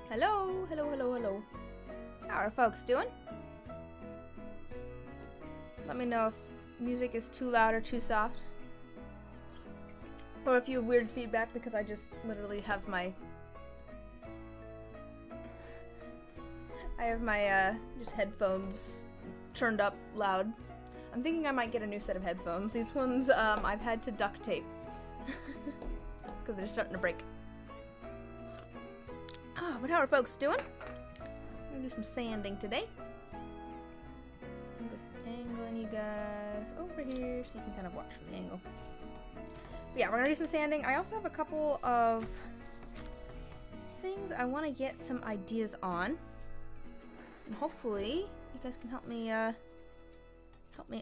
Hello, hello, hello, hello. How are folks doing? Let me know if music is too loud or too soft. Or if you have weird feedback because I just literally have my... just headphones turned up loud. I'm thinking I might get a new set of headphones. These ones, I've had to duct tape. Because they're starting to break. But how are folks doing? I'm gonna do some sanding today. I'm just angling you guys over here so you can kind of watch from the angle. But yeah, we're gonna do some sanding. I also have a couple of things I want to get some ideas on. And hopefully you guys can help me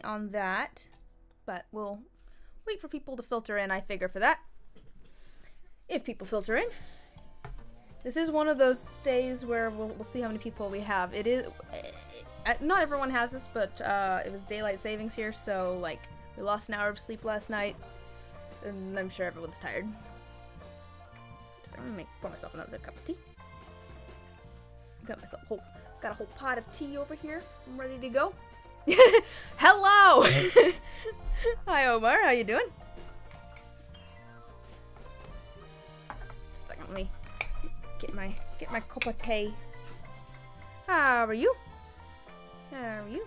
on that. But we'll wait for people to filter in, I figure, for that. If people filter in. This is one of those days where we'll see how many people we have. It is... not everyone has this, but it was daylight savings here, so, like, we lost an hour of sleep last night. And I'm sure everyone's tired. I'm gonna pour myself another cup of tea. Got a whole pot of tea over here. I'm ready to go. Hello! Hi, Omar. How you doing? Second, let me get my cup of tea. How are you? How are you?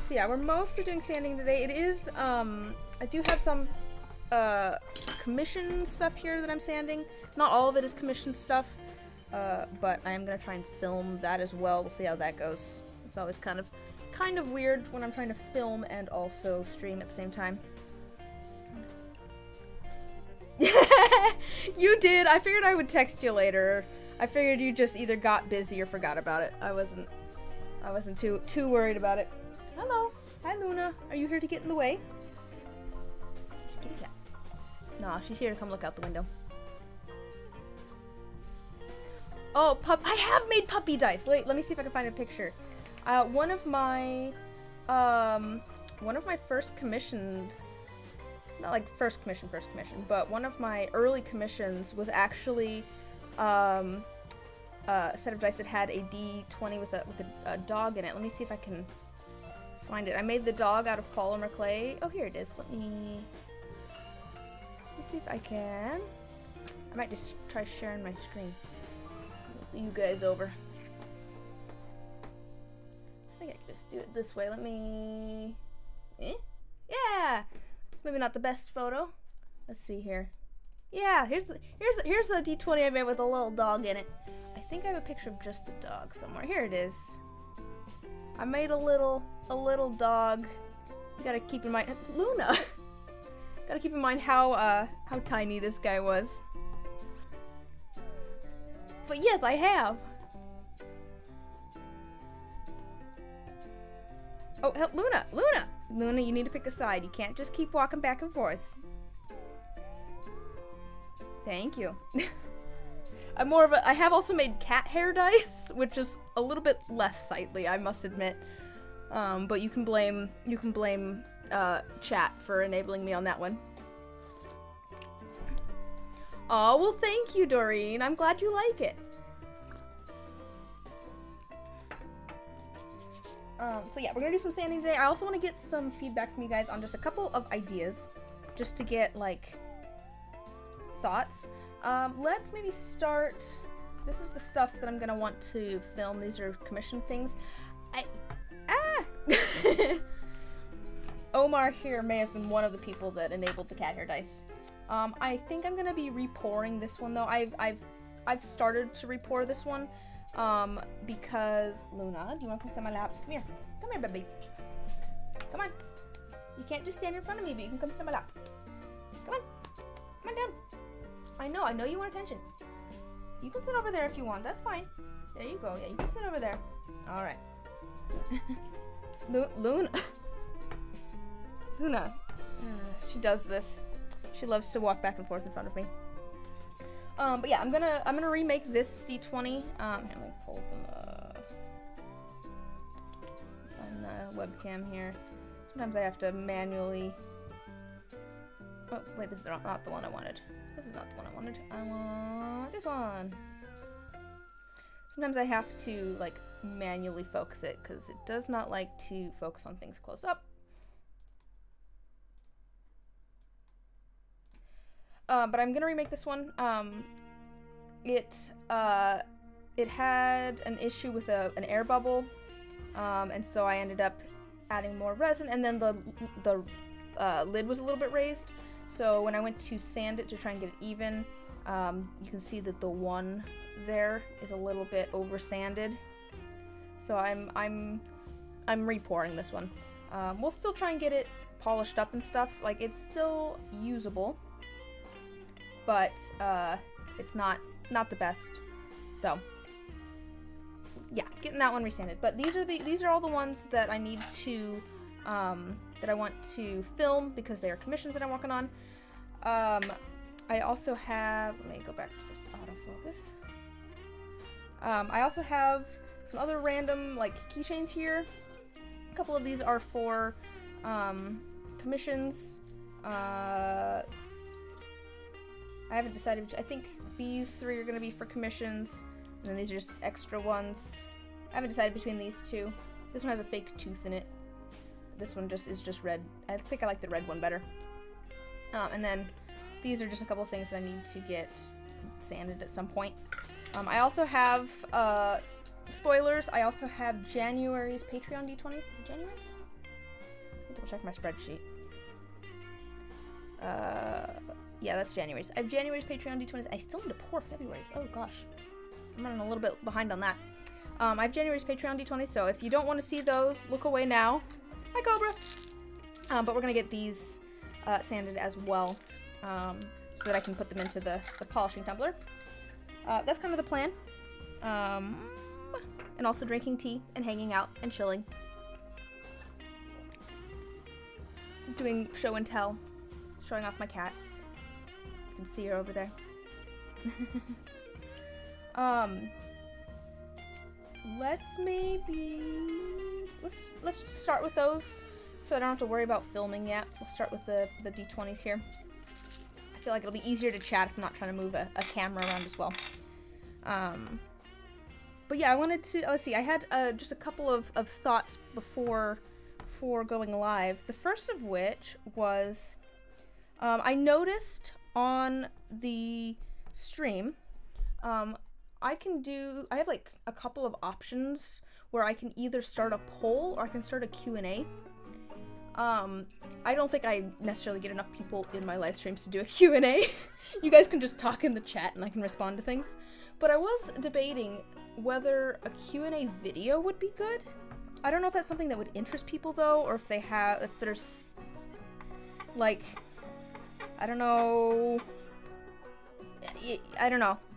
So yeah, we're mostly doing sanding today. It is I do have some commission stuff here that I'm sanding. Not all of it is commission stuff, but I am gonna try and film that as well. We'll see how that goes. It's always kind of weird when I'm trying to film and also stream at the same time. You did. I figured I would text you later. I figured you just either got busy or forgot about it. I wasn't too worried about it. Hello. Hi, Luna. Are you here to get in the way? Kitty cat. No, she's here to come look out the window. Oh, I have made puppy dice. Wait, let me see if I can find a picture. One of my first commissions, not like first commission, but one of my early commissions was actually a set of dice that had a D20 with a dog in it. Let me see if I can find it. I made the dog out of polymer clay. Oh, here it is. Let me see if I can. I might just try sharing my screen. You guys over. I think I can just do it this way. Let me... Yeah! It's maybe not the best photo. Let's see here. Yeah, here's the D20 I made with a little dog in it. I think I have a picture of just the dog somewhere. Here it is. I made a little dog. You gotta keep in mind... Luna! Gotta keep in mind how tiny this guy was. But yes, I have. Oh, Luna! Luna, you need to pick a side. You can't just keep walking back and forth. Thank you. I have also made cat hair dice, which is a little bit less sightly, I must admit. But you can blame chat for enabling me on that one. Oh, well, thank you, Doreen. I'm glad you like it. So yeah, we're gonna do some sanding today. I also want to get some feedback from you guys on just a couple of ideas, just to get, like, thoughts. Let's maybe start... This is the stuff that I'm gonna want to film. These are commission things. Omar here may have been one of the people that enabled the cat hair dice. I think I'm gonna be repouring this one though. I've started to repour this one, because Luna, do you want to come sit on my lap? Come here, baby. Come on. You can't just stand in front of me, but you can come sit on my lap. Come on down. I know you want attention. You can sit over there if you want. That's fine. There you go. Yeah, you can sit over there. All right. Luna. She does this. She loves to walk back and forth in front of me. But yeah, I'm gonna remake this D20. Here, let me pull them on the webcam here. Sometimes I have to manually. Oh wait, this is not the one I wanted. This is not the one I wanted. I want this one. Sometimes I have to like manually focus it because it does not like to focus on things close up. But I'm gonna remake this one. It had an issue with an air bubble, and so I ended up adding more resin, and then the lid was a little bit raised. So when I went to sand it to try and get it even, you can see that the one there is a little bit over sanded. So I'm repouring this one. We'll still try and get it polished up and stuff. Like, it's still usable, but it's not the best. So yeah, getting that one resanded. But these are all the ones that I need to that I want to film because they are commissions that I'm working on. I also have, let me go back to this autofocus. I also have some other random like keychains here. A couple of these are for commissions. I haven't decided. I think these 3 are going to be for commissions, and then these are just extra ones. I haven't decided between these 2. This one has a fake tooth in it. This one is just red. I think I like the red one better. And then these are just a couple of things that I need to get sanded at some point. I also have spoilers. I also have January's Patreon D20s. Is it January's? Let me double check my spreadsheet. Yeah, that's January's. I have January's Patreon D20s. I still need to pour February's. Oh gosh. I'm running a little bit behind on that. I have January's Patreon D20s, so if you don't want to see those, look away now. Hi, Cobra! But we're going to get these sanded as well, so that I can put them into the polishing tumbler. That's kind of the plan. And also drinking tea and hanging out and chilling. Doing show and tell. Showing off my cats. You can see her over there. Let's start with those so I don't have to worry about filming yet. We'll start with the D20s here. I feel like it'll be easier to chat if I'm not trying to move a camera around as well. But yeah, I wanted to, let's see, I had just a couple of thoughts before going live. The first of which was, I noticed on the stream, I have like a couple of options where I can either start a poll or I can start a Q&A. I don't think I necessarily get enough people in my live streams to do a Q&A. You guys can just talk in the chat and I can respond to things. But I was debating whether a Q&A video would be good. I don't know if that's something that would interest people though, or if there's like, I don't know.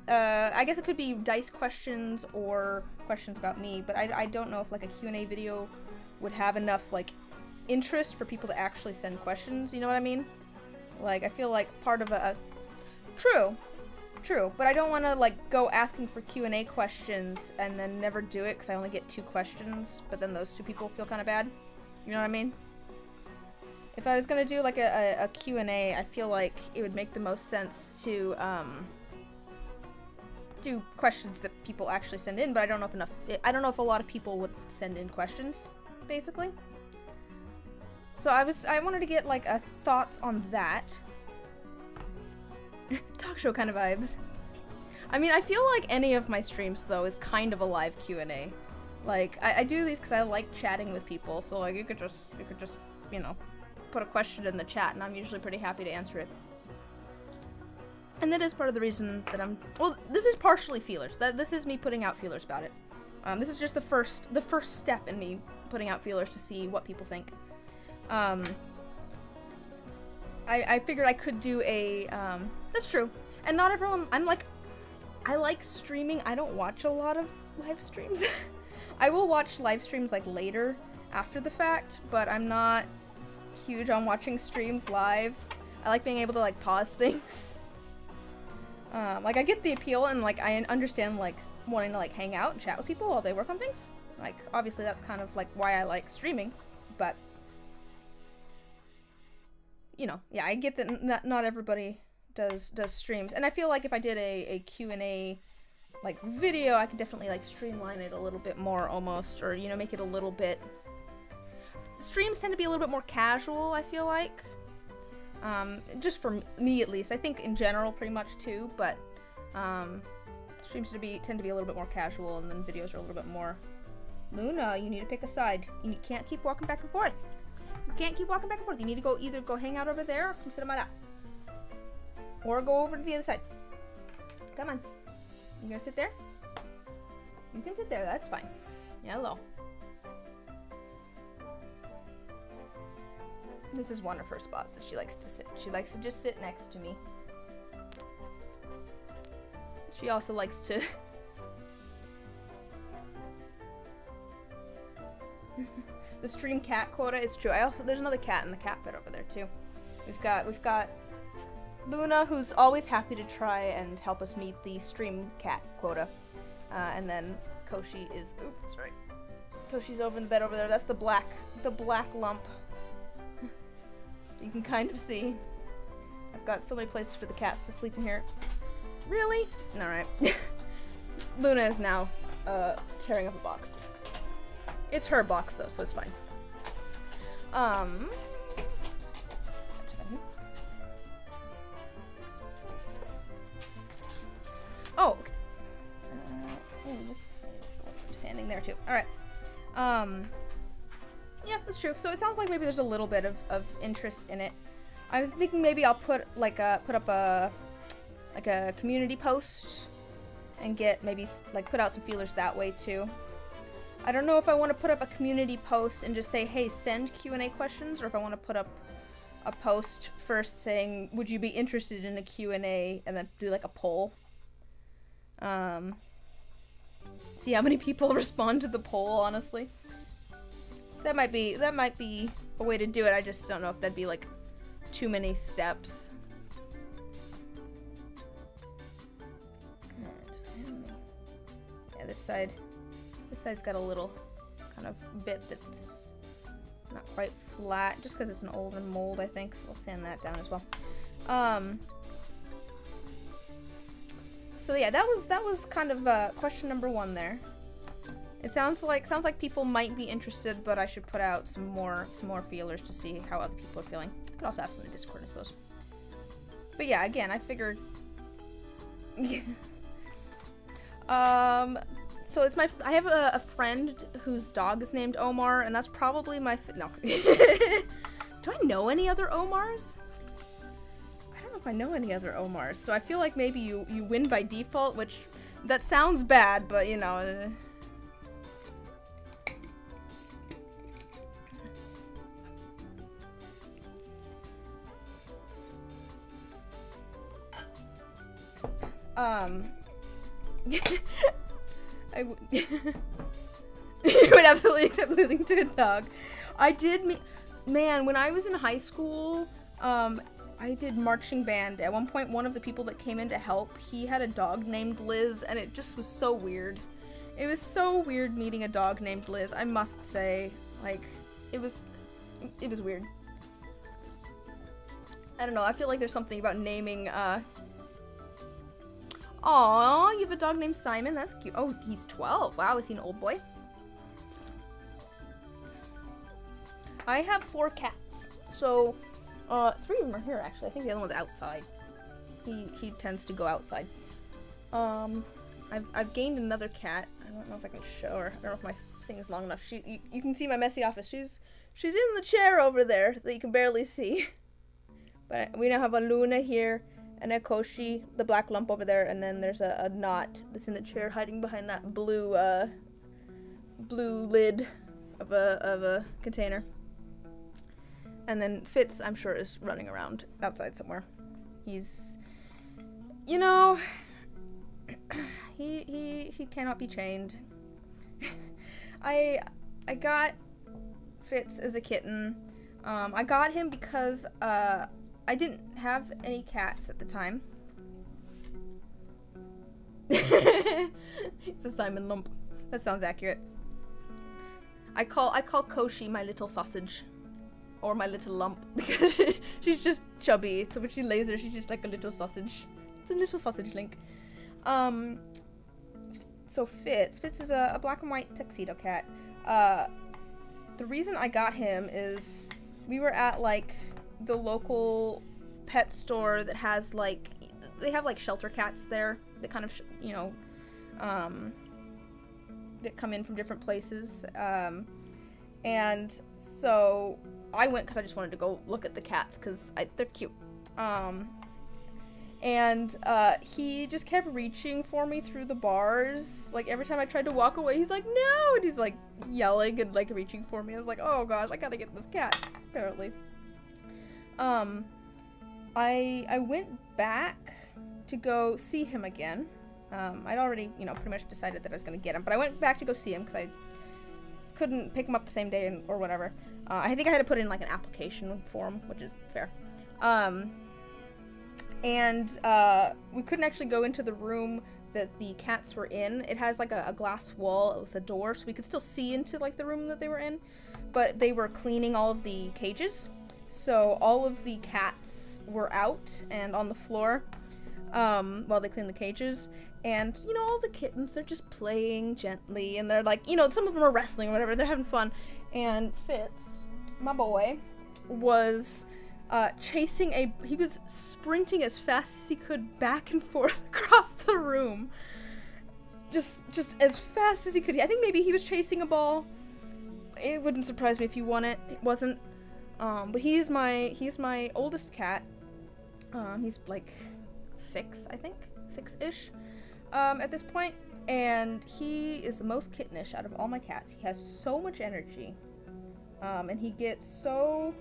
I guess it could be dice questions or questions about me, but I don't know if like a Q&A video would have enough like interest for people to actually send questions, you know what I mean? Like, I feel like part of True, but I don't want to like go asking for Q&A questions and then never do it because I only get 2 questions, but then those 2 people feel kind of bad. You know what I mean? If I was gonna do like a Q&A, I feel like it would make the most sense to do questions that people actually send in, but I don't know if a lot of people would send in questions, basically. So I wanted to get like thoughts on that. Talk show kind of vibes. I mean, I feel like any of my streams though is kind of a live Q&A. Like I do these because I like chatting with people, so like you could just you know, put a question in the chat and I'm usually pretty happy to answer it. And that is part of the reason that this is partially feelers. This is me putting out feelers about it. This is just the first step in me putting out feelers to see what people think. I figured I could do a, that's true. And not everyone, I like streaming. I don't watch a lot of live streams. I will watch live streams like later after the fact, but I'm not huge on watching streams live. I like being able to like pause things. Like I get the appeal and like I understand like wanting to like hang out and chat with people while they work on things. Like obviously that's kind of like why I like streaming, but you know, yeah, I get that not everybody does streams. And I feel like if I did a Q&A like video, I can definitely like streamline it a little bit more almost, or, you know, make it a little bit... Streams tend to be a little bit more casual, I feel like. Just for me at least. I think in general pretty much too, but streams tend to be a little bit more casual, and then videos are a little bit more... Luna, you need to pick a side. You can't keep walking back and forth. You can't keep walking back and forth. You need to either go hang out over there or come sit on my lap. Or go over to the other side. Come on. You gonna sit there? You can sit there, that's fine. Hello. This is one of her spots that she likes to sit. She likes to just sit next to me. She also likes to... The stream cat quota, it's true. There's another cat in the cat bed over there too. We've got Luna, who's always happy to try and help us meet the stream cat quota. And then Koshi is, oops, sorry. Koshi's over in the bed over there. That's the black lump. You can kind of see. I've got so many places for the cats to sleep in here. Really? Alright. Luna is now tearing up a box. It's her box though, so it's fine. Oh, okay. This is standing there too. Alright. Yeah, that's true. So it sounds like maybe there's a little bit of interest in it. I'm thinking maybe I'll put up a community post and get maybe like put out some feelers that way too. I don't know if I want to put up a community post and just say, hey, send Q&A questions, or if I want to put up a post first saying, would you be interested in a Q&A, and then do like a poll. See how many people respond to the poll, honestly. That might be a way to do it. I just don't know if that'd be like too many steps. Yeah, this side's got a little kind of bit that's not quite flat, just because it's an older mold, I think. So we'll sand that down as well. So yeah, that was kind of question number 1 there. It sounds like people might be interested, but I should put out some more feelers to see how other people are feeling. I could also ask them in the Discord, I suppose. But yeah, again, I figured. So it's I have a friend whose dog is named Omar, and that's probably my no. Do I know any other Omars? I don't know if I know any other Omars, so I feel like maybe you win by default, which that sounds bad, but you know. I would absolutely accept losing to a dog. I did, man, when I was in high school, I did marching band. At one point, one of the people that came in to help, he had a dog named Liz, and it just was so weird. It was so weird meeting a dog named Liz, I must say. Like, it was weird. I don't know, I feel like there's something about naming, Aw, you have a dog named Simon? That's cute. Oh, he's 12. Wow, is he an old boy? I have 4 cats. So, 3 of them are here, actually. I think the other one's outside. He tends to go outside. I've gained another cat. I don't know if I can show her. I don't know if my thing is long enough. You can see my messy office. She's in the chair over there that you can barely see. But we now have a Luna here. And a Koshi, the black lump over there, and then there's a knot that's in the chair hiding behind that blue lid of a container. And then Fitz, I'm sure, is running around outside somewhere. He's, you know, he cannot be chained. I got Fitz as a kitten. I got him because I didn't have any cats at the time. It's a Simon lump. That sounds accurate. I call Koshi my little sausage. Or my little lump. Because she's just chubby. So when she lays her, she's just like a little sausage. It's a little sausage link. so Fitz is a black and white tuxedo cat. The reason I got him is we were at like the local pet store that has like, they have like shelter cats there that kind of, you know, that come in from different places. And so I went because I just wanted to go look at the cats because they're cute. And he just kept reaching for me through the bars. Like every time I tried to walk away, he's like, no! And he's like yelling and like reaching for me. I was like, oh gosh, I gotta get this cat, apparently. I went back to go see him again. I'd already, you know, pretty much decided that I was gonna get him, but I went back to go see him because I couldn't pick him up the same day or whatever. I think I had to put in like an application form, which is fair. And we couldn't actually go into the room that the cats were in. It has like a glass wall with a door, so we could still see into like the room that they were in, but they were cleaning all of the cages, so all of the cats were out and on the floor while they cleaned the cages. And you know, all the kittens, they're just playing gently, and they're like, you know, some of them are wrestling or whatever, they're having fun. And Fitz, my boy, was he was sprinting as fast as he could back and forth across the room. Just as fast as he could. I think maybe he was chasing a ball. It wouldn't surprise me if he won it. It wasn't. But he's my oldest cat. He's like 6, I think. 6-ish. At this point. And he is the most kittenish out of all my cats. He has so much energy. And he gets so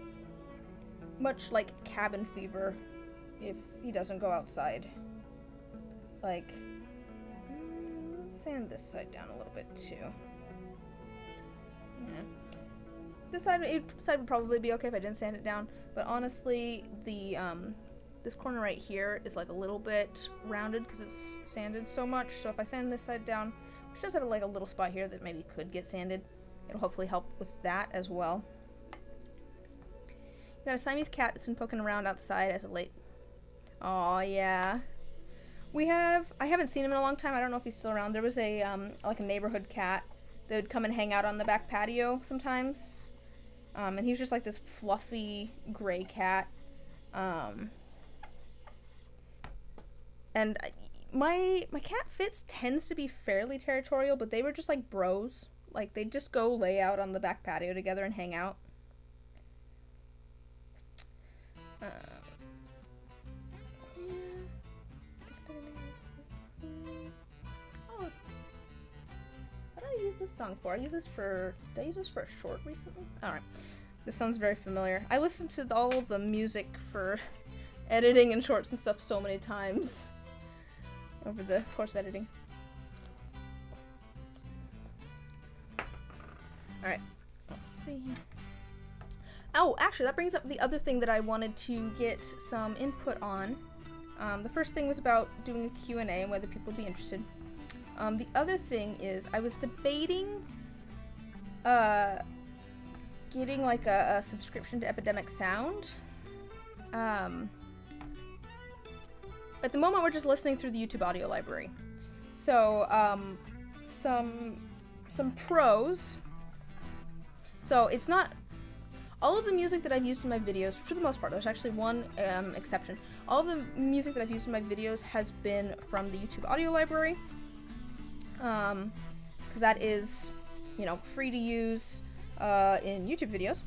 much like cabin fever if he doesn't go outside. Like, let's sand this side down a little bit too. Yeah. This side would probably be okay if I didn't sand it down, but honestly, the this corner right here is like a little bit rounded because it's sanded so much. So if I sand this side down, which does have like a little spot here that maybe could get sanded, it'll hopefully help with that as well. Got a Siamese cat that's been poking around outside as of late. Oh yeah. I haven't seen him in a long time. I don't know if he's still around. There was a like a neighborhood cat that would come and hang out on the back patio sometimes. And he was just like this fluffy gray cat. And my cat Fitz tends to be fairly territorial, but they were just like bros. Like they'd just go lay out on the back patio together and hang out. Oh, what did I use this song for? Did I use this for a short recently? Alright. This sounds very familiar. I listened to all of the music for editing and shorts and stuff so many times over the course of editing. Alright, let's see. Oh, actually, that brings up the other thing that I wanted to get some input on. The first thing was about doing a Q&A and whether people would be interested. The other thing is I was debating getting like a subscription to Epidemic Sound. At the moment, we're just listening through the YouTube audio library. So, some pros. So it's not all of the music that I've used in my videos, for the most part. There's actually one exception. All of the music that I've used in my videos has been from the YouTube audio library, because that is, you know, free to use in YouTube videos.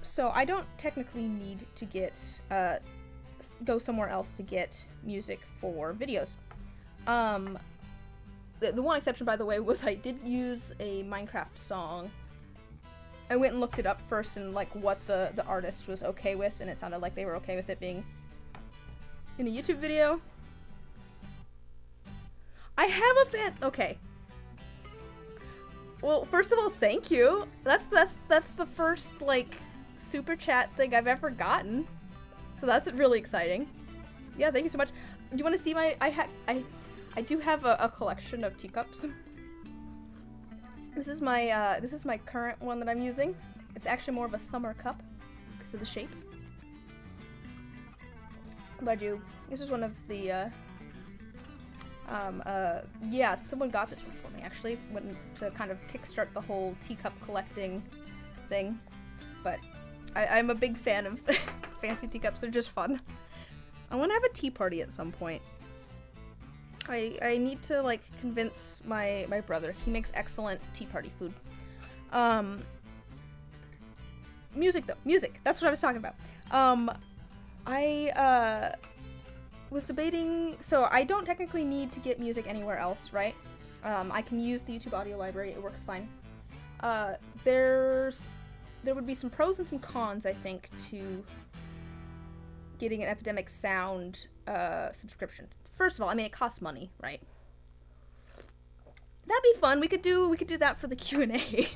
So I don't technically need to get go somewhere else to get music for videos. The one exception, by the way, was I did use a Minecraft song. I went and looked it up first and like what the artist was okay with, and it sounded like they were okay with it being in a YouTube video. I have a fan. Okay. Well, first of all, thank you. That's the first like super chat thing I've ever gotten. So that's really exciting. Yeah, thank you so much. Do you want to see my I do have a collection of teacups. This is my current one that I'm using. It's actually more of a summer cup because of the shape. But this is one of the Yeah, someone got this one for me, actually, to kind of kickstart the whole teacup collecting thing. But I'm a big fan of fancy teacups. They're just fun. I want to have a tea party at some point. I need to, like, convince my brother. He makes excellent tea party food. Music, though. Music. That's what I was talking about. I was debating... So, I don't technically need to get music anywhere else, right? I can use the YouTube audio library. It works fine. There would be some pros and some cons, I think, to getting an Epidemic Sound subscription. First of all, I mean, it costs money, right? That'd be fun. We could do that for the Q&A.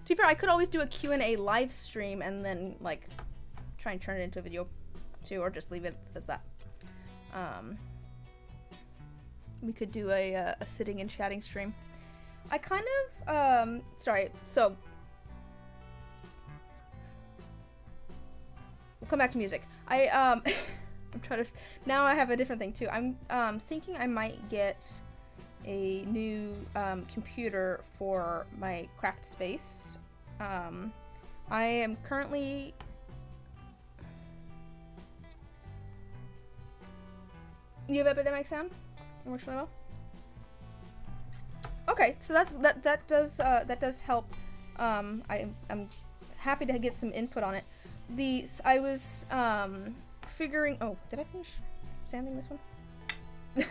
To be fair, I could always do a Q&A live stream and then, like, try and turn it into a video too, or just leave it as that. We could do a sitting and chatting stream. I kind of, sorry, so we'll come back to music. I'm trying to, now I have a different thing too. I'm thinking I might get a new computer for my craft space. I am currently... You have Epidemic Sound? It works really well. Okay, so that does help. I'm happy to get some input on it. I was figuring. Oh, did I finish sanding this one? I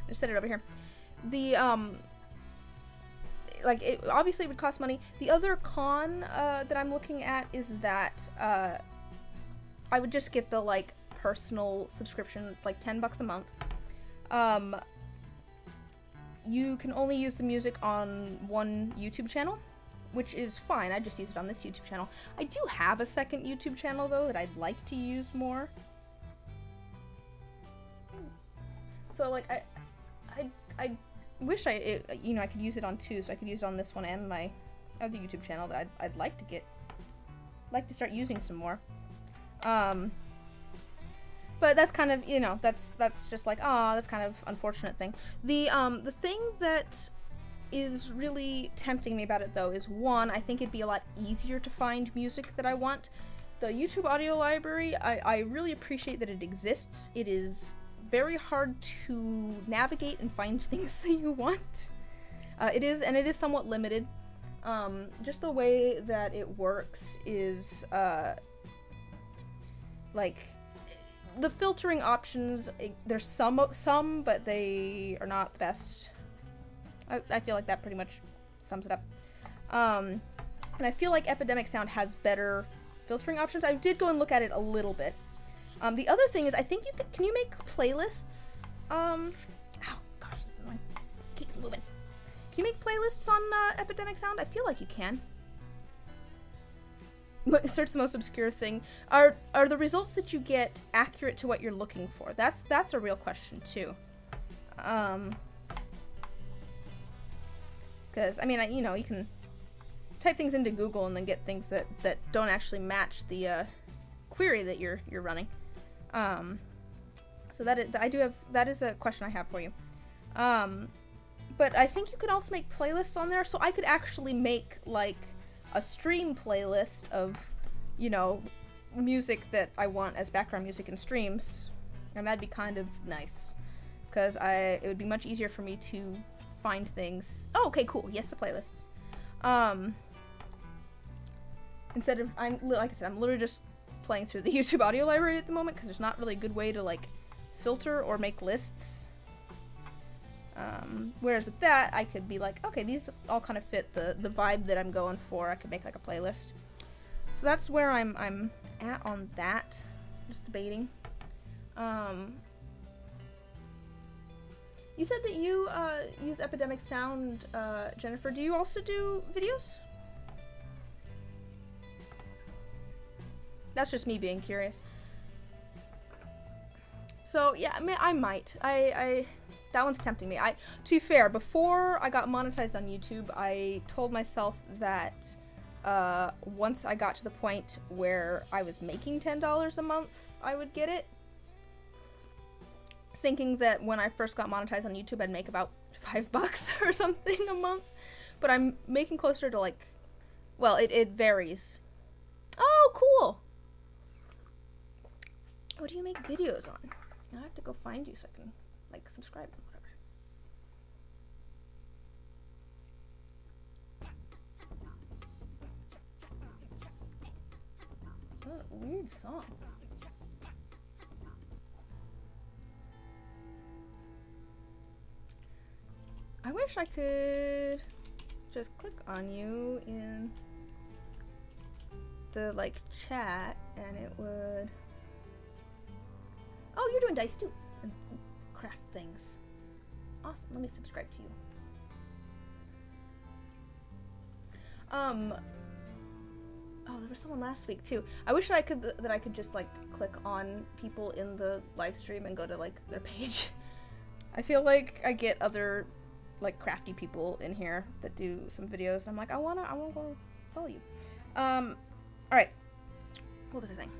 just set it over here. Like, obviously it would cost money. The other con that I'm looking at is that I would just get the, like, personal subscription. It's like $10 a month. You can only use the music on one YouTube channel, which is fine. I just use it on this YouTube channel. I do have a second YouTube channel, though, that I'd like to use more. So, like, I wish I could use it on two, so I could use it on this one and my other YouTube channel that I'd like to start using some more. But that's kind of, that's just like, that's kind of unfortunate thing. The thing that is really tempting me about it, though, is one, I think it'd be a lot easier to find music that I want. The YouTube audio library, I really appreciate that it exists. It is very hard to navigate and find things that you want. It is somewhat limited. Just the way that it works is, like, the filtering options, there's some, but they are not the best. I feel like that pretty much sums it up. And I feel like Epidemic Sound has better filtering options. I did go and look at it a little bit. The other thing is, I think can you make playlists? Ow, gosh, this is annoying. Keeps moving. Can you make playlists on Epidemic Sound? I feel like you can. Search the most obscure thing. Are the results that you get accurate to what you're looking for? That's a real question too. Because I mean, you can type things into Google and then get things that don't actually match the query that you're running. So that is a question I have for you. But I think you could also make playlists on there, so I could actually make, like, a stream playlist of, music that I want as background music in streams, and that'd be kind of nice, because it would be much easier for me to find things. Oh, okay, cool. Yes, the playlists. Instead of, like I said, I'm literally just playing through the YouTube audio library at the moment, because there's not really a good way to, like, filter or make lists. Whereas with that, I could be like, okay, these all kind of fit the vibe that I'm going for. I could make, like, a playlist. So that's where I'm at on that. Just debating. You said that you use Epidemic Sound, Jennifer. Do you also do videos? That's just me being curious. So yeah, I might. That one's tempting me. To be fair, before I got monetized on YouTube, I told myself that once I got to the point where I was making $10 a month, I would get it. thinking that when I first got monetized on YouTube, I'd make about $5 or something a month. But I'm making closer to like, well, it varies. Oh, cool. What do you make videos on? I have to go find you so I can like subscribe and whatever. What a weird song. I wish I could just click on you in the like chat and it would. Oh, you're doing dice too and craft things. Awesome. Let me subscribe to you. Oh, there was someone last week too. I wish I could just like click on people in the live stream and go to like their page. I feel like I get other like crafty people in here that do some videos. I'm like, I wanna go follow you. All right. What was I saying?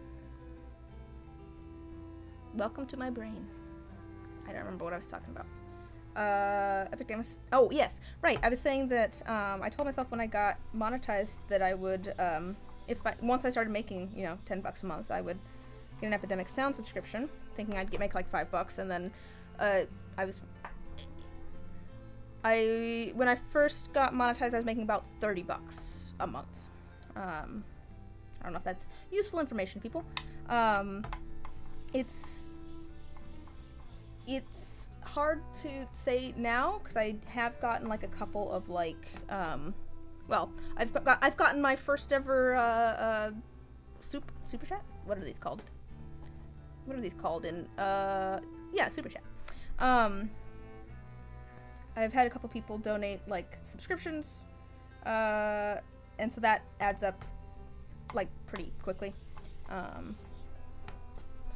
Welcome to my brain. I don't remember what I was talking about. Epic Games. Oh yes, right. I was saying that I told myself when I got monetized that I would, once I started making, you know, $10 a month, I would get an Epidemic Sound subscription, thinking I'd make like $5, and then when I first got monetized, I was making about $30 a month. I don't know if that's useful information, people. It's hard to say now because I have gotten like a couple of like, well, I've gotten my first ever super chat. What are these called? What are these called in? Yeah, super chat. I've had a couple people donate like subscriptions, and so that adds up like pretty quickly. So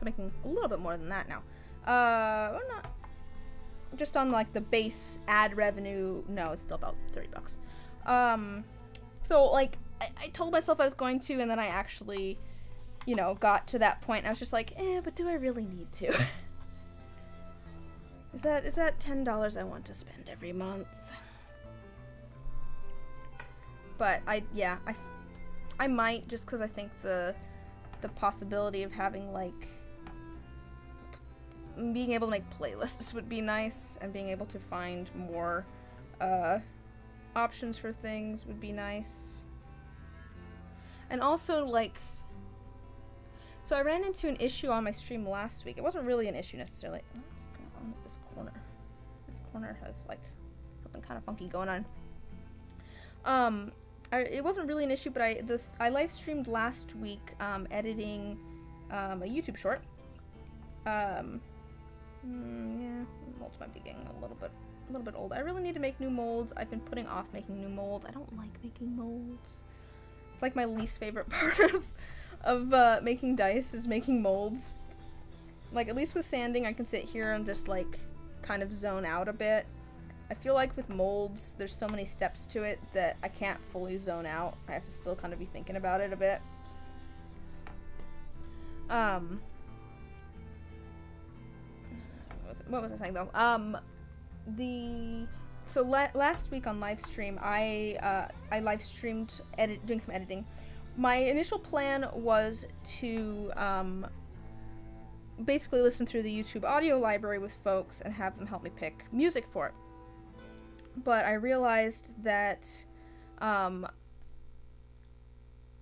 making a little bit more than that now. Well, not just on like the base ad revenue. No, it's still about $30. So like I told myself I was going to, and then I actually, you know, got to that point. And I was just like, but do I really need to? Is that $10 I want to spend every month? But I might, just because I think the possibility of having like being able to make playlists would be nice, and being able to find more options for things would be nice. And also like, so I ran into an issue on my stream last week. It wasn't really an issue necessarily. What's going on with this corner? This corner has like something kind of funky going on. It wasn't really an issue, but I live streamed last week editing a YouTube short. Yeah, molds might be getting a little bit old. I really need to make new molds. I've been putting off making new molds. I don't like making molds. It's like my least favorite part of making dice is making molds. Like, at least with sanding, I can sit here and just like kind of zone out a bit. I feel like with molds, there's so many steps to it that I can't fully zone out. I have to still kind of be thinking about it a bit. What was I saying though? Last week on live stream, I live streamed doing some editing. My initial plan was to basically listen through the YouTube audio library with folks and have them help me pick music for it. But I realized that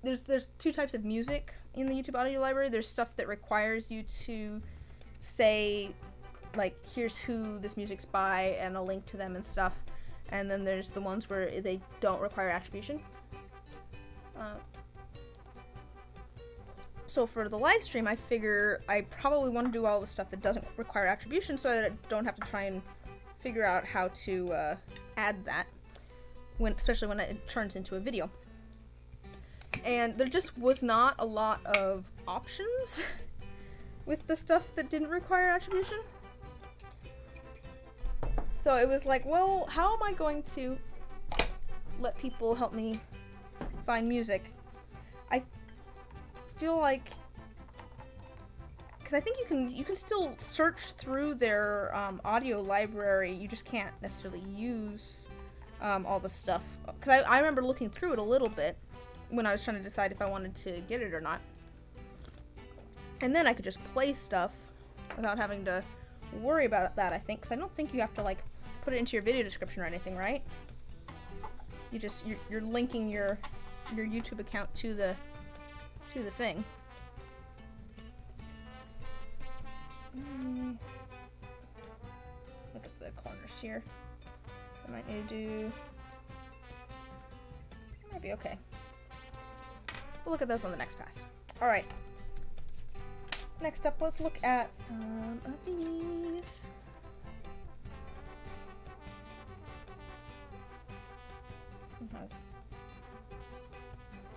there's two types of music in the YouTube audio library. There's stuff that requires you to say, like, here's who this music's by and a link to them and stuff. And then there's the ones where they don't require attribution. So for the live stream, I figure I probably want to do all the stuff that doesn't require attribution so that I don't have to try and figure out how to add that, especially when it turns into a video. And there just was not a lot of options with the stuff that didn't require attribution. So it was like, well, how am I going to let people help me find music? I feel like, because I think you can still search through their audio library. You just can't necessarily use all the stuff. Because I remember looking through it a little bit when I was trying to decide if I wanted to get it or not. And then I could just play stuff without having to worry about that, I think. Because I don't think you have to, like, put it into your video description or anything, right? You're linking your YouTube account to the thing. Look at the corners here. I might need to do... Might be okay. We'll look at those on the next pass. Alright. Next up, let's look at some of these.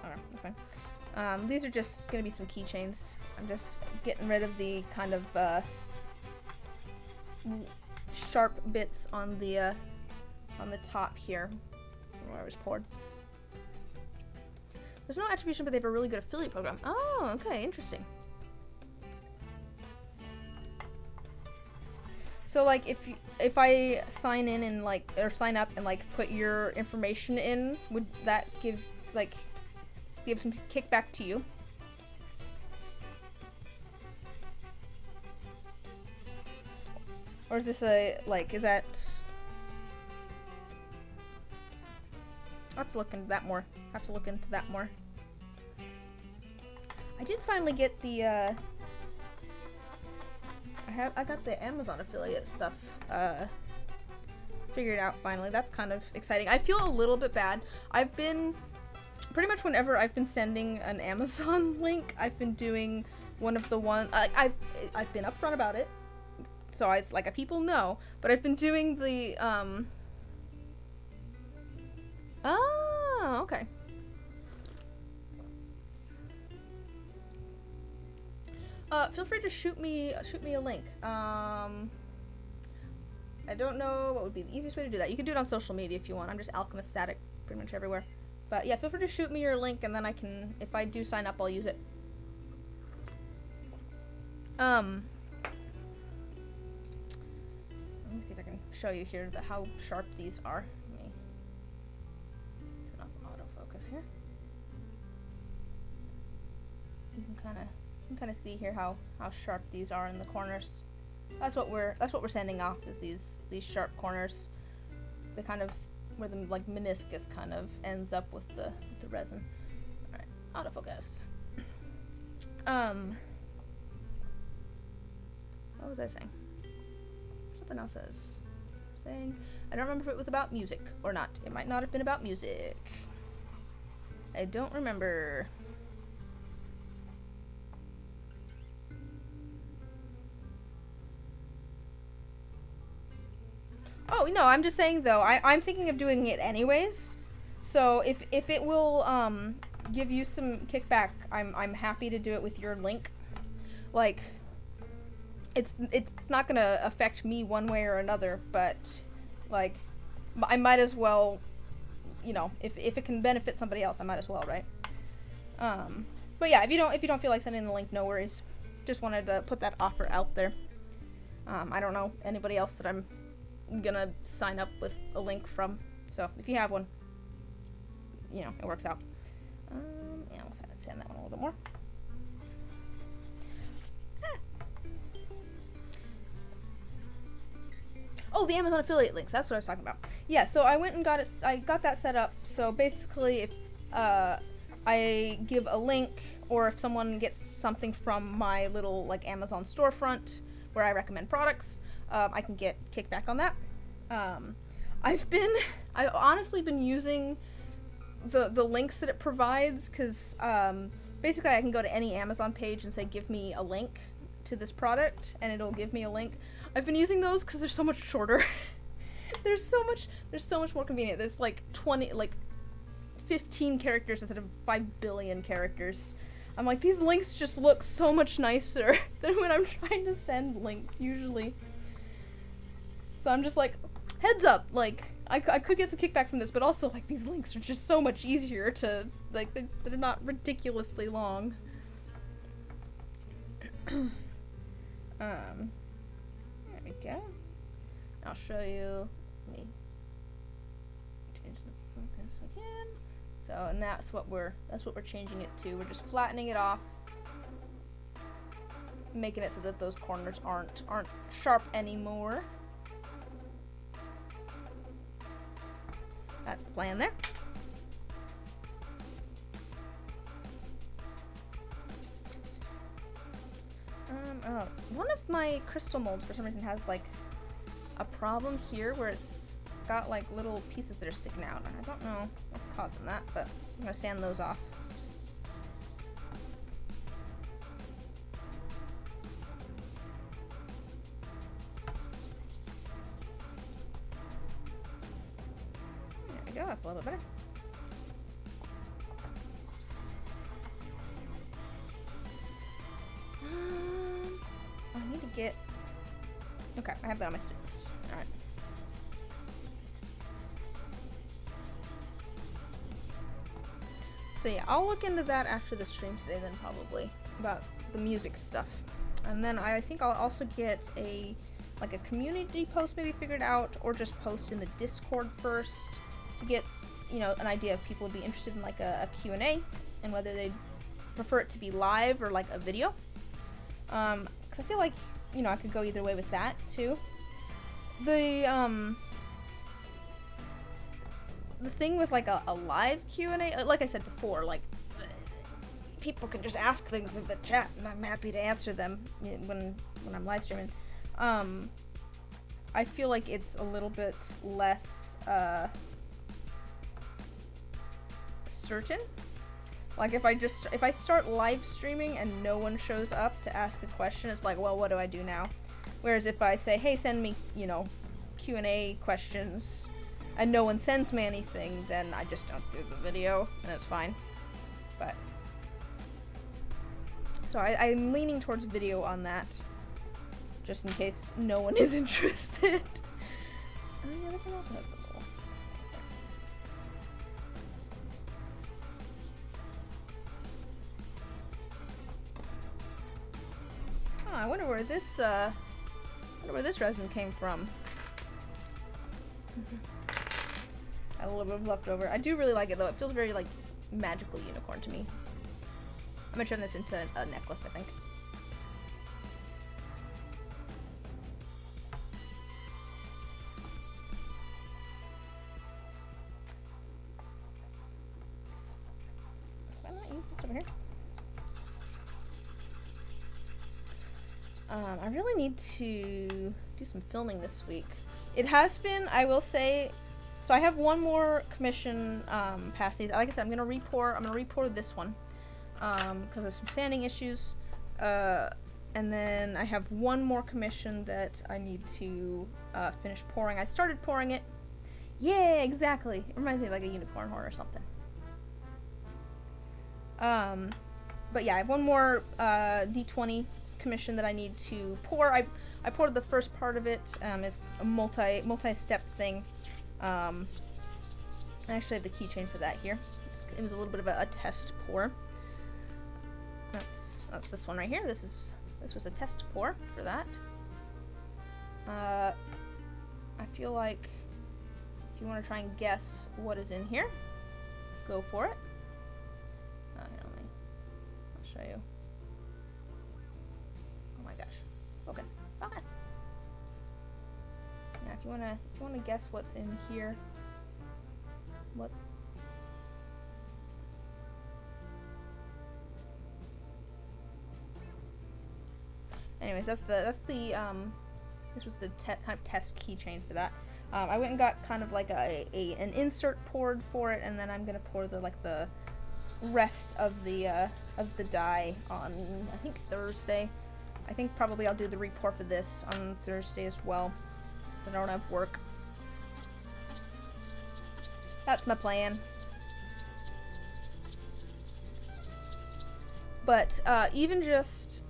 Alright, that's fine. These are just gonna be some keychains. I'm just getting rid of the kind of sharp bits on the top here where I was poured. There's no attribution, but they have a really good affiliate program. Oh, okay, interesting. So like if I sign in and like or sign up and like put your information in, would that give some kickback to you? Or is this a like is that I'll have to look into that more. I did finally get the I got the Amazon affiliate stuff figured out finally. That's kind of exciting. I feel a little bit bad. I've been pretty much whenever I've been sending an Amazon link, I've been doing one of the I've been upfront about it, so people know. But I've been doing the oh, okay. Feel free to shoot me a link. I don't know what would be the easiest way to do that. You can do it on social media if you want. I'm just Alchemist Static pretty much everywhere. But yeah, feel free to shoot me your link, and then I can, if I do sign up, I'll use it. Let me see if I can show you here how sharp these are. Let me turn off autofocus here. You can kind of see here how sharp these are in the corners. That's what we're sending off, is these sharp corners. The kind of where the like meniscus kind of ends up with the resin. All right, autofocus. What was I saying? Something else I was saying. I don't remember if it was about music or not. It might not have been about music. I don't remember. Oh, no, I'm just saying, though, I'm thinking of doing it anyways. So if it will give you some kickback, I'm happy to do it with your link. Like, it's not gonna affect me one way or another, but like I might as well, you know, if it can benefit somebody else, I might as well, right? But yeah, if you don't feel like sending the link, no worries. Just wanted to put that offer out there. I don't know anybody else that I'm gonna sign up with a link from, so if you have one, you know, it works out. Yeah, I'll sand that one a little bit more. Oh, the Amazon affiliate links. That's what I was talking about. Yeah, so I went and got it. I got that set up. So basically, if I give a link, or if someone gets something from my little like Amazon storefront where I recommend products, I can get kickback on that. I've honestly been using the links that it provides, because basically I can go to any Amazon page and say, give me a link to this product, and it'll give me a link. I've been using those because they're so much shorter. They're so much more convenient. There's like 15 characters instead of 5 billion characters. I'm like, these links just look so much nicer than when I'm trying to send links usually. So I'm just like, heads up, like, I could get some kickback from this, but also, like, these links are just so much easier to, like, they're not ridiculously long. There we go. I'll show you. Let me change the focus again. So, and that's what we're changing it to. We're just flattening it off, making it so that those corners aren't sharp anymore. That's the plan there. One of my crystal molds for some reason has like a problem here where it's got like little pieces that are sticking out. I don't know what's causing that, but I'm gonna sand those off. There we go, that's a little bit better. I need to get... Okay, I have that on my to-do list. Alright. So yeah, I'll look into that after the stream today then probably, about the music stuff. And then I think I'll also get a community post maybe figured out, or just post in the Discord first to get, you know, an idea if people would be interested in like a Q&A and whether they'd prefer it to be live or like a video. Because I feel like, you know, I could go either way with that too. The thing with like a live Q&A, like I said before, like people can just ask things in the chat and I'm happy to answer them when I'm live streaming. I feel like it's a little bit less certain. Like if I start live streaming and no one shows up to ask a question, it's like, well, what do I do now? Whereas if I say, hey, send me, you know, Q&A questions, and no one sends me anything, then I just don't do the video, and it's fine. But so I'm leaning towards video on that, just in case no one is interested. Oh yeah, this one also has the bowl. Oh, I wonder where this resin came from. Got a little bit of leftover. I do really like it though. It feels very like magical unicorn to me. I'm gonna turn this into a necklace, I think. Can I not use this over here? I really need to do some filming this week. It has been, I will say, so I have one more commission past these. Like I said, I'm gonna re-pour this one because there's some sanding issues, and then I have one more commission that I need to finish pouring. I started pouring it. Yeah, exactly. It reminds me of like a unicorn horn or something. But yeah, I have one more D20 commission that I need to pour. I poured the first part of it. It's a multi-step thing. I actually have the keychain for that here. It was a little bit of a test pour. That's this one right here. This was a test pour for that. I feel like if you want to try and guess what is in here, go for it. Here, I'll show you. Oh my gosh. Focus. Focus. Yeah, if you wanna guess what's in here. What? Anyways, that's the this was the kind of test keychain for that. I went and got kind of like an insert poured for it, and then I'm gonna pour the rest of the dye on, I think, Thursday. I think probably I'll do the re-pour for this on Thursday as well, since I don't have work. That's my plan. But even just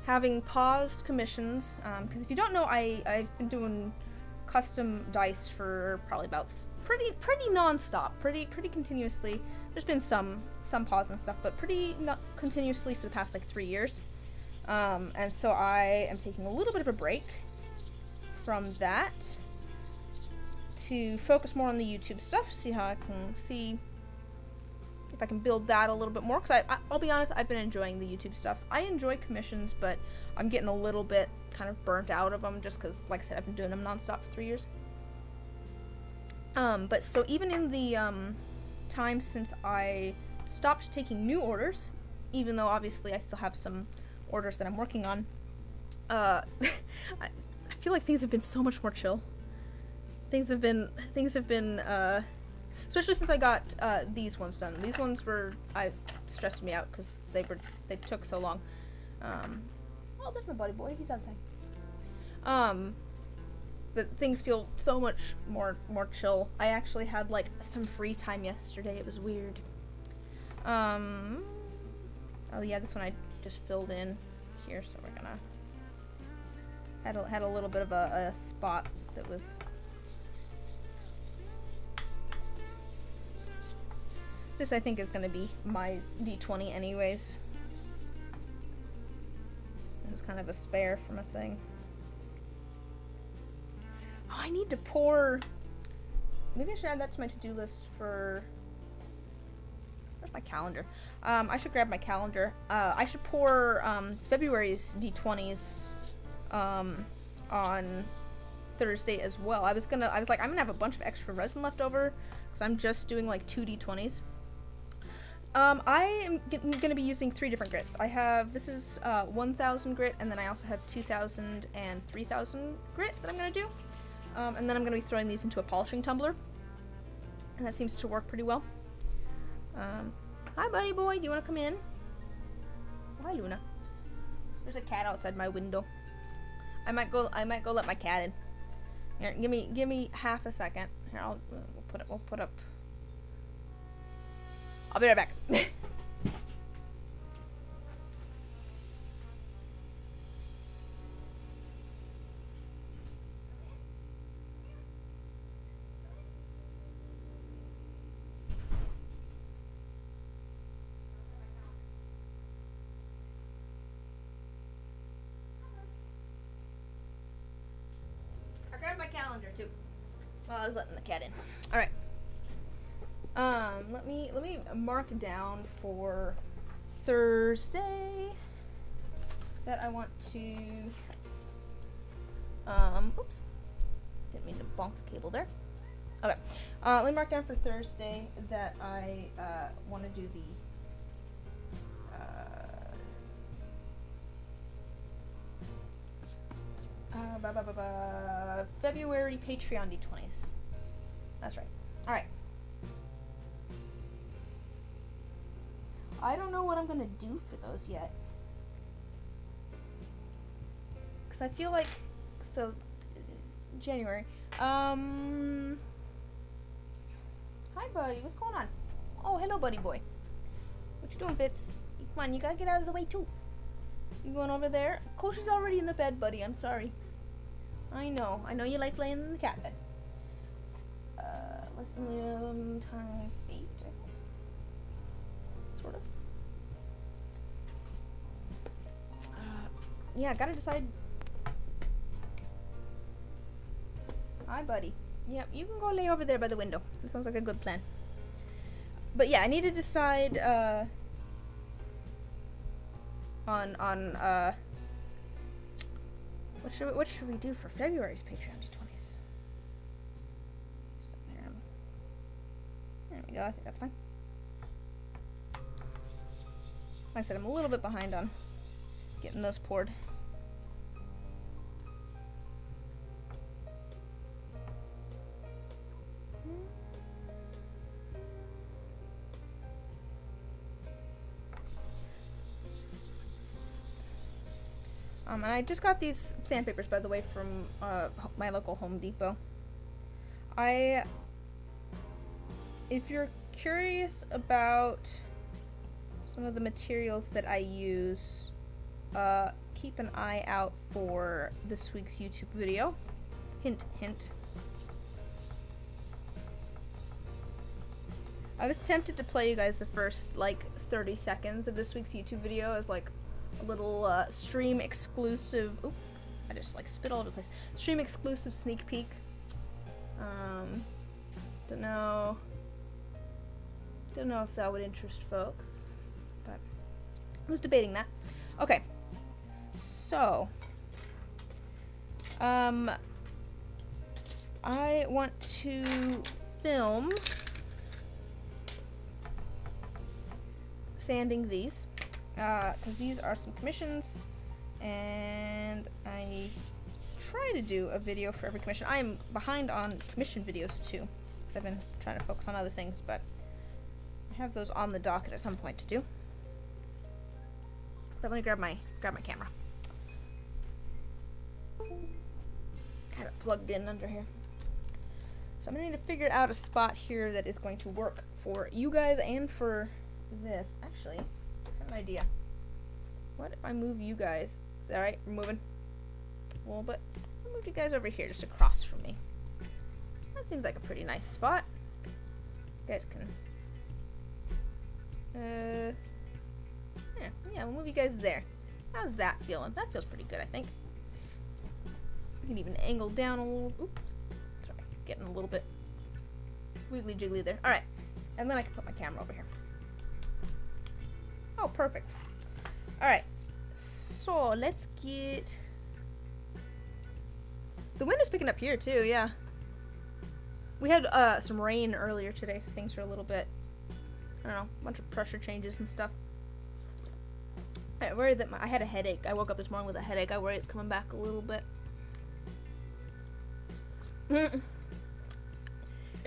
having paused commissions, because if you don't know, I've been doing custom dice for probably about pretty non-stop, pretty continuously. There's been some pause and stuff, but pretty continuously for the past like 3 years. And so I am taking a little bit of a break from that to focus more on the YouTube stuff, see how I can see if I can build that a little bit more, because I'll be honest, I've been enjoying the YouTube stuff. I enjoy commissions, but I'm getting a little bit kind of burnt out of them, just because, like I said, I've been doing them nonstop for 3 years. But so even in the time since I stopped taking new orders, even though obviously I still have some orders that I'm working on, I feel like things have been so much more chill. Things have been, especially since I got these ones done. These ones stressed me out because they took so long. Oh, there's my buddy boy. He's outside. But things feel so much more chill. I actually had like some free time yesterday. It was weird. Oh yeah, this one I just filled in here, so we're gonna had a little bit of a spot that was. This I think is gonna be my D20 anyways. This is kind of a spare from a thing. Oh, I need to pour. Maybe I should add that to my to-do list for. Where's my calendar? I should grab my calendar. I should pour February's D20s on Thursday as well. I was like, I'm gonna have a bunch of extra resin left over because I'm just doing like 2 D20s. I am gonna be using 3 different grits. This is 1000 grit, and then I also have 2000 and 3000 grit that I'm gonna do. And then I'm gonna be throwing these into a polishing tumbler, and that seems to work pretty well. Hi, buddy boy. Do you want to come in? Oh, hi, Luna. There's a cat outside my window. I might go let my cat in. Here, give me half a second. Here, we'll put up. I'll be right back. I grabbed my calendar too while I was letting the cat in. All right. Let me mark down for Thursday that I want to, oops, didn't mean to bonk the cable there. Okay, let me mark down for Thursday that I, want to do the, February Patreon D20s. That's right. All right. I don't know what I'm gonna do for those yet. Cause I feel like, so, January. Hi buddy, what's going on? Oh, hello buddy boy. What you doing, Fitz? Come on, you gotta get out of the way too. You going over there? Koshi's already in the bed, buddy, I'm sorry. I know you like laying in the cat bed. Less than times 8. Sort of. Yeah, gotta decide. Hi, buddy. Yep, you can go lay over there by the window. That sounds like a good plan. But yeah, I need to decide on what should we do for February's Patreon D20s? There we go. I think that's fine. Like I said, I'm a little bit behind on getting those poured. And I just got these sandpapers, by the way, from my local Home Depot. If you're curious about some of the materials that I use, keep an eye out for this week's YouTube video. Hint, hint. I was tempted to play you guys the first, like, 30 seconds of this week's YouTube video as, like, a little stream exclusive. Oop, I just like spit all over the place. Stream exclusive sneak peek. Don't know if that would interest folks, but I was debating that. Okay, so I want to film sanding these because these are some commissions, and I try to do a video for every commission. I am behind on commission videos too because I've been trying to focus on other things, but I have those on the docket at some point to do. But let me grab my camera. I had it plugged in under here. So I'm gonna need to figure out a spot here that is going to work for you guys and for this. Actually, I have an idea. What if I move you guys? Is that right? We're moving a little bit. I'll move you guys over here just across from me. That seems like a pretty nice spot. You guys can yeah, we'll move you guys there. How's that feeling? That feels pretty good, I think. We can even angle down a little. Oops. Sorry, getting a little bit wiggly jiggly there. Alright. And then I can put my camera over here. Oh, perfect. Alright. So, let's get... The wind is picking up here, too, yeah. We had some rain earlier today, so things are a little bit... I don't know, a bunch of pressure changes and stuff. I worried that I had a headache. I woke up this morning with a headache. I worry it's coming back a little bit. Are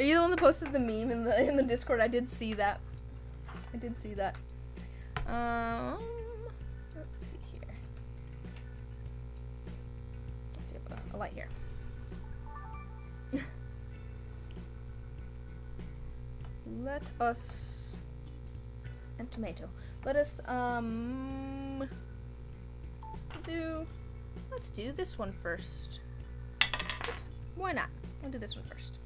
you the one that posted the meme in the Discord? I did see that. Let's see here. Let's see, a light here. Let us... And tomato. Let us, let's do this one first. Oops, why not? I'll do this one first.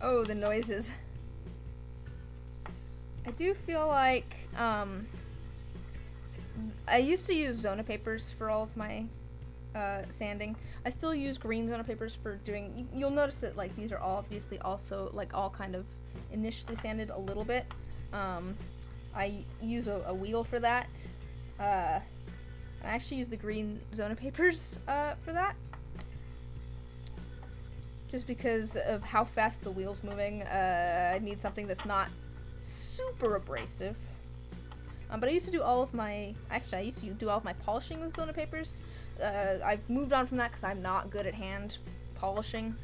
Oh, the noises. I do feel like, I used to use Zona papers for all of my sanding. I still use green Zona papers for doing... You'll notice that like these are all obviously also like all kind of initially sanded a little bit. I use a wheel for that. I actually use the green Zona papers for that. Just because of how fast the wheel's moving, I need something that's not super abrasive. But I used to do all of my... Actually, I used to do all of my polishing with Zona papers. I've moved on from that because I'm not good at hand polishing.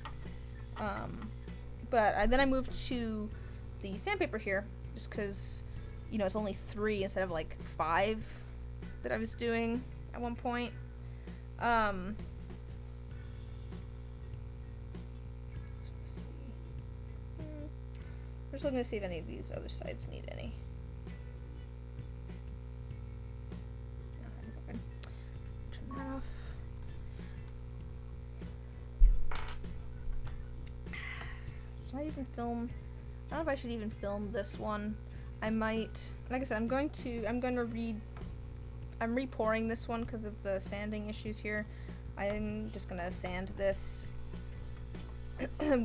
But then I moved to the sandpaper here, just because, you know, it's only 3 instead of like 5 that I was doing at one point. We're just looking to see if any of these other sides need any. Off. Should I even film? I don't know if I should even film this one. I might, like I said, I'm re-pouring this one because of the sanding issues here. I'm just gonna sand this.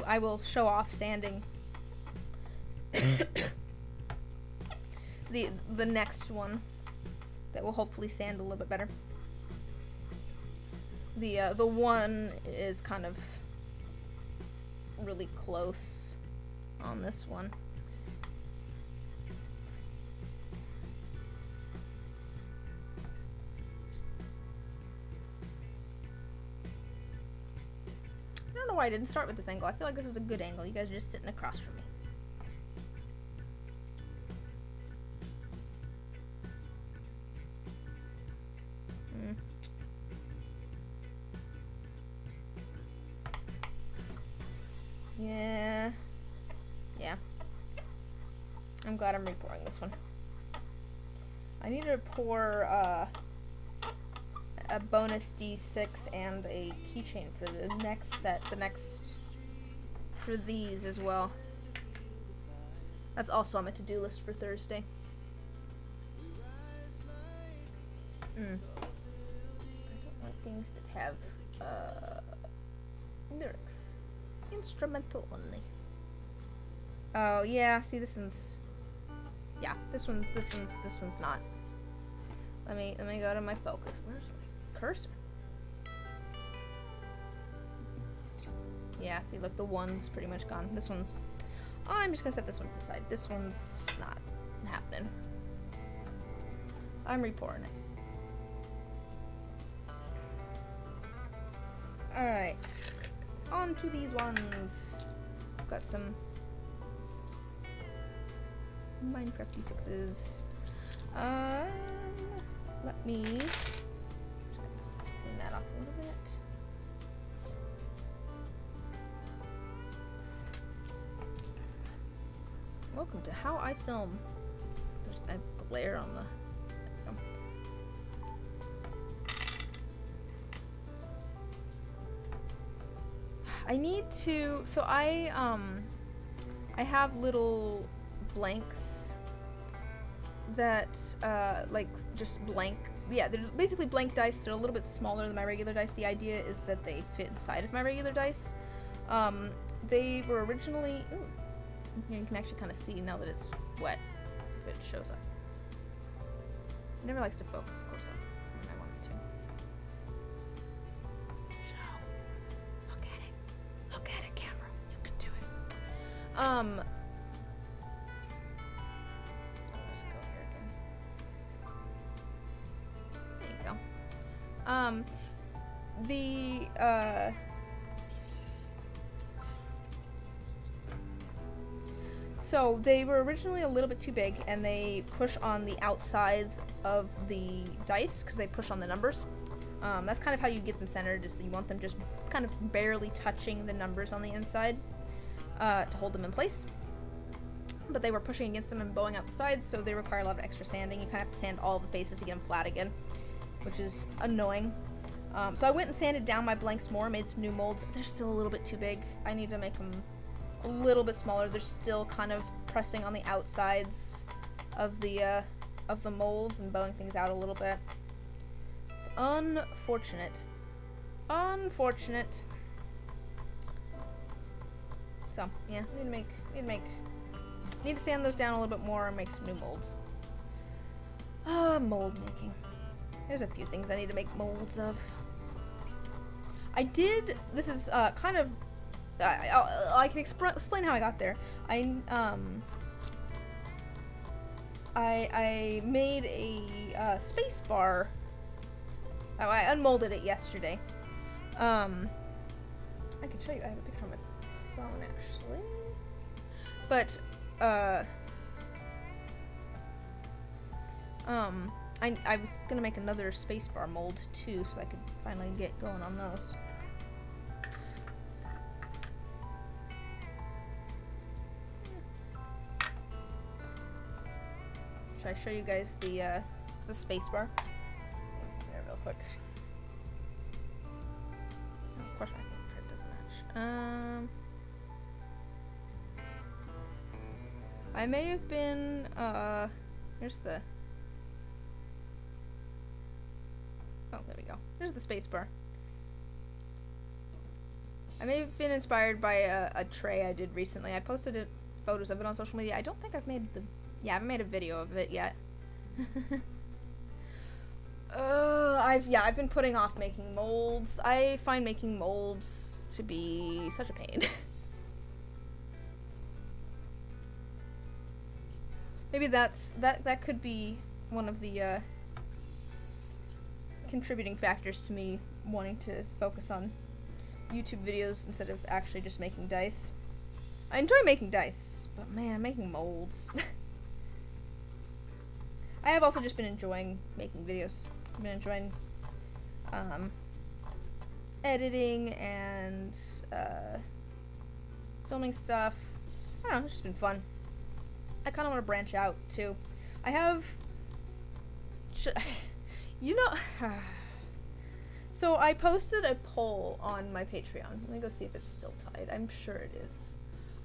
I will show off sanding the next one that will hopefully sand a little bit better. The one is kind of really close on this one. I don't know why I didn't start with this angle. I feel like this is a good angle. You guys are just sitting across from me. Yeah. I'm glad I'm re-pouring this one. I need to pour a bonus D6 and a keychain for the next set, for these as well. That's also on my to-do list for Thursday. I don't like things that have lyrics. Instrumental only. Oh yeah, see this one's not. Let me go to my focus. Where's my cursor? Yeah, see look, the one's pretty much gone. This one's, oh, I'm just gonna set this one aside. This one's not happening. I'm repouring it. Alright. On to these ones. Got some Minecraft D6s. Let me clean that off a little bit. Welcome to how I film. There's a glare on the. I need to. So I have little blanks that like just blank. Yeah, they're basically blank dice. They're a little bit smaller than my regular dice. The idea is that they fit inside of my regular dice. They were originally. Ooh, here you can actually kind of see now that it's wet if it shows up. It never likes to focus close up when I want it to. Show. Look at it. Look at it, camera. You can do it. I'll just go here again. There you go. So they were originally a little bit too big, and they push on the outsides of the dice because they push on the numbers. That's kind of how you get them centered, is you want them just kind of barely touching the numbers on the inside to hold them in place. But they were pushing against them and bowing out the sides, so they require a lot of extra sanding. You kind of have to sand all the faces to get them flat again, which is annoying. So I went and sanded down my blanks more, made some new molds. They're still a little bit too big. I need to make them a little bit smaller. They're still kind of pressing on the outsides of the molds and bowing things out a little bit. It's unfortunate. Unfortunate. So yeah, need to sand those down a little bit more and make some new molds. Mold making. There's a few things I need to make molds of. This is kind of. I can explain how I got there. I made a space bar. Oh, I unmolded it yesterday. I can show you. I have a picture on my phone actually. But I was gonna make another space bar mold too, so I could finally get going on those. Should I show you guys the space bar? There, real quick. Oh, of course, my fingerprint doesn't match. I may have been. Here's the. Oh, there we go. There's the space bar. I may have been inspired by a tray I did recently. I posted photos of it on social media. I don't think I've made the. Yeah, I haven't made a video of it yet. I've been putting off making molds. I find making molds to be such a pain. Maybe that could be one of the contributing factors to me wanting to focus on YouTube videos instead of actually just making dice. I enjoy making dice, but man, making molds. I have also just been enjoying making videos. I've been enjoying editing and filming stuff. I don't know, it's just been fun. I kind of want to branch out too. I have, you know, So I posted a poll on my Patreon. Let me go see if it's still tied. I'm sure it is.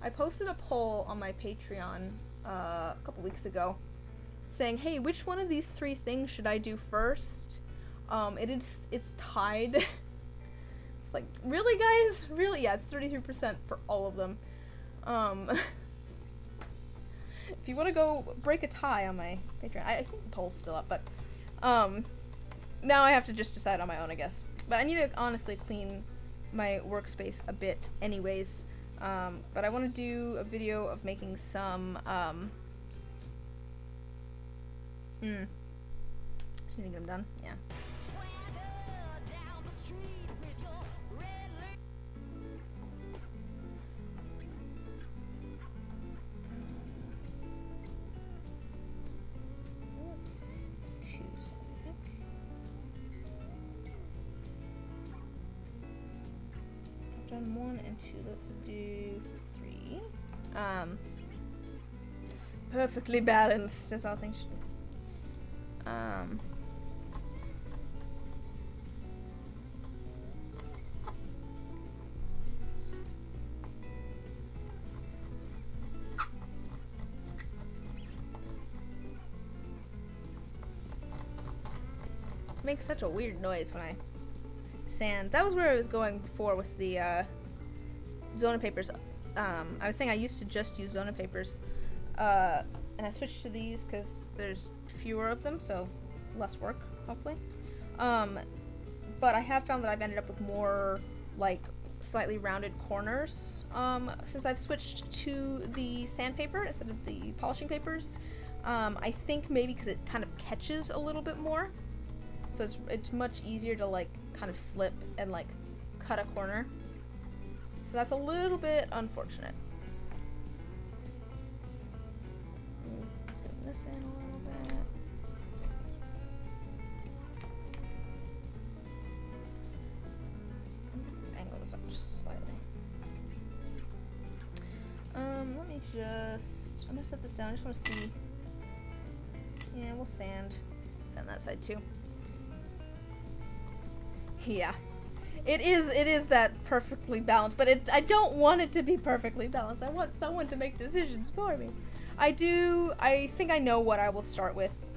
I posted a poll on my Patreon a couple weeks ago saying, hey, which one of these 3 things should I do first? It's tied. It's like, really, guys? Really? Yeah, it's 33% for all of them. If you want to go break a tie on my Patreon, I think the poll's still up, but now I have to just decide on my own, I guess. But I need to honestly clean my workspace a bit anyways. But I want to do a video of making some, just need to get them done, yeah. Done 1 and 2. Let's do 3. Perfectly balanced, as all things should be. Makes such a weird noise when I sand. That was where I was going before with the Zona papers. I was saying I used to just use Zona papers, and I switched to these because there's fewer of them, so it's less work, hopefully. But I have found that I've ended up with more, like, slightly rounded corners since I've switched to the sandpaper instead of the polishing papers. I think maybe because it kind of catches a little bit more. So it's much easier to, like, kind of slip and, like, cut a corner. So that's a little bit unfortunate. Let's zoom this in a little bit. I'm going to angle this up just slightly. Let me just... I'm going to set this down. I just want to see... Yeah, we'll sand that side too. Yeah, it is that perfectly balanced, but I don't want it to be perfectly balanced. I want someone to make decisions for me. I think I know what I will start with.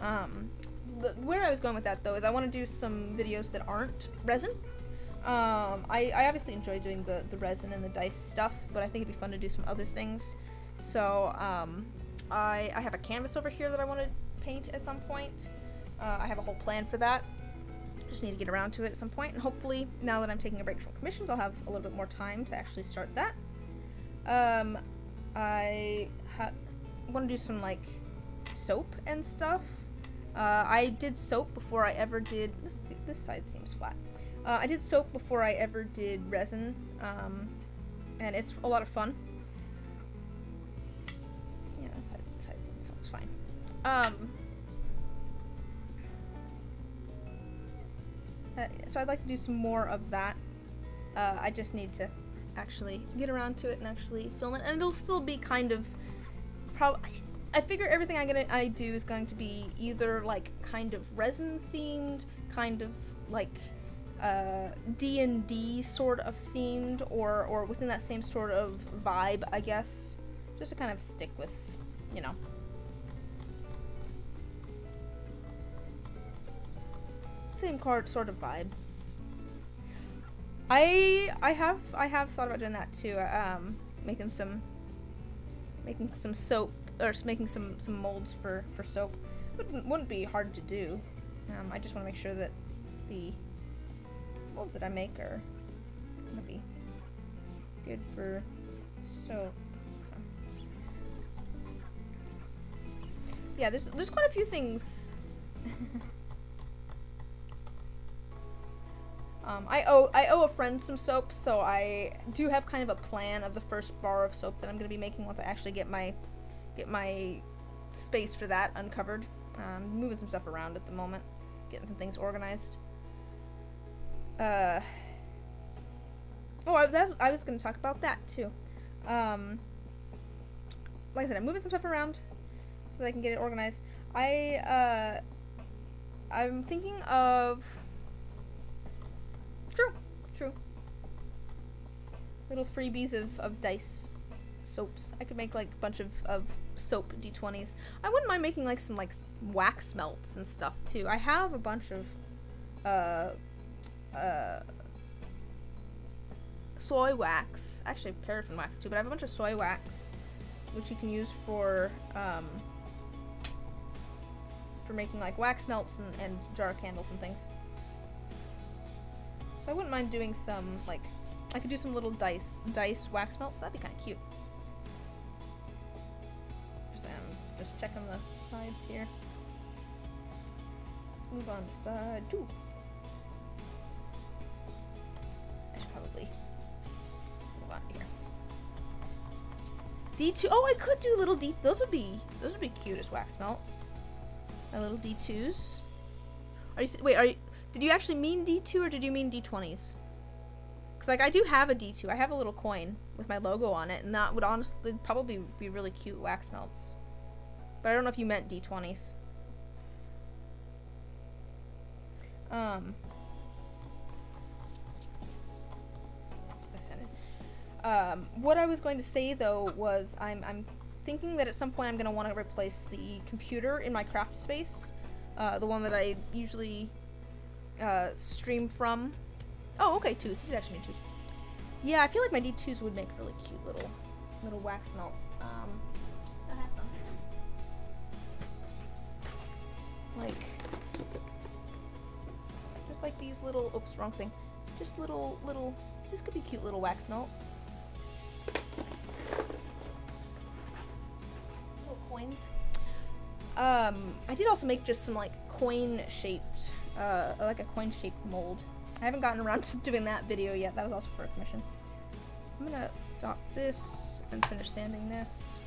Where I was going with that though is I want to do some videos that aren't resin. I obviously enjoy doing the resin and the dice stuff, but I think it'd be fun to do some other things. So I have a canvas over here that I want to paint at some point. I have a whole plan for that. Just need to get around to it at some point, and hopefully now that I'm taking a break from commissions I'll have a little bit more time to actually start that. I want to do some like soap and stuff. I did soap before I ever did this side seems flat. I did soap before I ever did resin, and it's a lot of fun. Yeah, that side seems fine. So I'd like to do some more of that. I just need to actually get around to it and actually film it, and it'll still be kind of I figure everything I do is going to be either like kind of resin themed, kind of like D&D sort of themed, or within that same sort of vibe, I guess, just to kind of stick with, you know. Same sort of vibe. I have thought about doing that too. Making some soap, or making some molds for soap. Wouldn't be hard to do. I just want to make sure that the molds that I make are gonna be good for soap. Yeah, there's quite a few things. I owe a friend some soap, so I do have kind of a plan of the first bar of soap that I'm gonna be making once I actually get my space for that uncovered. Moving some stuff around at the moment, getting some things organized. I was gonna talk about that too. Like I said, I'm moving some stuff around so that I can get it organized. I'm thinking of Little freebies of dice soaps. I could make like a bunch of soap D20s. I wouldn't mind making like some like wax melts and stuff too. I have a bunch of soy wax, actually paraffin wax too, but I have a bunch of soy wax which you can use for making like wax melts and jar candles and things. So I wouldn't mind doing some, like, I could do some little dice wax melts. That'd be kind of cute. Just checking the sides here. Let's move on to side 2. I should probably move on here. D2. Oh, I could do little D. Those would be cute as wax melts. My little D2s. Did you actually mean D2 or did you mean D20s? Because, like, I do have a D2. I have a little coin with my logo on it, and that would honestly probably be really cute wax melts. But I don't know if you meant D20s. What I was going to say, though, was I'm thinking that at some point I'm going to want to replace the computer in my craft space. The one that I usually stream from. Oh, okay, 2s. You did actually mean 2s. Yeah, I feel like my D2s would make really cute little wax melts. I have some. Like, just like these little, oops, wrong thing. Just little, these could be cute little wax melts. Little coins. I did also make just some like coin-shaped, like a coin-shaped mold. I haven't gotten around to doing that video yet. That was also for a commission. I'm gonna stop this and finish sanding this.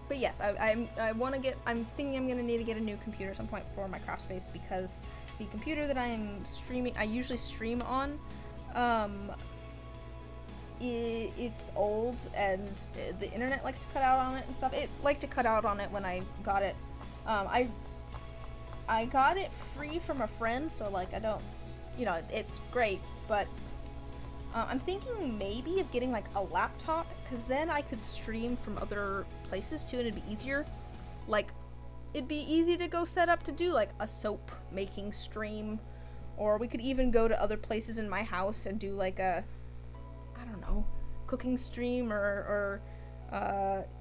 But yes, I want to get. I'm thinking I'm gonna need to get a new computer at some point for my craft space because the computer that I'm streaming, I usually stream on, it's old and the internet likes to cut out on it and stuff. It liked to cut out on it when I got it. I got it free from a friend, so like I don't, you know, it's great, but I'm thinking maybe of getting like a laptop, because then I could stream from other places too, and it'd be easier. Like, it'd be easy to go set up to do like a soap making stream, or we could even go to other places in my house and do like a, I don't know, cooking stream, or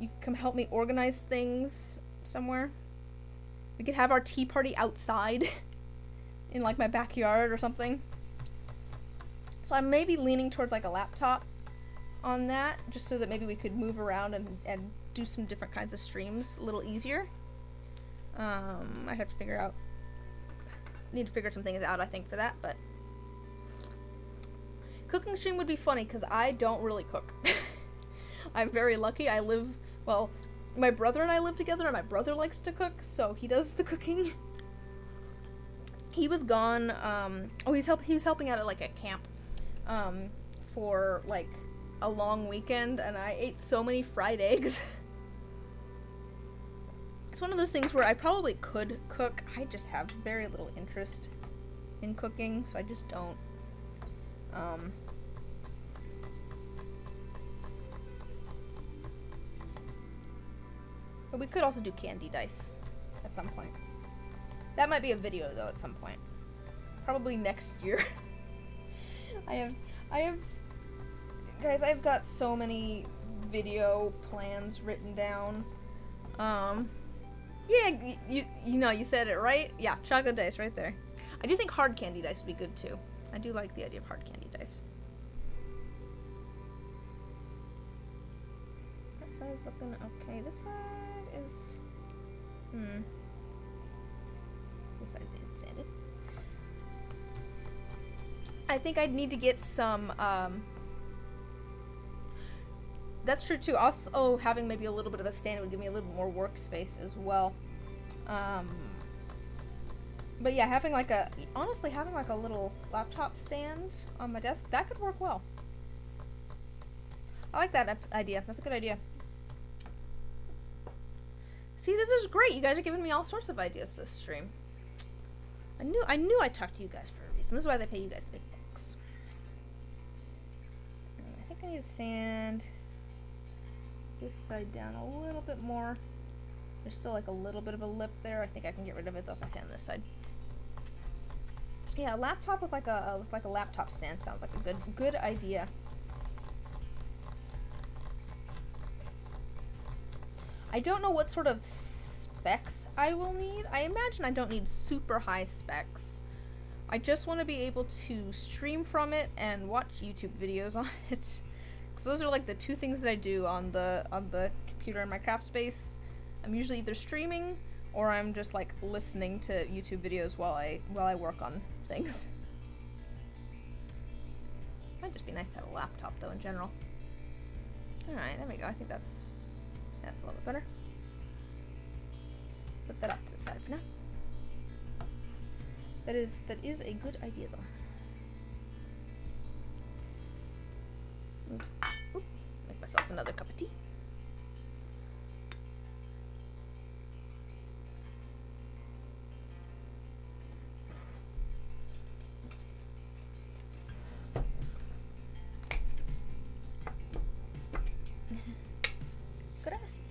you could come help me organize things somewhere. We could have our tea party outside in like my backyard or something. So I'm maybe leaning towards like a laptop on that, just so that maybe we could move around and do some different kinds of streams a little easier. I have to figure out, need to figure some things out, I think, for that, but cooking stream would be funny because I don't really cook. I'm very lucky. I live, well, my brother and I live together, and my brother likes to cook, so he does the cooking. He was gone, he was helping out at like a camp for like a long weekend, and I ate so many fried eggs. It's one of those things where I probably could cook. I just have very little interest in cooking, so I just don't. But we could also do candy dice at some point. That might be a video though at some point. Probably next year. I have guys, I've got so many video plans written down. Yeah, you know, you said it right. Yeah, chocolate dice right there. I do think hard candy dice would be good too. I do like the idea of hard candy dice. That side's looking okay. This side is this side is sanded. I think I'd need to get some that's true too. Also, having maybe a little bit of a stand would give me a little more workspace as well. But yeah, having like honestly having like a little laptop stand on my desk, that could work well. I like that idea. That's a good idea. See, this is great. You guys are giving me all sorts of ideas this stream. I knew I talked to you guys for a reason. This is why they pay you guys to make books. need to sand this side down a little bit more. There's still like a little bit of a lip there. I think I can get rid of it though if I sand this side. Yeah, a laptop with like a laptop stand sounds like a good idea. I don't know what sort of specs I will need. I imagine I don't need super high specs. I just want to be able to stream from it and watch YouTube videos on it. Because those are like the two things that I do on the computer in my craft space. I'm usually either streaming or I'm just like listening to YouTube videos while I work on things. Might just be nice to have a laptop though in general. Alright, there we go. I think that's a little bit better. Set that off to the side for now. That is a good idea though. Oop, make myself another cup of tea. Gracias.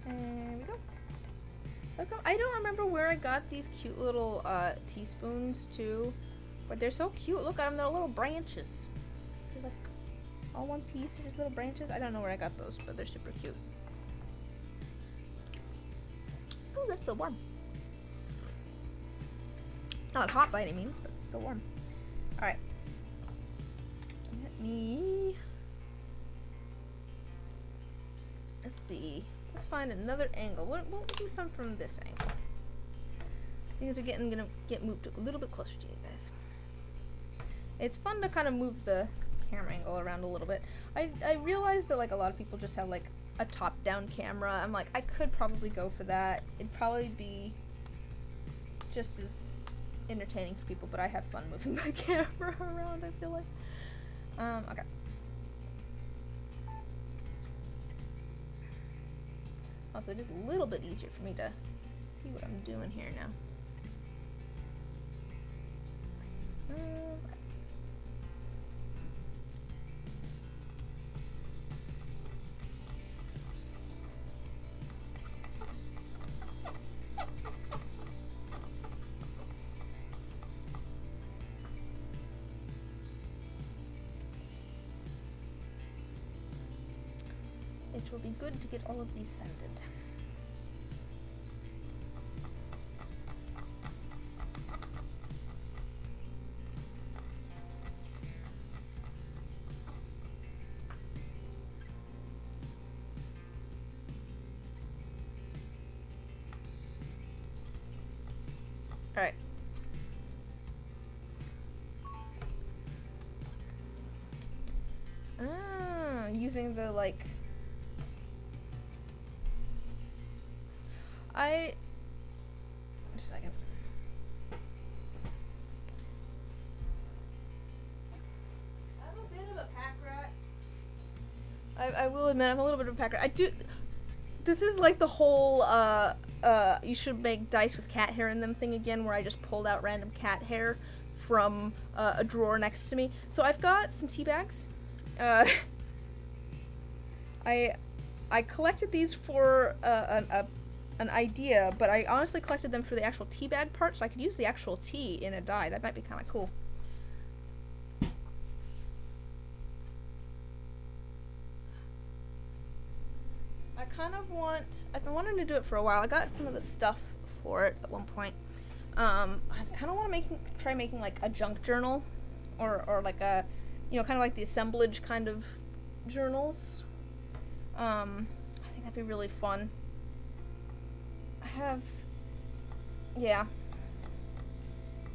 There we go. I don't remember where I got these cute little teaspoons too, but they're so cute. Look at them, they're little branches. There's like all one piece, there's little branches. I don't know where I got those, but they're super cute. Oh, that's still warm. Not hot by any means, but it's still warm. Alright. Let's see. Let's find another angle. We'll do some from this angle. Things are gonna get moved a little bit closer to you guys. It's fun to kind of move the camera angle around a little bit. I realize that like a lot of people just have like a top-down camera. I'm like, I could probably go for that. It'd probably be just as entertaining to people, but I have fun moving my camera around, I feel like. Okay. Also, just a little bit easier for me to see what I'm doing here now. Okay. It will be good to get all of these sanded. Alright. Using the like just a second. I'm a bit of a pack rat. I will admit I'm a little bit of a pack rat. This is like the whole you should make dice with cat hair in them thing again, where I just pulled out random cat hair from a drawer next to me. So I've got some tea bags. I collected these for an idea, but I honestly collected them for the actual tea bag part, so I could use the actual tea in a die. That might be kind of cool. I've been wanting to do it for a while. I got some of the stuff for it at one point. I kind of want to try making like a junk journal, or like a, kind of like the assemblage kind of journals. I think that'd be really fun. Yeah.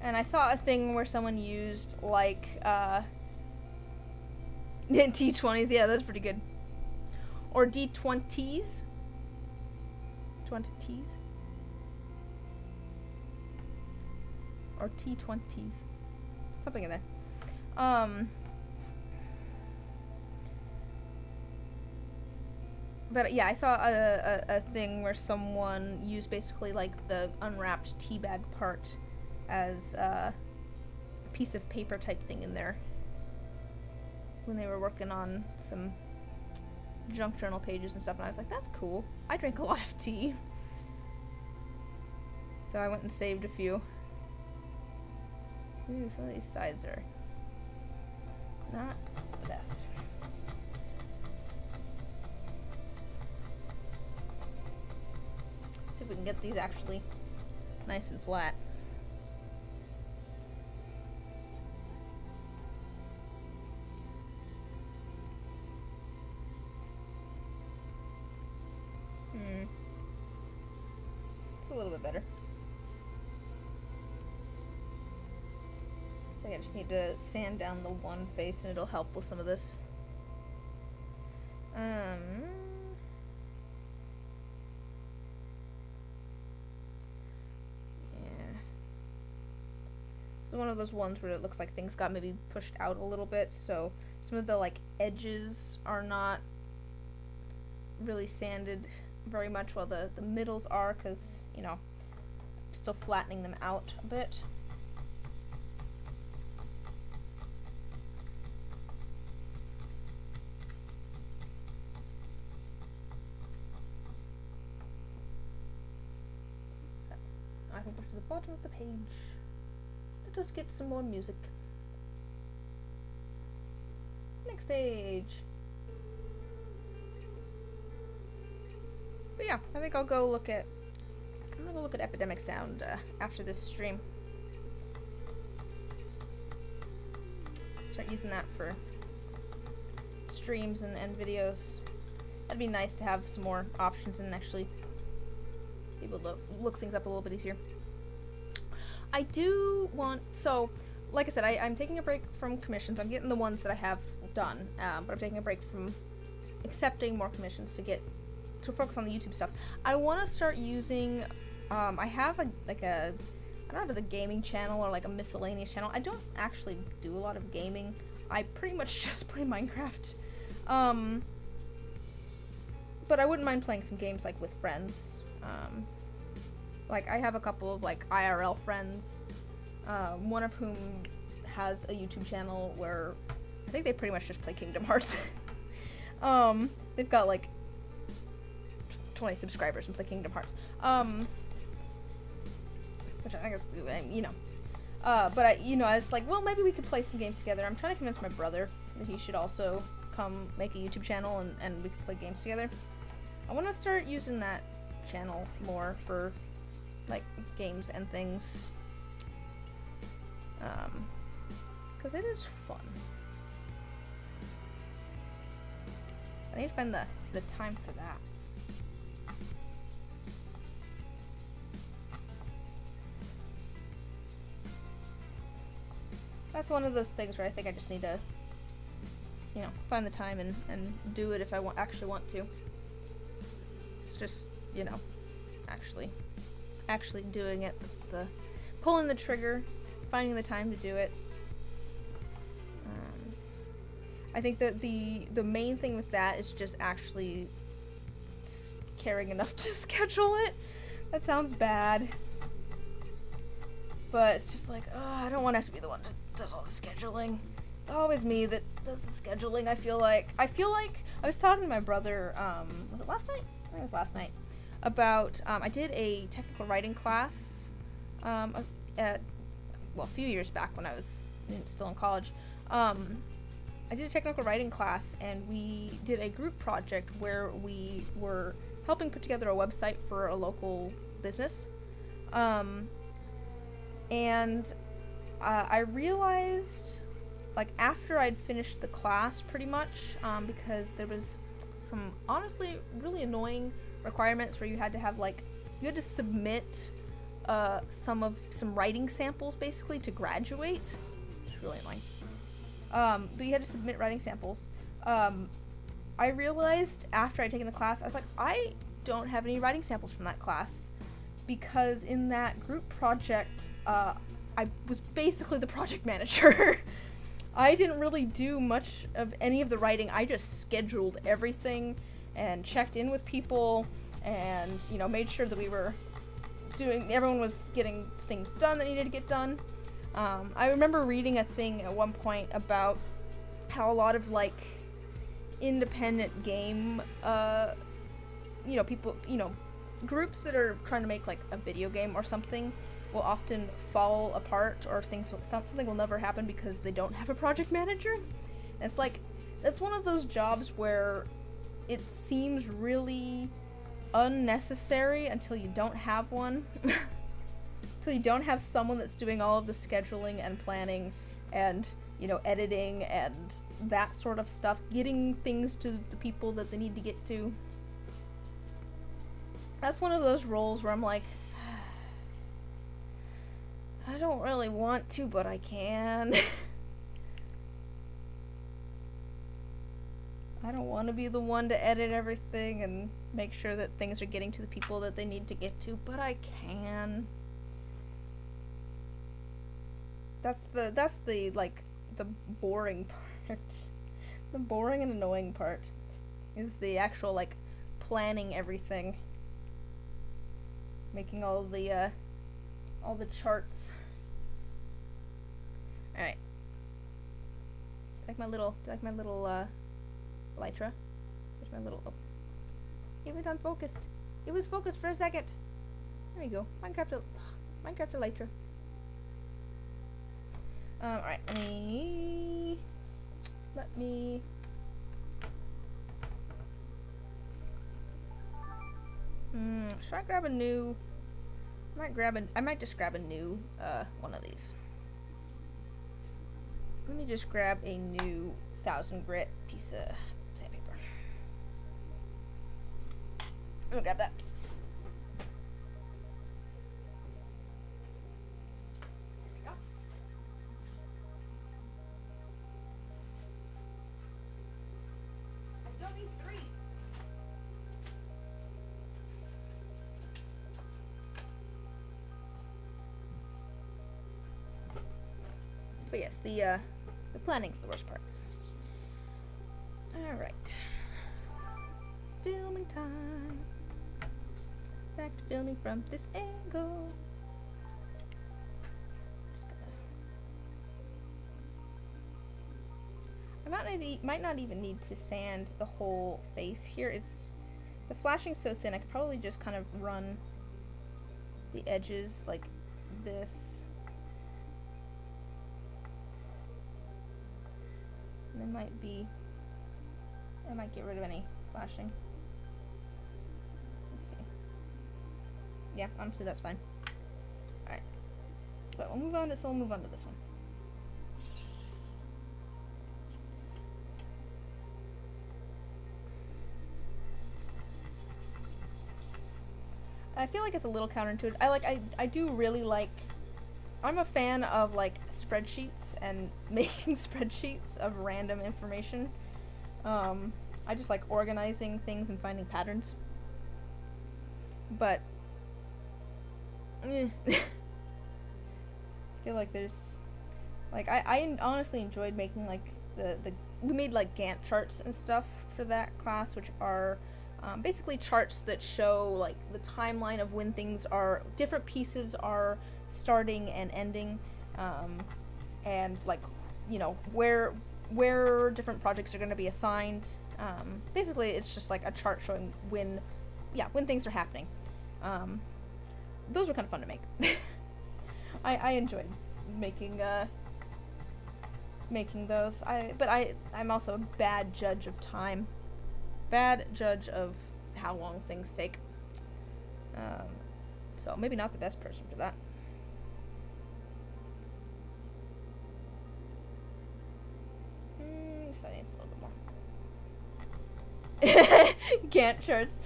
And I saw a thing where someone used like T20s. Yeah, that's pretty good. Or D20s. 20s. Or T20s. Something in there. But yeah, I saw a thing where someone used basically like the unwrapped tea bag part as a piece of paper type thing in there when they were working on some junk journal pages and stuff, and I was like, that's cool. I drink a lot of tea. So I went and saved a few. Ooh, some of these sides are not the best. See if we can get these actually nice and flat. It's a little bit better. I think I just need to sand down the one face and it'll help with some of this. Yeah. This is one of those ones where it looks like things got maybe pushed out a little bit, so some of the like edges are not really sanded very much, while the middles are, because, you know, I'm still flattening them out a bit. I can put to the bottom of the page. Let us get some more music. Next page. But yeah, I think I'll go look at Epidemic Sound after this stream. Start using that for streams and videos. That'd be nice to have some more options and actually be able to look things up a little bit easier. I do want, so like I said, I'm taking a break from commissions. I'm getting the ones that I have done, but I'm taking a break from accepting more commissions to focus on the YouTube stuff. I want to start using, I have I don't know if it's a gaming channel or like a miscellaneous channel. I don't actually do a lot of gaming. I pretty much just play Minecraft. But I wouldn't mind playing some games like with friends. Like I have a couple of like IRL friends, one of whom has a YouTube channel where I think they pretty much just play Kingdom Hearts. They've got like 20 subscribers and play Kingdom Hearts. Which I think is, you know. But I was like, well, maybe we could play some games together. I'm trying to convince my brother that he should also come make a YouTube channel and we could play games together. I want to start using that channel more for like games and things. Because it is fun. I need to find the time for that. That's one of those things where I think I just need to, you know, find the time and do it if I actually want to. It's just, you know, actually doing it. That's the pulling the trigger, finding the time to do it. I think that the main thing with that is just actually caring enough to schedule it. That sounds bad, but it's just like, oh, I don't want to have to be the one that does all the scheduling. It's always me that does the scheduling. I feel like I was talking to my brother, was it last night? I think it was last night, about I did a technical writing class a few years back when I was still in college. I did a technical writing class, and we did a group project where we were helping put together a website for a local business. And I realized, like, after I'd finished the class pretty much, because there was some honestly really annoying requirements where you had to have, like, you had to submit some writing samples basically to graduate. It's really annoying. But you had to submit writing samples. I realized after I'd taken the class, I was like, I don't have any writing samples from that class, because in that group project, I was basically the project manager. I didn't really do much of any of the writing. I just scheduled everything and checked in with people and, you know, made sure that everyone was getting things done that needed to get done. I remember reading a thing at one point about how a lot of, like, independent game, you know, people, you know, groups that are trying to make, like, a video game or something will often fall apart, or something will never happen because they don't have a project manager. And it's like, that's one of those jobs where it seems really unnecessary until you don't have one. Until you don't have someone that's doing all of the scheduling and planning and, you know, editing and that sort of stuff, getting things to the people that they need to get to. That's one of those roles where I'm like, I don't really want to, but I can. I don't want to be the one to edit everything and make sure that things are getting to the people that they need to get to, but I can. That's the like, the boring part. The boring and annoying part is the actual, like, planning everything. Making all the charts. Alright. Like my little Elytra. There's my little, oh. It was unfocused. It was focused for a second. There we go. Minecraft Elytra. Alright, let me should I grab a new, I might just grab a new, one of these. Let me just grab a new 1000 grit piece of sandpaper. I'm gonna grab that. But yes, the planning's the worst part. Alright. Filming time. Back to filming from this angle. Just gonna... I might not even need to sand the whole face here. The flashing's so thin, I could probably just kind of run the edges like this. And I might get rid of any flashing. Let's see. Yeah, honestly, that's fine. Alright. But we'll move on to this one. I feel like it's a little counterintuitive. I do really like, I'm a fan of, like, spreadsheets and making spreadsheets of random information. I just like organizing things and finding patterns. But I feel like there's, like, I honestly enjoyed making, like, we made, like, Gantt charts and stuff for that class, which are basically charts that show, like, the timeline of when different pieces are starting and ending, and, like, you know, where different projects are going to be assigned. Basically, it's just like a chart showing when things are happening. Those were kind of fun to make. I enjoyed making those. But I'm also a bad judge of time. Bad judge of how long things take. So maybe not the best person for that. So I need a little bit more. Gantt charts.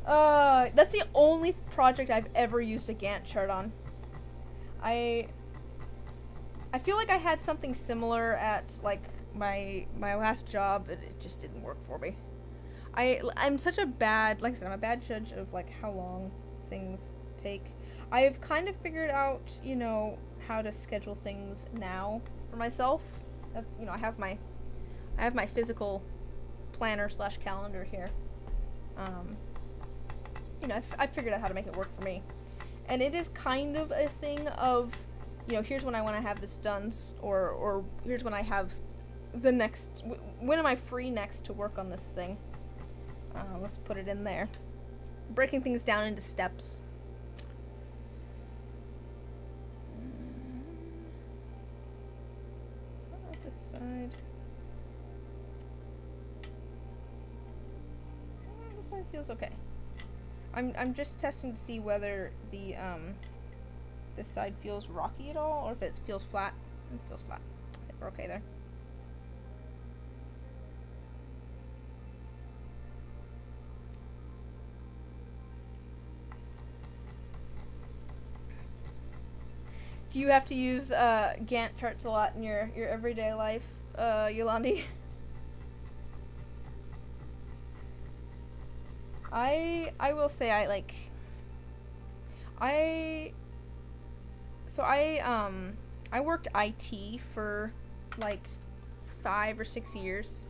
That's the only project I've ever used a Gantt chart on. I feel like I had something similar at, like, my last job, but it just didn't work for me. I'm such a bad, like I said, I'm a bad judge of, like, how long things take. I've kind of figured out, you know, how to schedule things now for myself. That's, you know, I have my physical planner / calendar here. You know, I figured out how to make it work for me. And it is kind of a thing of, you know, here's when I want to have this done, or here's when I have the next, when am I free next to work on this thing? Let's put it in there. Breaking things down into steps. This side. This side feels okay. I'm just testing to see whether the this side feels rocky at all, or if it feels flat. It feels flat. I think we're okay there. Do you have to use Gantt charts a lot in your everyday life, Yolandi? I will say I worked IT for like 5 or 6 years.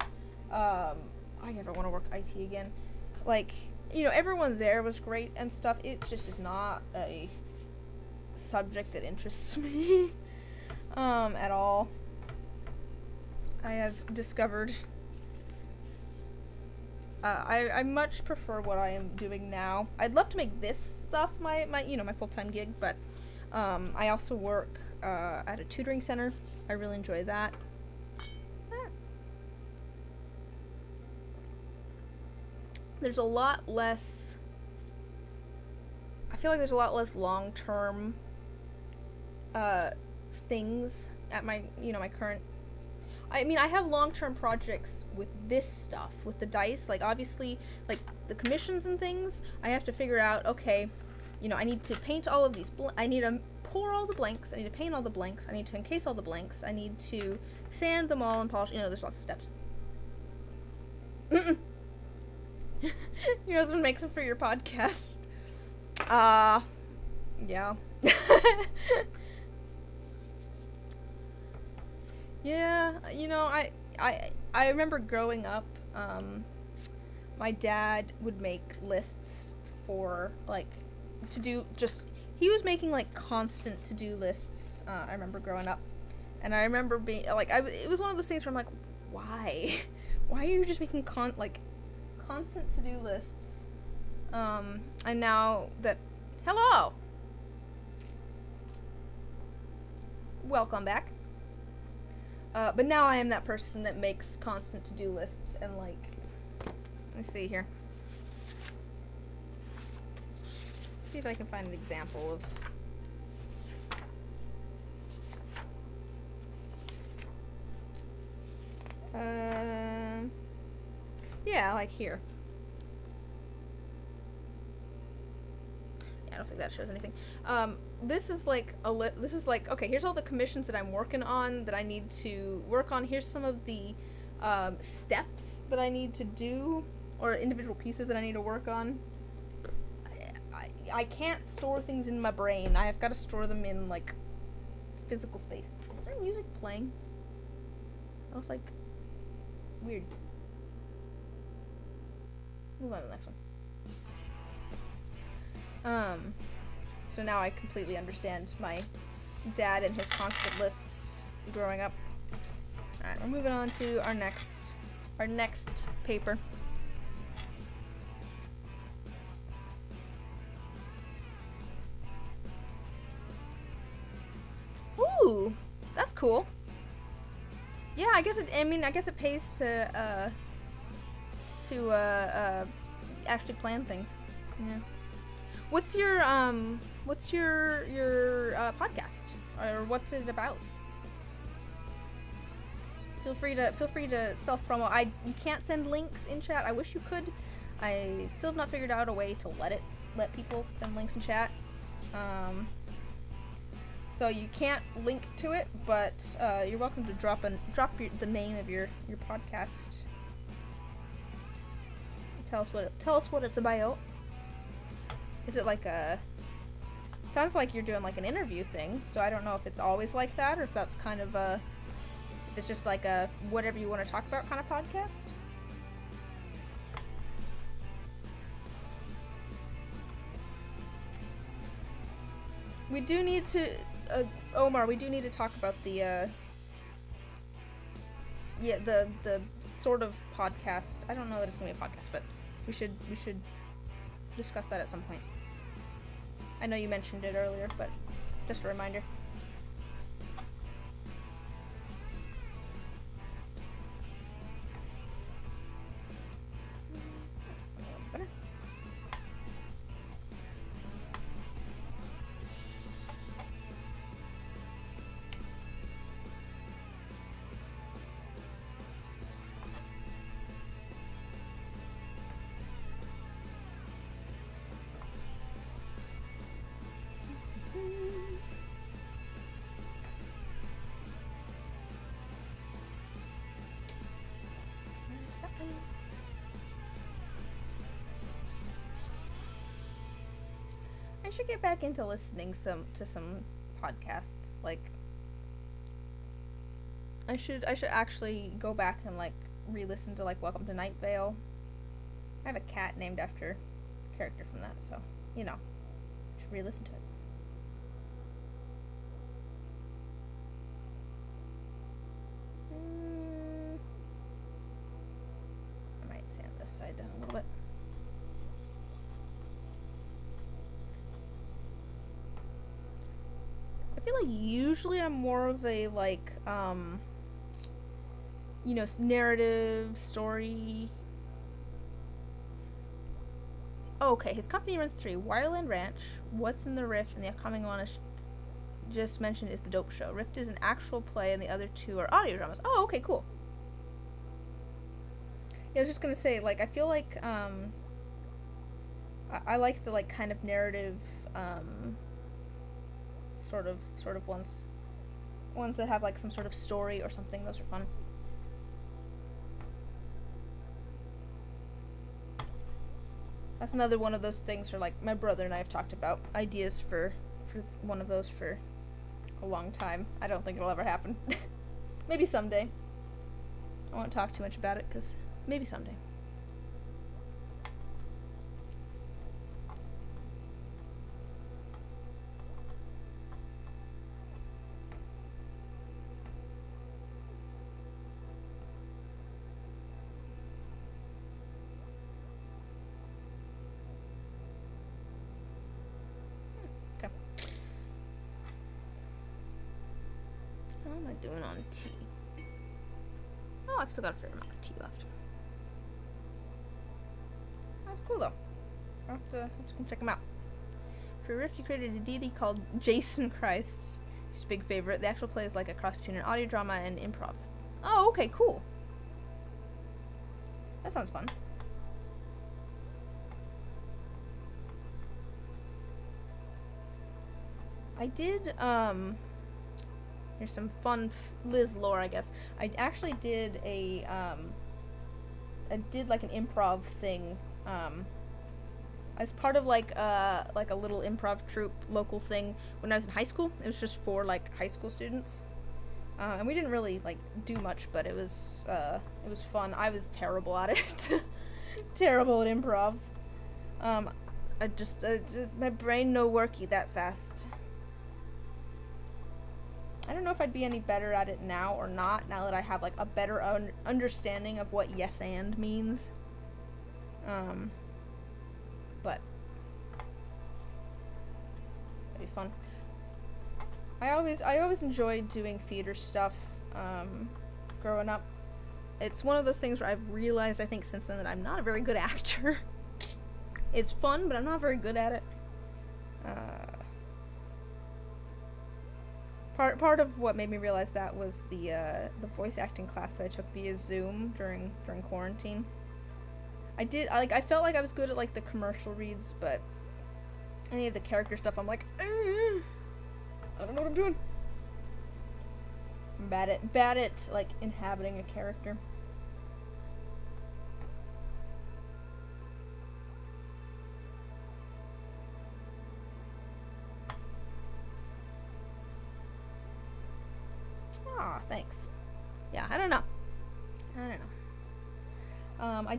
I never want to work IT again. Like, you know, everyone there was great and stuff. It just is not a subject that interests me at all. I have discovered I much prefer what I am doing now. I'd love to make this stuff my you know, my full-time gig, but I also work at a tutoring center. I really enjoy that. There's a lot less, I feel like there's a lot less long-term things at my, you know, my current, I mean, I have long-term projects with this stuff, with the dice. Like, obviously, like, the commissions and things, I have to figure out, okay, you know, I need to paint all of these, I need to pour all the blanks, I need to paint all the blanks, I need to encase all the blanks, I need to sand them all and polish, you know, there's lots of steps. Your husband makes them for your podcast. Yeah. Yeah, you know, I remember growing up, my dad would make lists for, like, to do, just, he was making, like, constant to-do lists, I remember growing up, and I remember being, like, it was one of those things where I'm like, why? Why are you just making constant to-do lists? And now that, hello! Welcome back. But now I am that person that makes constant to-do lists and, like, let's see here. See if I can find an example of, yeah, like here. Yeah, I don't think that shows anything. This is like this is like, okay, here's all the commissions that I'm working on that I need to work on. Here's some of the steps that I need to do, or individual pieces that I need to work on. I can't store things in my brain. I've got to store them in, like, physical space. Is there music playing? That was, like, weird. Move on to the next one. So now I completely understand my dad and his constant lists growing up. Alright, we're moving on to our next paper. Ooh, that's cool. Yeah, I guess it pays to actually plan things. Yeah. What's your podcast, or what's it about? Feel free to self-promo. You can't send links in chat. I wish you could. I still have not figured out a way to let people send links in chat. So you can't link to it, but you're welcome to drop the name of your podcast. Tell us what it's about. Is it like sounds like you're doing like an interview thing, so I don't know if it's always like that, or if that's kind of if it's just like a whatever you want to talk about kind of podcast. We do need to, Omar, we do need to talk about the, yeah, the sort of podcast. I don't know that it's gonna be a podcast, but we should discuss that at some point. I know you mentioned it earlier, but just a reminder. I should get back into listening to some podcasts. Like, I should actually go back and like re-listen to like Welcome to Night Vale. I have a cat named after a character from that, so you know, I should re-listen to it. I might sand this side down a little bit. I feel like usually I'm more of a like you know, narrative story. Oh, okay, his company runs 3: Wireland Ranch, What's in the Rift, and the upcoming one is just mentioned is the Dope Show. Rift is an actual play, and the other 2 are audio dramas. Oh, okay, cool. Yeah, I was just gonna say, like, I feel like I like the like kind of narrative sort of ones that have like some sort of story or something. Those are fun. That's another one of those things for like my brother and I have talked about ideas for one of those for a long time. I don't think it'll ever happen. Maybe someday. I won't talk too much about it because maybe someday. How am I doing on tea? Oh, I've still got a fair amount of tea left. That's cool though. I'll have to come check them out. For Rift, you created a deity called Jason Christ. He's a big favorite. The actual play is like a cross between an audio drama and improv. Oh, okay, cool. That sounds fun. I did, here's some fun Liz lore, I guess. I actually did a, I did like an improv thing, as part of like a little improv troupe local thing when I was in high school. It was just for like high school students. And we didn't really like do much, but it was fun. I was terrible at it. Terrible at improv. I just my brain no worky that fast. I don't know if I'd be any better at it now or not, now that I have like a better understanding of what yes and means. But that'd be fun. I always enjoyed doing theater stuff growing up. It's one of those things where I've realized, I think, since then that I'm not a very good actor. It's fun, but I'm not very good at it. Part of what made me realize that was the voice acting class that I took via Zoom during quarantine. I felt like I was good at like the commercial reads, but any of the character stuff, I'm like, I don't know what I'm doing. I'm bad at like inhabiting a character. Aw, thanks. Yeah, I don't know. I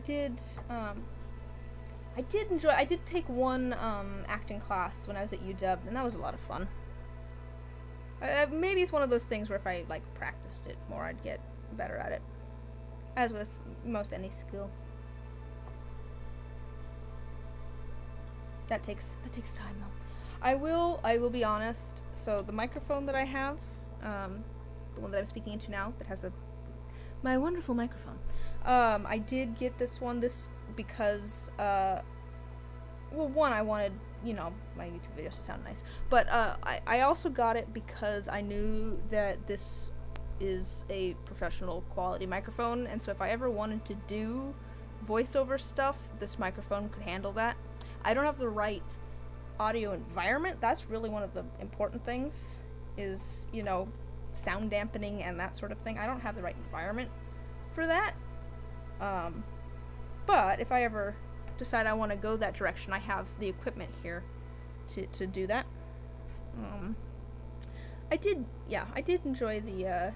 did take one acting class when I was at UW, and that was a lot of fun. Maybe it's one of those things where if I like practiced it more, I'd get better at it. As with most any skill. That takes time though. I will be honest. So the microphone that I have, the one that I'm speaking into now, that has my wonderful microphone. I did get this one because well, one, I wanted, you know, my YouTube videos to sound nice, but I also got it because I knew that this is a professional quality microphone, and so if I ever wanted to do voiceover stuff, this microphone could handle that. I don't have the right audio environment. That's really one of the important things, is, you know, sound dampening and that sort of thing. I don't have the right environment for that. But if I ever decide I want to go that direction, I have the equipment here to do that. I did enjoy the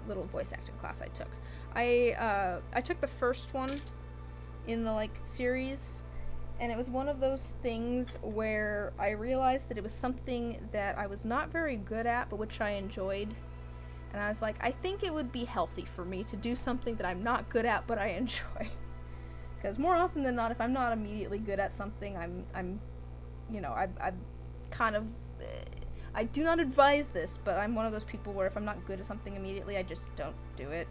little voice acting class I took. I took the first one in the like series, and it was one of those things where I realized that it was something that I was not very good at, but which I enjoyed. And I was like, I think it would be healthy for me to do something that I'm not good at, but I enjoy. Because more often than not, if I'm not immediately good at something, I'm kind of, I do not advise this, but I'm one of those people where if I'm not good at something immediately, I just don't do it.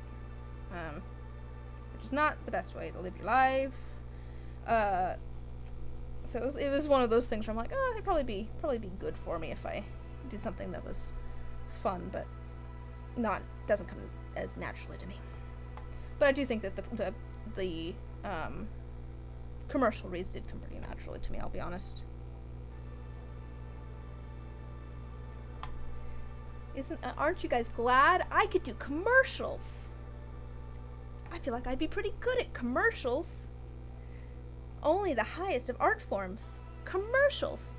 Which is not the best way to live your life. So it was one of those things where I'm like, oh, it'd probably be good for me if I did something that was fun, but doesn't come as naturally to me. But I do think that the commercial reads did come pretty naturally to me, I'll be honest. Aren't you guys glad I could do commercials? I feel like I'd be pretty good at commercials. Only the highest of art forms. Commercials.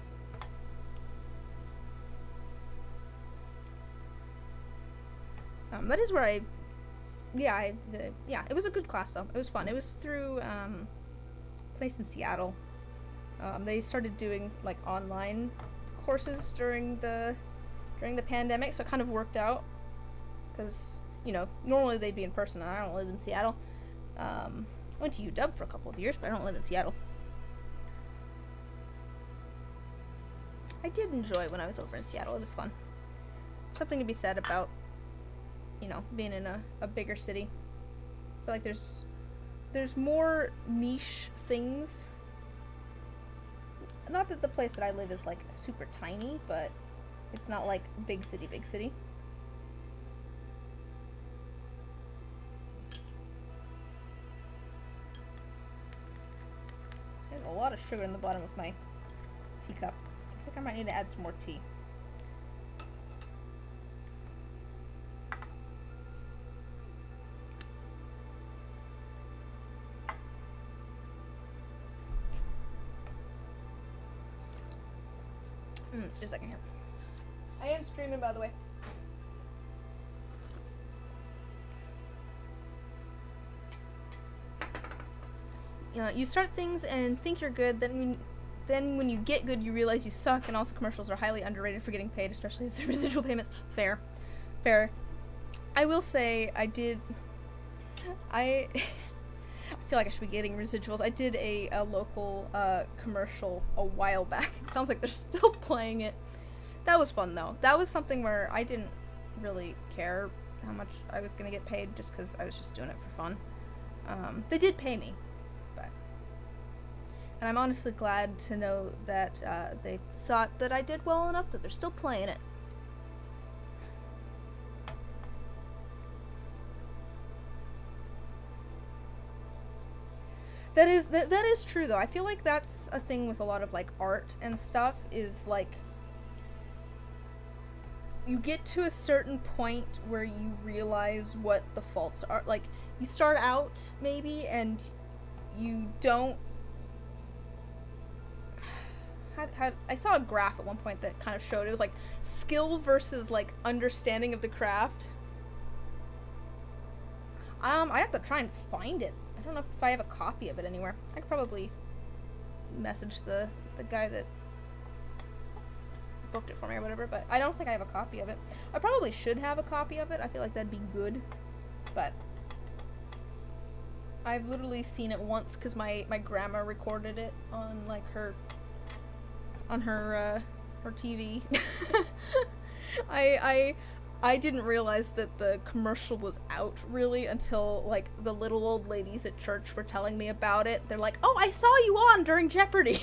That is where it was a good class though. It was fun. It was through a place in Seattle. They started doing like online courses during the pandemic, so it kind of worked out. Because, you know, normally they'd be in person, and I don't live in Seattle. I went to UW for a couple of years, but I don't live in Seattle. I did enjoy when I was over in Seattle. It was fun. Something to be said about, you know, being in a bigger city. I feel like there's more niche things. Not that the place that I live is like super tiny, but it's not like big city. There's a lot of sugar in the bottom of my teacup. I think I might need to add some more tea. Just a second here. I am streaming, by the way. You know, you start things and think you're good, then when you get good, you realize you suck, and also commercials are highly underrated for getting paid, especially if they're residual payments. Fair. I will say, I feel like I should be getting residuals. I did a local commercial a while back. It sounds like they're still playing it. That was fun, though. That was something where I didn't really care how much I was going to get paid, just because I was just doing it for fun. They did pay me, and I'm honestly glad to know that they thought that I did well enough that they're still playing it. That is true, though. I feel like that's a thing with a lot of like art and stuff, is like you get to a certain point where you realize what the faults are. Like, you start out maybe and you don't I saw a graph at one point that kind of showed it was like skill versus like understanding of the craft. I have to try and find it. I don't know if I have a copy of it anywhere. I could probably message the guy that booked it for me or whatever, but I don't think I have a copy of it. I probably should have a copy of it. I feel like that'd be good, but I've literally seen it once because my grandma recorded it on like her TV. I didn't realize that the commercial was out really until like the little old ladies at church were telling me about it. They're like, "Oh, I saw you on during Jeopardy!"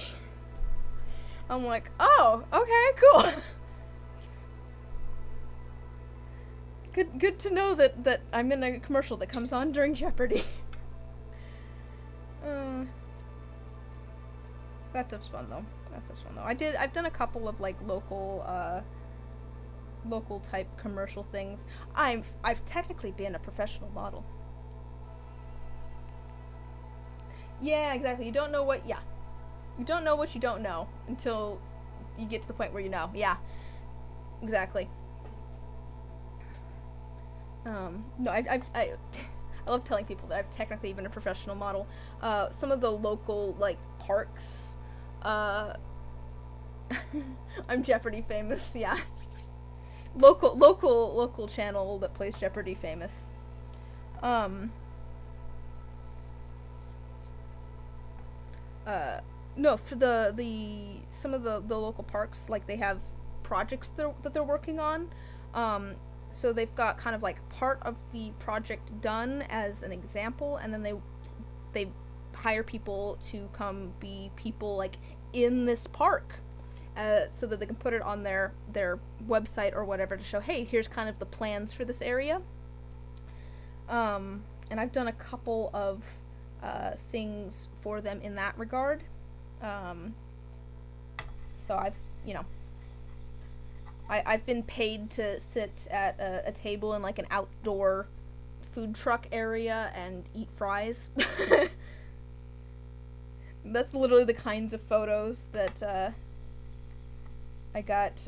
I'm like, "Oh, okay, cool." Good to know that I'm in a commercial that comes on during Jeopardy. That stuff's fun though. I've done a couple of like local type commercial things. I've technically been a professional model. Yeah, exactly. You don't know what you don't know until you get to the point where you know. Yeah. Exactly. No, I love telling people that I've technically been a professional model. Some of the local like parks, I'm Jeopardy famous, yeah. Local channel that plays Jeopardy famous. No, for some of the local parks, like they have projects that they're working on. So they've got kind of like part of the project done as an example, and then they hire people to come be people like in this park, so that they can put it on their website or whatever to show, hey, here's kind of the plans for this area. And I've done a couple of things for them in that regard. So I've been paid to sit at a table in like an outdoor food truck area and eat fries. That's literally the kinds of photos that I got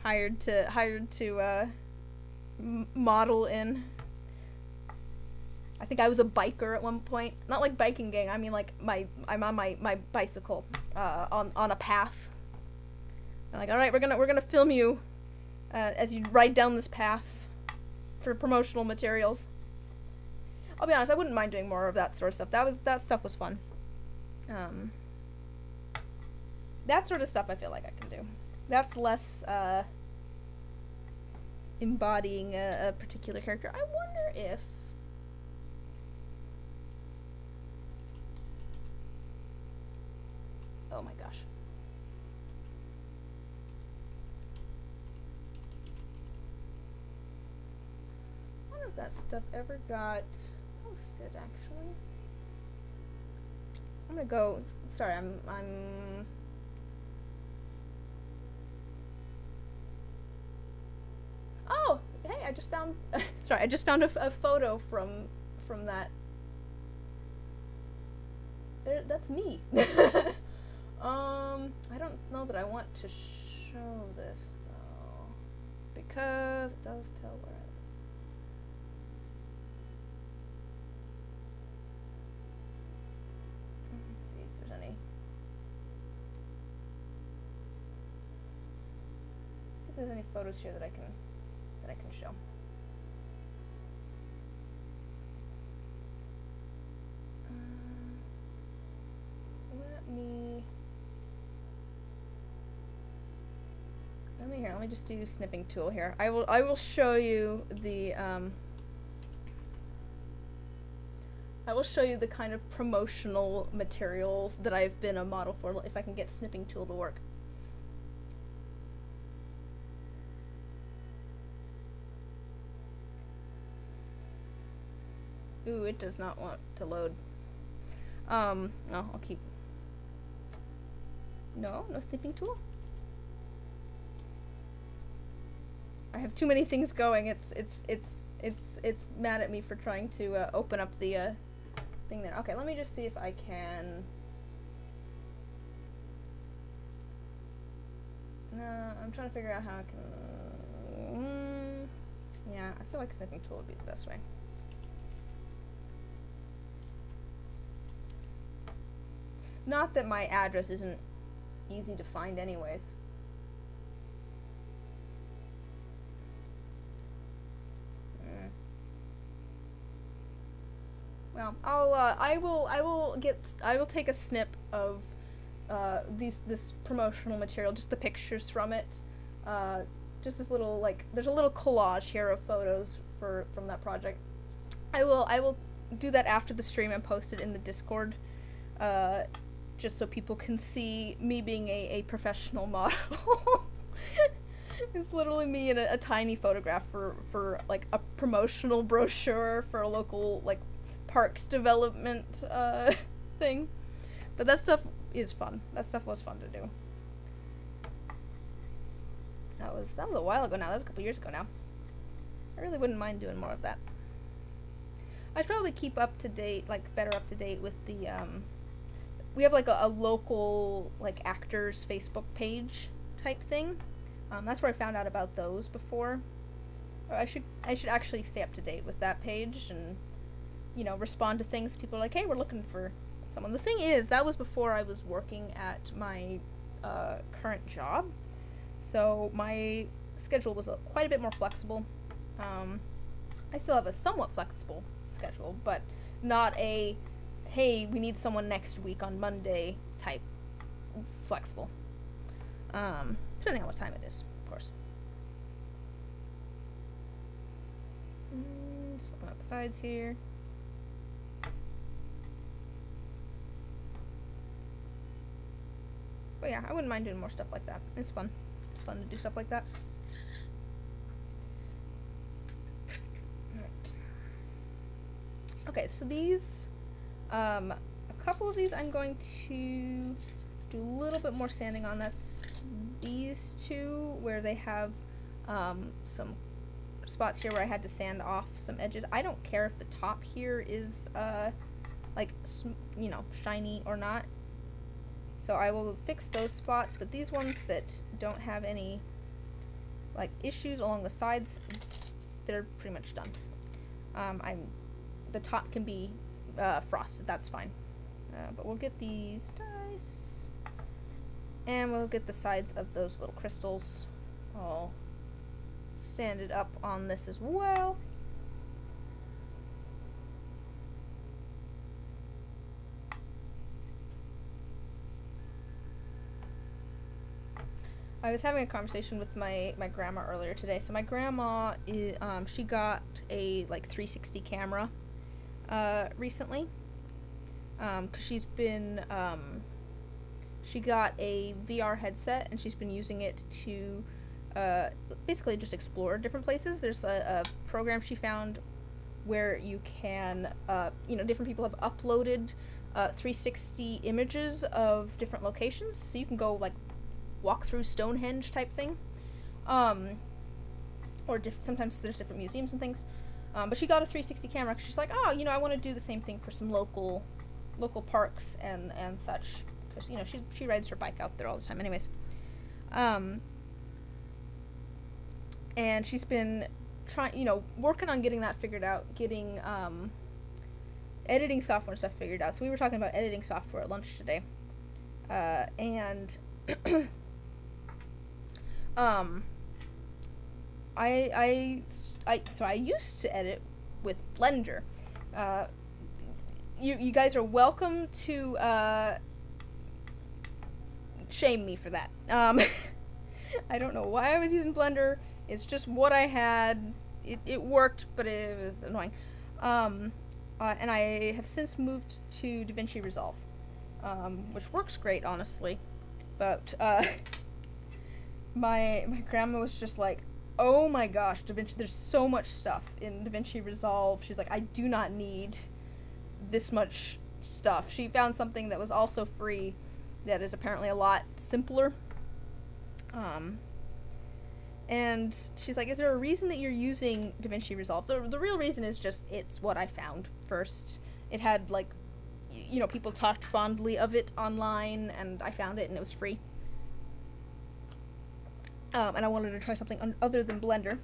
hired to model in. I think I was a biker at one point. Not like biking gang, I mean like I'm on my bicycle on a path. I'm like, alright, we're gonna film you as you ride down this path for promotional materials. I'll be honest, I wouldn't mind doing more of that sort of stuff. That stuff was fun. That sort of stuff I feel like I can do. That's less embodying a particular character. I wonder if oh my gosh. I wonder if that stuff ever got posted, actually. I'm gonna go, sorry, I'm oh, hey, I just found, sorry, I just found a photo from that. There, that's me. I don't know that I want to show this, though, because it does tell where it is. Let's see if there's any. See if there's any photos here that I can show. Let me just do snipping tool here. I will show you the I will show you the kind of promotional materials that I've been a model for, if I can get snipping tool to work. Ooh, it does not want to load. No, I'll keep. No snipping tool. I have too many things going. It's mad at me for trying to open up the thing there. Okay, let me just see if I can. No, I'm trying to figure out how I can. Yeah, I feel like snipping tool would be the best way. Not that my address isn't easy to find anyways. Well, I will take a snip of this promotional material, just the pictures from it. Just this little, like, there's a little collage here of photos from that project. I will do that after the stream and post it in the Discord, just so people can see me being a professional model. It's literally me in a tiny photograph for like a promotional brochure for a local, like, parks development thing. But that stuff is fun. That stuff was fun to do. That was a while ago now. That was a couple years ago now. I really wouldn't mind doing more of that. I'd probably keep up to date, like, better up to date with the, we have, like, a local, like, actors Facebook page type thing. That's where I found out about those before. Or I should actually stay up to date with that page and, you know, respond to things. People are like, hey, we're looking for someone. The thing is, that was before I was working at my current job. So my schedule was quite a bit more flexible. I still have a somewhat flexible schedule, but not a, hey, we need someone next week on Monday type. It's flexible. Depending on what time it is, of course. Just looking at the sides here. But yeah, I wouldn't mind doing more stuff like that. It's fun. It's fun to do stuff like that. Okay, so these, a couple of these I'm going to do a little bit more sanding on. That's these two where they have some spots here where I had to sand off some edges. I don't care if the top here is like, you know, shiny or not. So I will fix those spots, but these ones that don't have any, like, issues along the sides, they're pretty much done. The top can be frosted, that's fine. But we'll get these dice, and we'll get the sides of those little crystals all sanded up on this as well. I was having a conversation with my grandma earlier today. So my grandma is, she got a, like, 360 camera recently, because she's been, she got a VR headset and she's been using it to basically just explore different places. There's a program she found where you can, you know, different people have uploaded 360 images of different locations, so you can go, like, walk through Stonehenge type thing, or sometimes there's different museums and things, but she got a 360 camera because she's like, oh, you know, I want to do the same thing for some local parks and such, because, you know, she rides her bike out there all the time anyways. And she's been trying, you know, working on getting that figured out, getting editing software and stuff figured out. So we were talking about editing software at lunch today, and I used to edit with Blender. You guys are welcome to shame me for that. I don't know why I was using Blender. It's just what I had. It worked, but it was annoying. And I have since moved to DaVinci Resolve, which works great, honestly. But my grandma was just like, oh my gosh, DaVinci, there's so much stuff in DaVinci Resolve. She's like, I do not need this much stuff. She found something that was also free that is apparently a lot simpler. And she's like, is there a reason that you're using DaVinci Resolve? The real reason is just it's what I found first. It had, like, you know, people talked fondly of it online, and I found it, and it was free. And I wanted to try something other than Blender.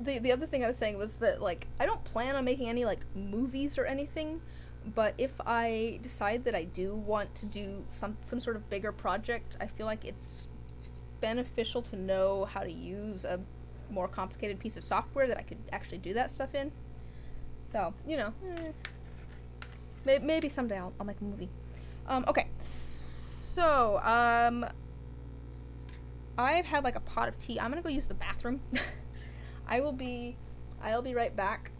the other thing I was saying was that, like, I don't plan on making any, like, movies or anything, but if I decide that I do want to do some sort of bigger project, I feel like it's beneficial to know how to use a more complicated piece of software that I could actually do that stuff in. So, you know, maybe someday I'll make a movie. Okay, so, I've had, like, a pot of tea. I'm gonna go use the bathroom. I'll be right back.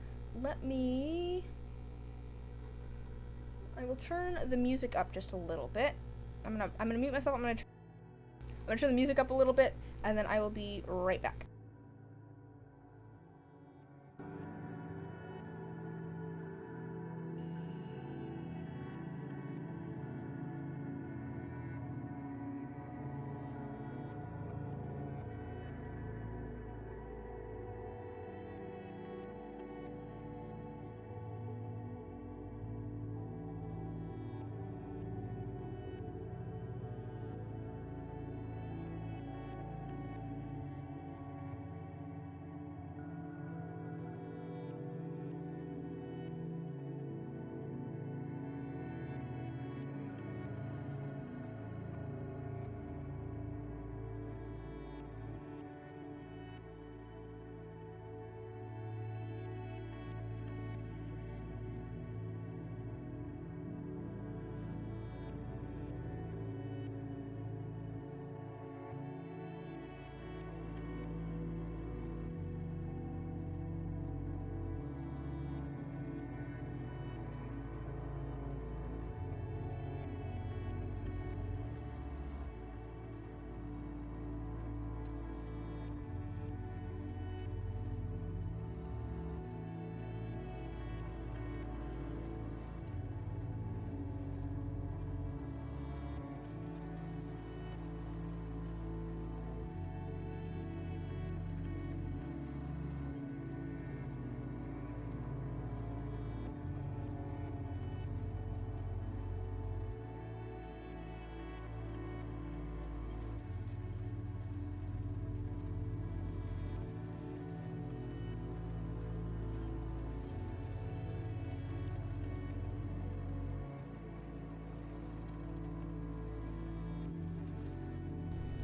I will turn the music up just a little bit. I'm gonna mute myself. I'm gonna turn the music up a little bit, and then I will be right back.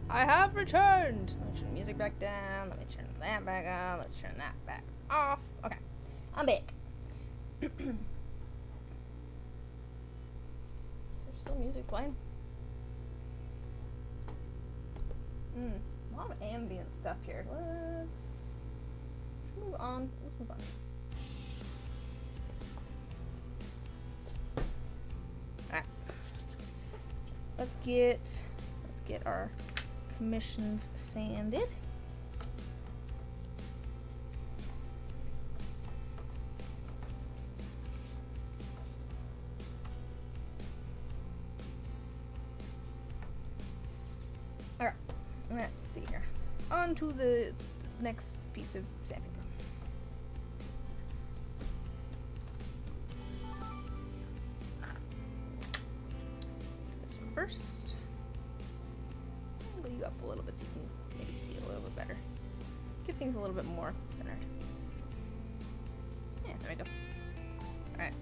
I have returned! Let me turn the music back down. Let me turn that back on. Let's turn that back off. Okay. I'm back. Is there still music playing? A lot of ambient stuff here. Let's move on. Let's move on. Alright. Let's get our commissions sanded. Alright, let's see here. On to the next piece of sandpaper. This one first. You up a little bit so you can maybe see it a little bit better. Get things a little bit more centered. Yeah, there we go. Alright.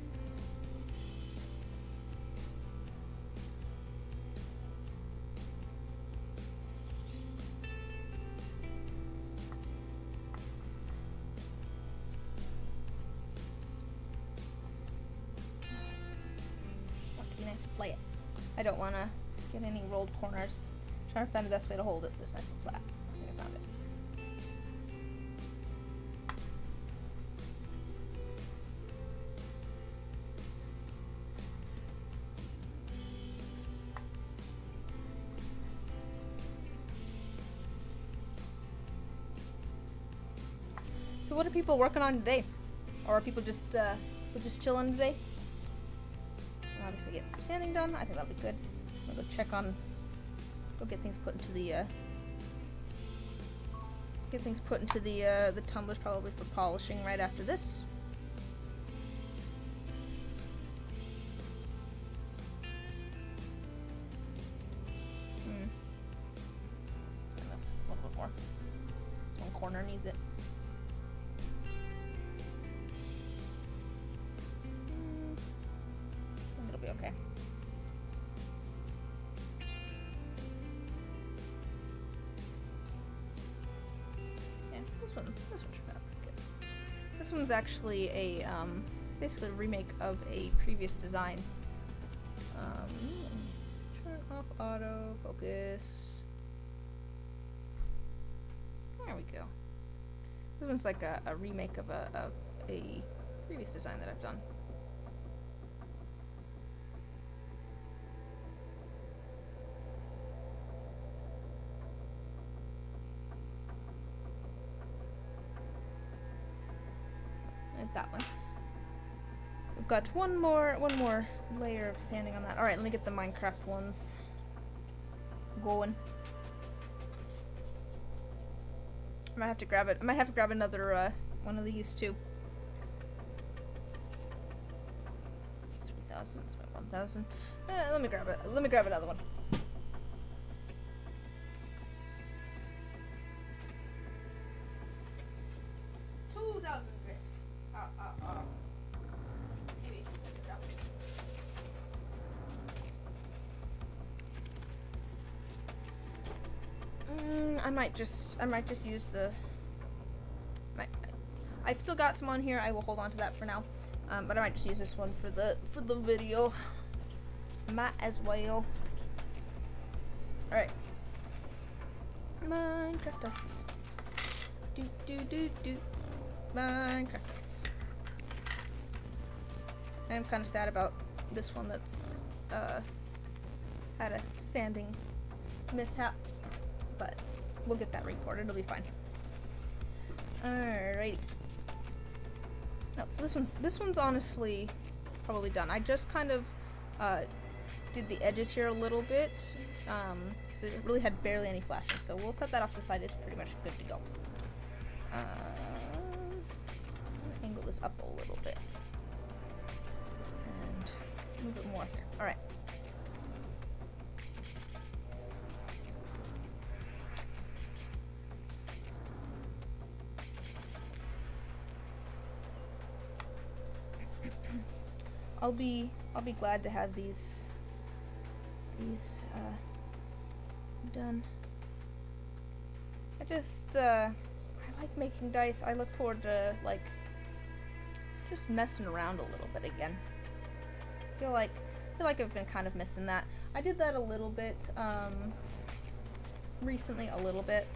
Want to be nice and flat. I don't want to get any rolled corners. Trying to find the best way to hold this nice and flat. I think I found it. So what are people working on today? Or are people just chilling today? I'll obviously get some sanding done. I think that'll be good. I'll go check on. Go get things put into the tumblers probably for polishing right after this. Sand this a little bit more. This one corner needs it. okay. Yeah, this one should not be good. This one's actually a, basically a remake of a previous design. Turn off auto focus. There we go. This one's like a remake of a previous design that I've done. There's that one. We've got one more layer of sanding on that. All right, let me get the Minecraft ones going. I might have to grab it. I might have to grab another one of these too. 3,000. That's about 1,000. Let me grab it. Let me grab another one. I might just use the. I've still got some on here. I will hold on to that for now, but I might just use this one for the video. Might as well. All right. Minecraft us. Do. Minecraft us. I'm kind of sad about this one that's had a sanding mishap, but we'll get that reported. It'll be fine. Alrighty. No, so this one's honestly probably done. I just kind of did the edges here a little bit because it really had barely any flashing. So we'll set that off to the side. It's pretty much good to go. Angle this up a little bit and move it more here. All right. I'll be glad to have these done. I like making dice. I look forward to like just messing around a little bit again. I feel like I've been kind of missing that. I did that a little bit recently, a little bit,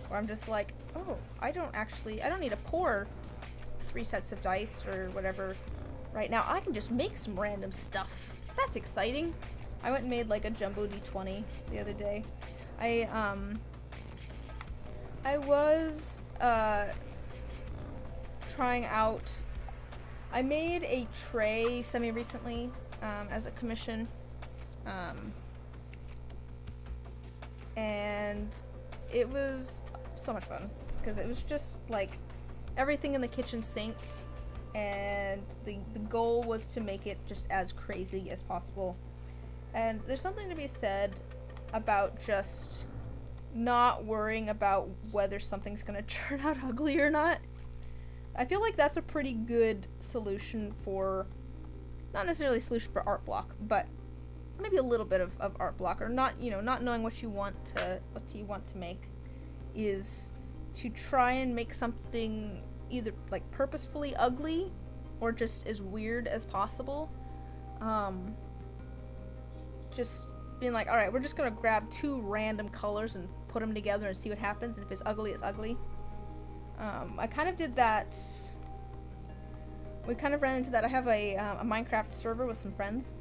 where I'm just like, oh, I don't need to pour 3 sets of dice or whatever. Right now, I can just make some random stuff. That's exciting. I went and made like a jumbo D20 the other day. I was trying out. I made a tray semi-recently as a commission, and it was so much fun because it was just like everything in the kitchen sink. And the goal was to make it just as crazy as possible. And there's something to be said about just not worrying about whether something's gonna turn out ugly or not. I feel like that's a pretty good solution for, not necessarily a solution for art block, but maybe a little bit of art block, or not, not knowing what you want to make, is to try and make something either like purposefully ugly or just as weird as possible. Just being like, alright, we're just gonna grab 2 random colors and put them together and see what happens, and if it's ugly, it's ugly. I kind of did that. We kind of ran into that. I have a Minecraft server with some friends,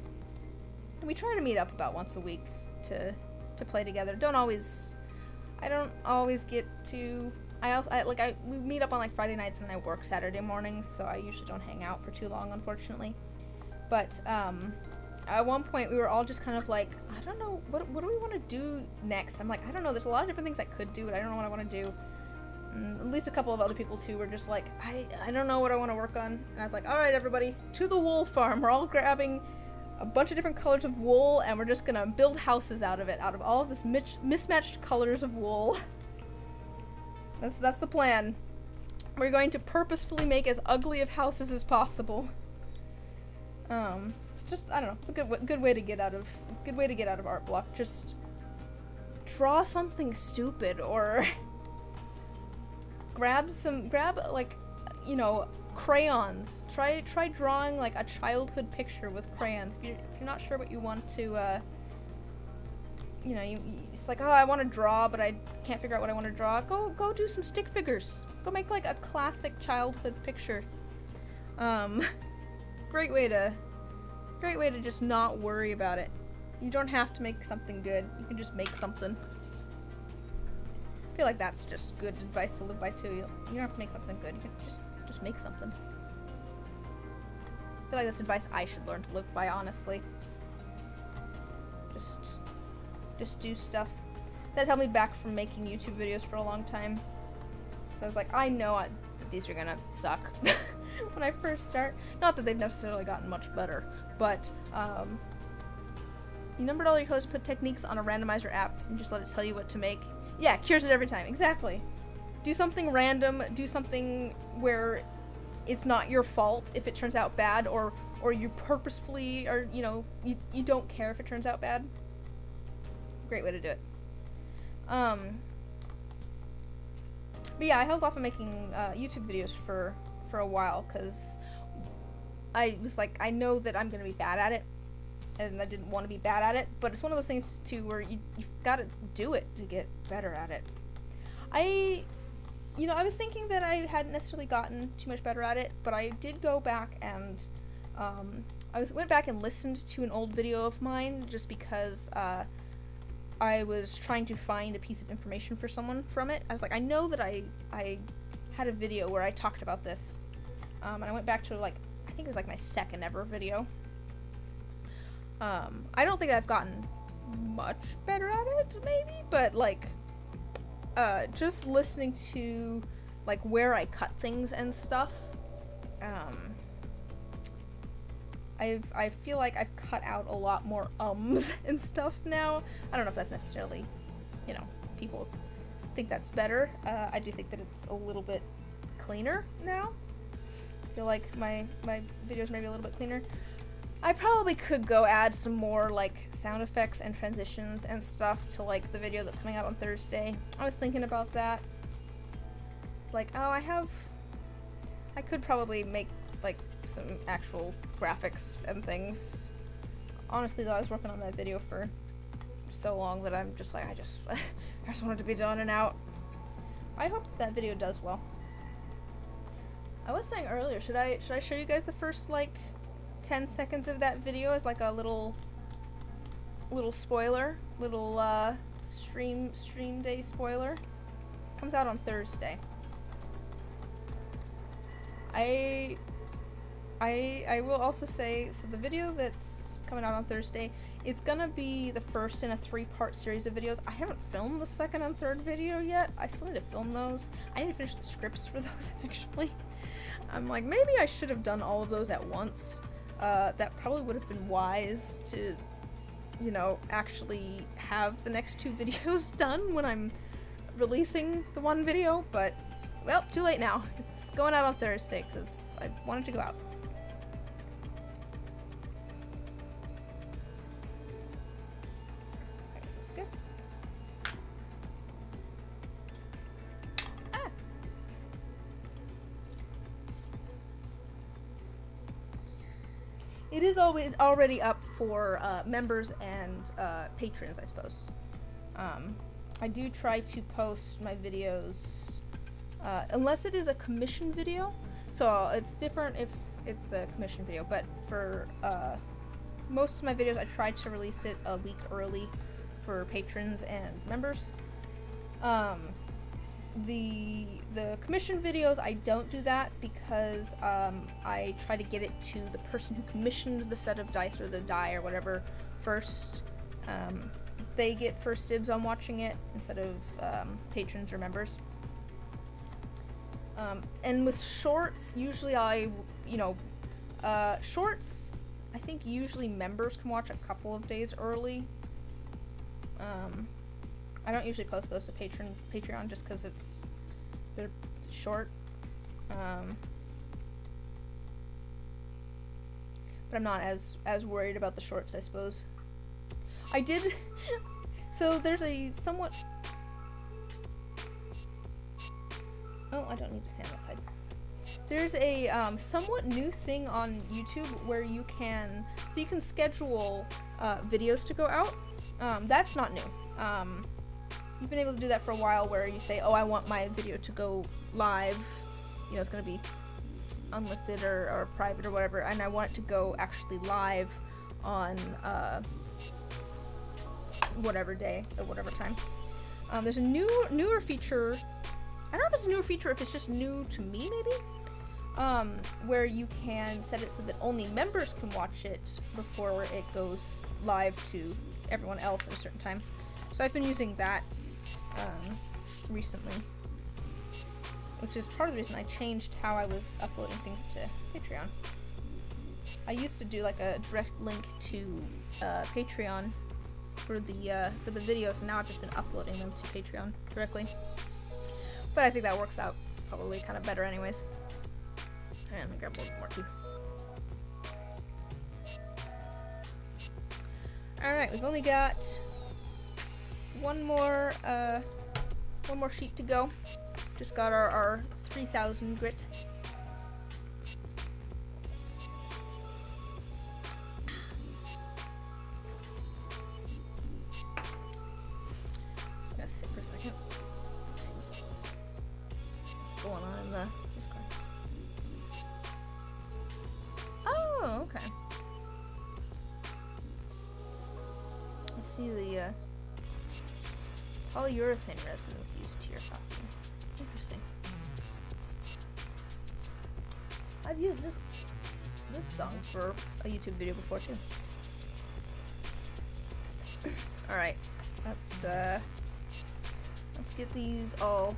and we try to meet up about once a week to play together. I don't always get to. We meet up on like Friday nights, and I work Saturday mornings, so I usually don't hang out for too long, unfortunately. But at one point we were all just kind of like, I don't know, what do we want to do next? I'm like, I don't know, there's a lot of different things I could do, but I don't know what I want to do. At least a couple of other people too were just like, I don't know what I want to work on. And I was like, alright everybody, to the wool farm. We're all grabbing a bunch of different colors of wool, and we're just gonna build houses out of it, out of all of this mismatched colors of wool. That's the plan. We're going to purposefully make as ugly of houses as possible. It's just, I don't know, it's a good way to get out of art block. Just draw something stupid, or grab like, you know, crayons. Try drawing like a childhood picture with crayons. If you're not sure what you want to, you know, you it's like, oh, I want to draw, but I can't figure out what I want to draw. Go do some stick figures. Go make like a classic childhood picture. Great way to just not worry about it. You don't have to make something good. You can just make something. I feel like that's just good advice to live by too. You don't have to make something good. You can just make something. I feel like that's advice I should learn to live by, honestly. Just do stuff. That held me back from making YouTube videos for a long time. So I was like, I know that these are gonna suck when I first start. Not that they've necessarily gotten much better, but you numbered all your colors, put techniques on a randomizer app, and just let it tell you what to make. Yeah, cures it every time. Exactly. Do something random. Do something where it's not your fault if it turns out bad, or you purposefully, or you know, you don't care if it turns out bad. Great way to do it. But yeah, I held off on making YouTube videos for a while because I was like, I know that I'm gonna be bad at it, and I didn't want to be bad at it. But it's one of those things too where you've got to do it to get better at it. I was thinking that I hadn't necessarily gotten too much better at it, but I did go back and went back and listened to an old video of mine just because I was trying to find a piece of information for someone from it. I was like, I know that I had a video where I talked about this, and I went back to, like, I think it was like my second ever video. I don't think I've gotten much better at it, maybe, but like just listening to like where I cut things and stuff, I feel like I've cut out a lot more ums and stuff now. I don't know if that's necessarily, you know, people think that's better. I do think that it's a little bit cleaner now. I feel like my videos may be a little bit cleaner. I probably could go add some more like sound effects and transitions and stuff to like the video that's coming out on Thursday. I was thinking about that. It's like, oh, I could probably make like some actual graphics and things. Honestly though, I was working on that video for so long that I'm just like, I just want it to be done and out. I hope that video does well. I was saying earlier, should I show you guys the first like 10 seconds of that video as like a little spoiler, little stream day spoiler? Comes out on Thursday. I will also say, so the video that's coming out on Thursday, it's gonna be the first in a 3-part series of videos. I haven't filmed the second and third video yet. I still need to film those. I need to finish the scripts for those, actually. I'm like, maybe I should have done all of those at once. That probably would have been wise to, you know, actually have the next 2 videos done when I'm releasing the one video, but, well, too late now. It's going out on Thursday, because I want it to go out. I guess it's good. Ah! It is already up for members and patrons, I suppose. I do try to post my videos, unless it is a commission video. So it's different if it's a commission video, but for most of my videos, I try to release it a week early for patrons and members. The commission videos, I don't do that because I try to get it to the person who commissioned the set of dice or the die or whatever first. They get first dibs on watching it instead of patrons or members. And with shorts, usually shorts, I think usually members can watch a couple of days early. I don't usually post those to Patreon just because they're short. but I'm not as worried about the shorts, I suppose. I did. So there's a somewhat. Oh, I don't need to stand outside. There's a somewhat new thing on YouTube where you can schedule videos to go out. That's not new. You've been able to do that for a while, where you say, "Oh, I want my video to go live. You know, it's gonna be unlisted or private or whatever, and I want it to go actually live on whatever day or whatever time." There's a newer feature. I don't know if it's a newer feature, if it's just new to me, maybe. Where you can set it so that only members can watch it before it goes live to everyone else at a certain time. So I've been using that recently, which is part of the reason I changed how I was uploading things to Patreon. I used to do like a direct link to Patreon for the videos, and now I've just been uploading them to Patreon directly. But I think that works out probably kind of better anyways. And I'm gonna grab a little more too. Alright, we've only got one more sheet to go. Just got our 3000 grit. Just gonna sit for a second. What's going on in the Discord? Oh, okay. Let's see the polyurethane resin with used tier copy. Interesting. I've used this song for a YouTube video before too. All right, let's get these all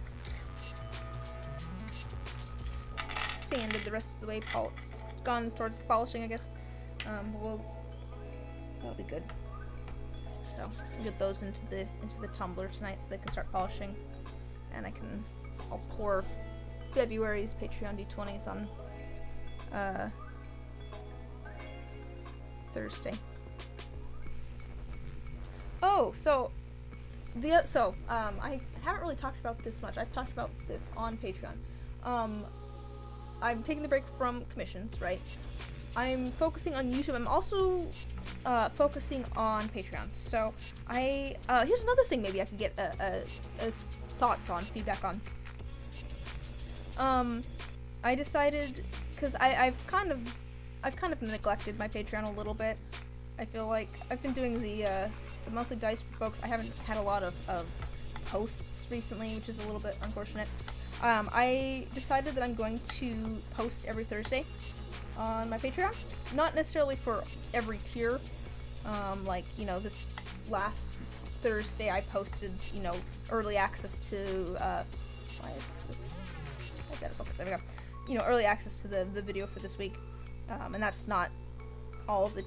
sanded the rest of the way, gone towards polishing, I guess. That'll be good. So we'll get those into the tumbler tonight so they can start polishing, and I'll pour February's Patreon D20s on Thursday. Oh, I haven't really talked about this much. I've talked about this on Patreon. I'm taking the break from commissions, right? I'm focusing on YouTube. I'm also focusing on Patreon. So here's another thing maybe I could get thoughts on, feedback on. I decided, because I've kind of neglected my Patreon a little bit. I feel like I've been doing the monthly dice for folks. I haven't had a lot of posts recently, which is a little bit unfortunate. I decided that I'm going to post every Thursday on my Patreon. Not necessarily for every tier. Like, you know, this last Thursday I posted, you know, early access to, there we go. You know, early access to the video for this week. And that's not all of the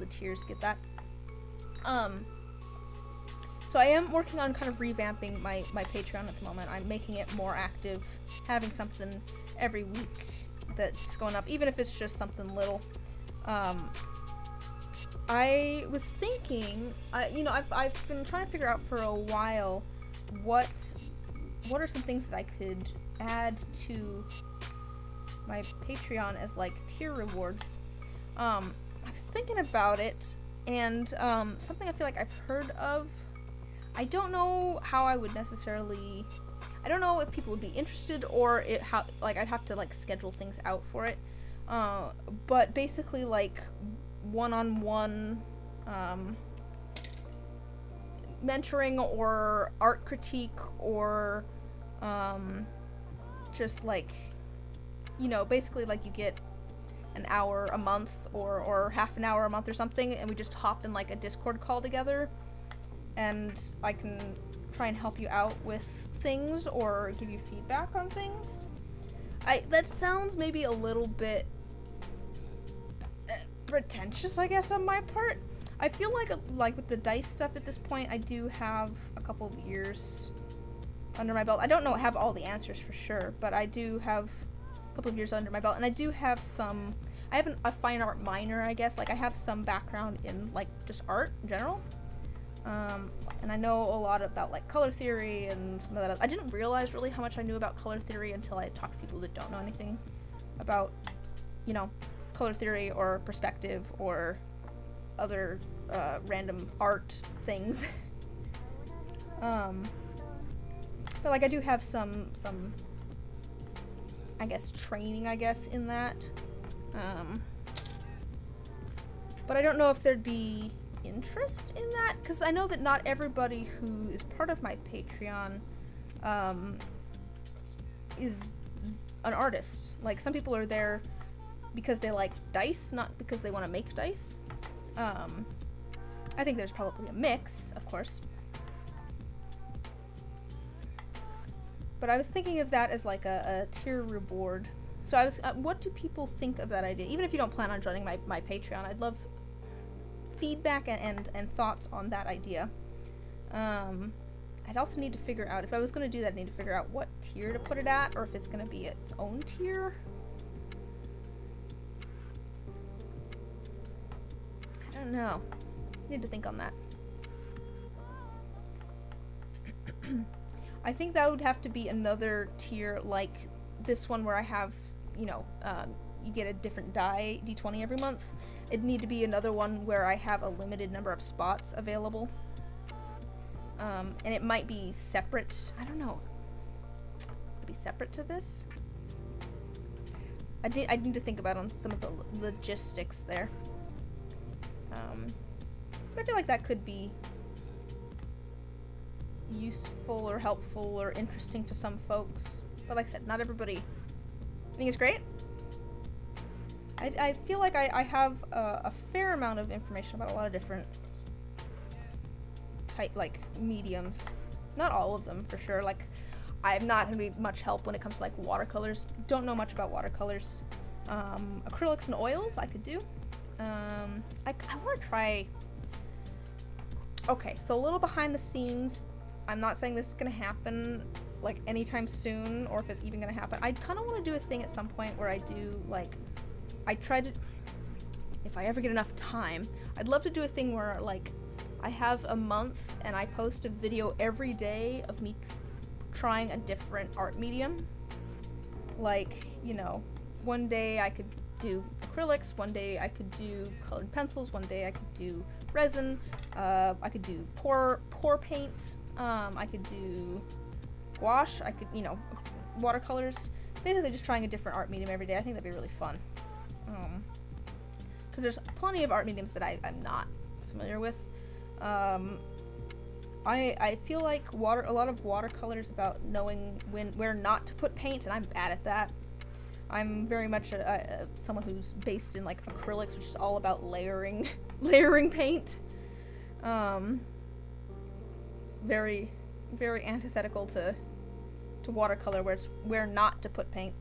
tiers get that. So I am working on kind of revamping my Patreon at the moment. I'm making it more active, having something every week that's going up, even if it's just something little. I was thinking, you know, I've been trying to figure out for a while what are some things that I could add to my Patreon as like tier rewards. I was thinking about it, and something I feel like I've heard of. I don't know how I would necessarily. I don't know if people would be interested, or I'd have to like schedule things out for it. But basically, like one-on-one mentoring or art critique, or just like, you know, basically like you get an hour a month or half an hour a month or something, and we just hop in like a Discord call together, and I can try and help you out with things or give you feedback on things. That sounds maybe a little bit pretentious, I guess, on my part. I feel like with the dice stuff at this point, I do have a couple of years under my belt. I don't have all the answers for sure, but I do have couple of years under my belt, and I do have some. I have a fine art minor, I guess. Like, I have some background in like just art in general, and I know a lot about like color theory and some of that. I didn't realize really how much I knew about color theory until I talked to people that don't know anything about, you know, color theory or perspective or other random art things. But like I do have some I guess training, I guess, in that. But I don't know if there'd be interest in that, because I know that not everybody who is part of my Patreon is an artist. Like, some people are there because they like dice, not because they want to make dice. I think there's probably a mix, of course. But I was thinking of that as like a tier reward. So I was, what do people think of that idea? Even if you don't plan on joining my Patreon, I'd love feedback and thoughts on that idea. I'd also need to figure out, if I was going to do that, I'd need to figure out what tier to put it at, or if it's going to be its own tier. I don't know. I need to think on that. I think that would have to be another tier like this one where I have, you know, you get a different die, D20 every month. It'd need to be another one where I have a limited number of spots available. And it might be separate. I don't know. It'd be separate to this. I need to think about on some of the logistics there. But I feel like that could be useful or helpful or interesting to some folks. But like I said, not everybody. I think it's great. I feel like I have a fair amount of information about a lot of different like mediums. Not all of them, for sure. Like, I'm not going to be much help when it comes to like watercolors. Don't know much about watercolors. Acrylics and oils I could do. I want to try... Okay, so a little behind the scenes. I'm not saying this is going to happen like anytime soon, or if it's even going to happen. I kind of want to do a thing at some point where I do like, I try to, if I ever get enough time, I'd love to do a thing where like I have a month and I post a video every day of me trying a different art medium. Like, you know, one day I could do acrylics, one day I could do colored pencils, one day I could do resin, I could do pour paint, I could do gouache, I could, you know, watercolors. Basically just trying a different art medium every day. I think that'd be really fun. Because there's plenty of art mediums that I'm not familiar with. I feel like a lot of watercolors about knowing where not to put paint, and I'm bad at that. I'm very much someone who's based in like acrylics, which is all about layering paint. It's very, very antithetical to watercolor, where it's where not to put paint.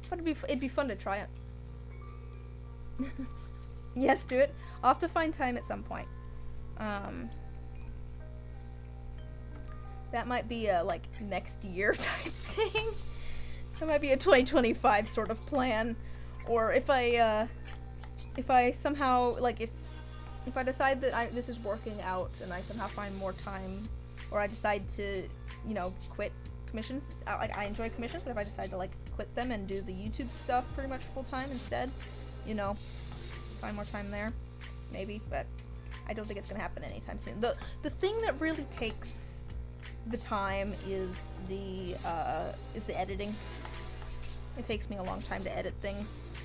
But it'd be fun to try it. Yes, do it. I'll have to find time at some point. That might be a like next year type thing. That might be a 2025 sort of plan. Or if I somehow, like, if I decide that this is working out and I somehow find more time, or I decide to, you know, quit commissions. Like, I enjoy commissions, but if I decide to like quit them and do the YouTube stuff pretty much full time instead, you know, find more time there, maybe. But I don't think it's gonna happen anytime soon. The thing that really takes the time is the editing. It takes me a long time to edit things.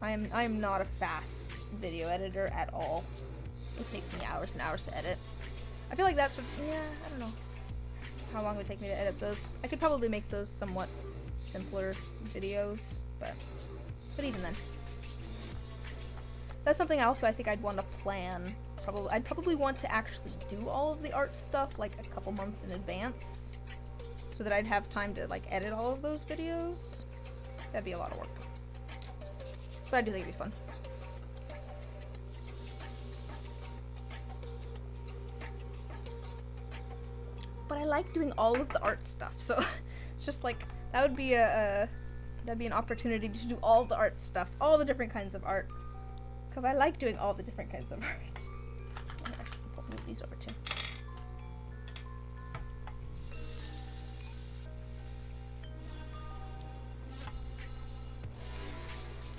I am not a fast video editor at all. It takes me hours and hours to edit. I feel like that's what, yeah, I don't know how long it would take me to edit those. I could probably make those somewhat simpler videos, but even then. That's something else I think I'd want to plan. I'd probably want to actually do all of the art stuff like a couple months in advance, so that I'd have time to like edit all of those videos. That'd be a lot of work. But I do think it'd be fun. but I like doing all of the art stuff. So it's just like, that would be that'd be an opportunity to do all the art stuff, all the different kinds of art. Because I like doing all the different kinds of art. I'll move these over too.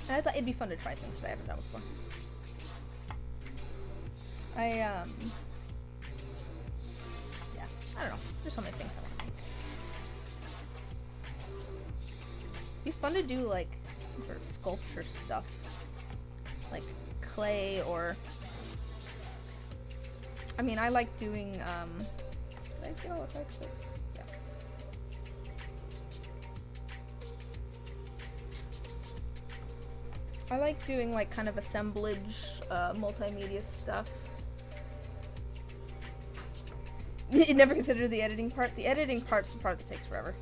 And I thought it'd be fun to try things that I haven't done before. Yeah, I don't know. There's so many things I want to make. It'd be fun to do like some sort of sculpture stuff. Like clay or... I mean, I like doing, did I get all this actually? Yeah. I like doing like kind of assemblage, multimedia stuff. You never considered the editing part? The editing part's the part that takes forever.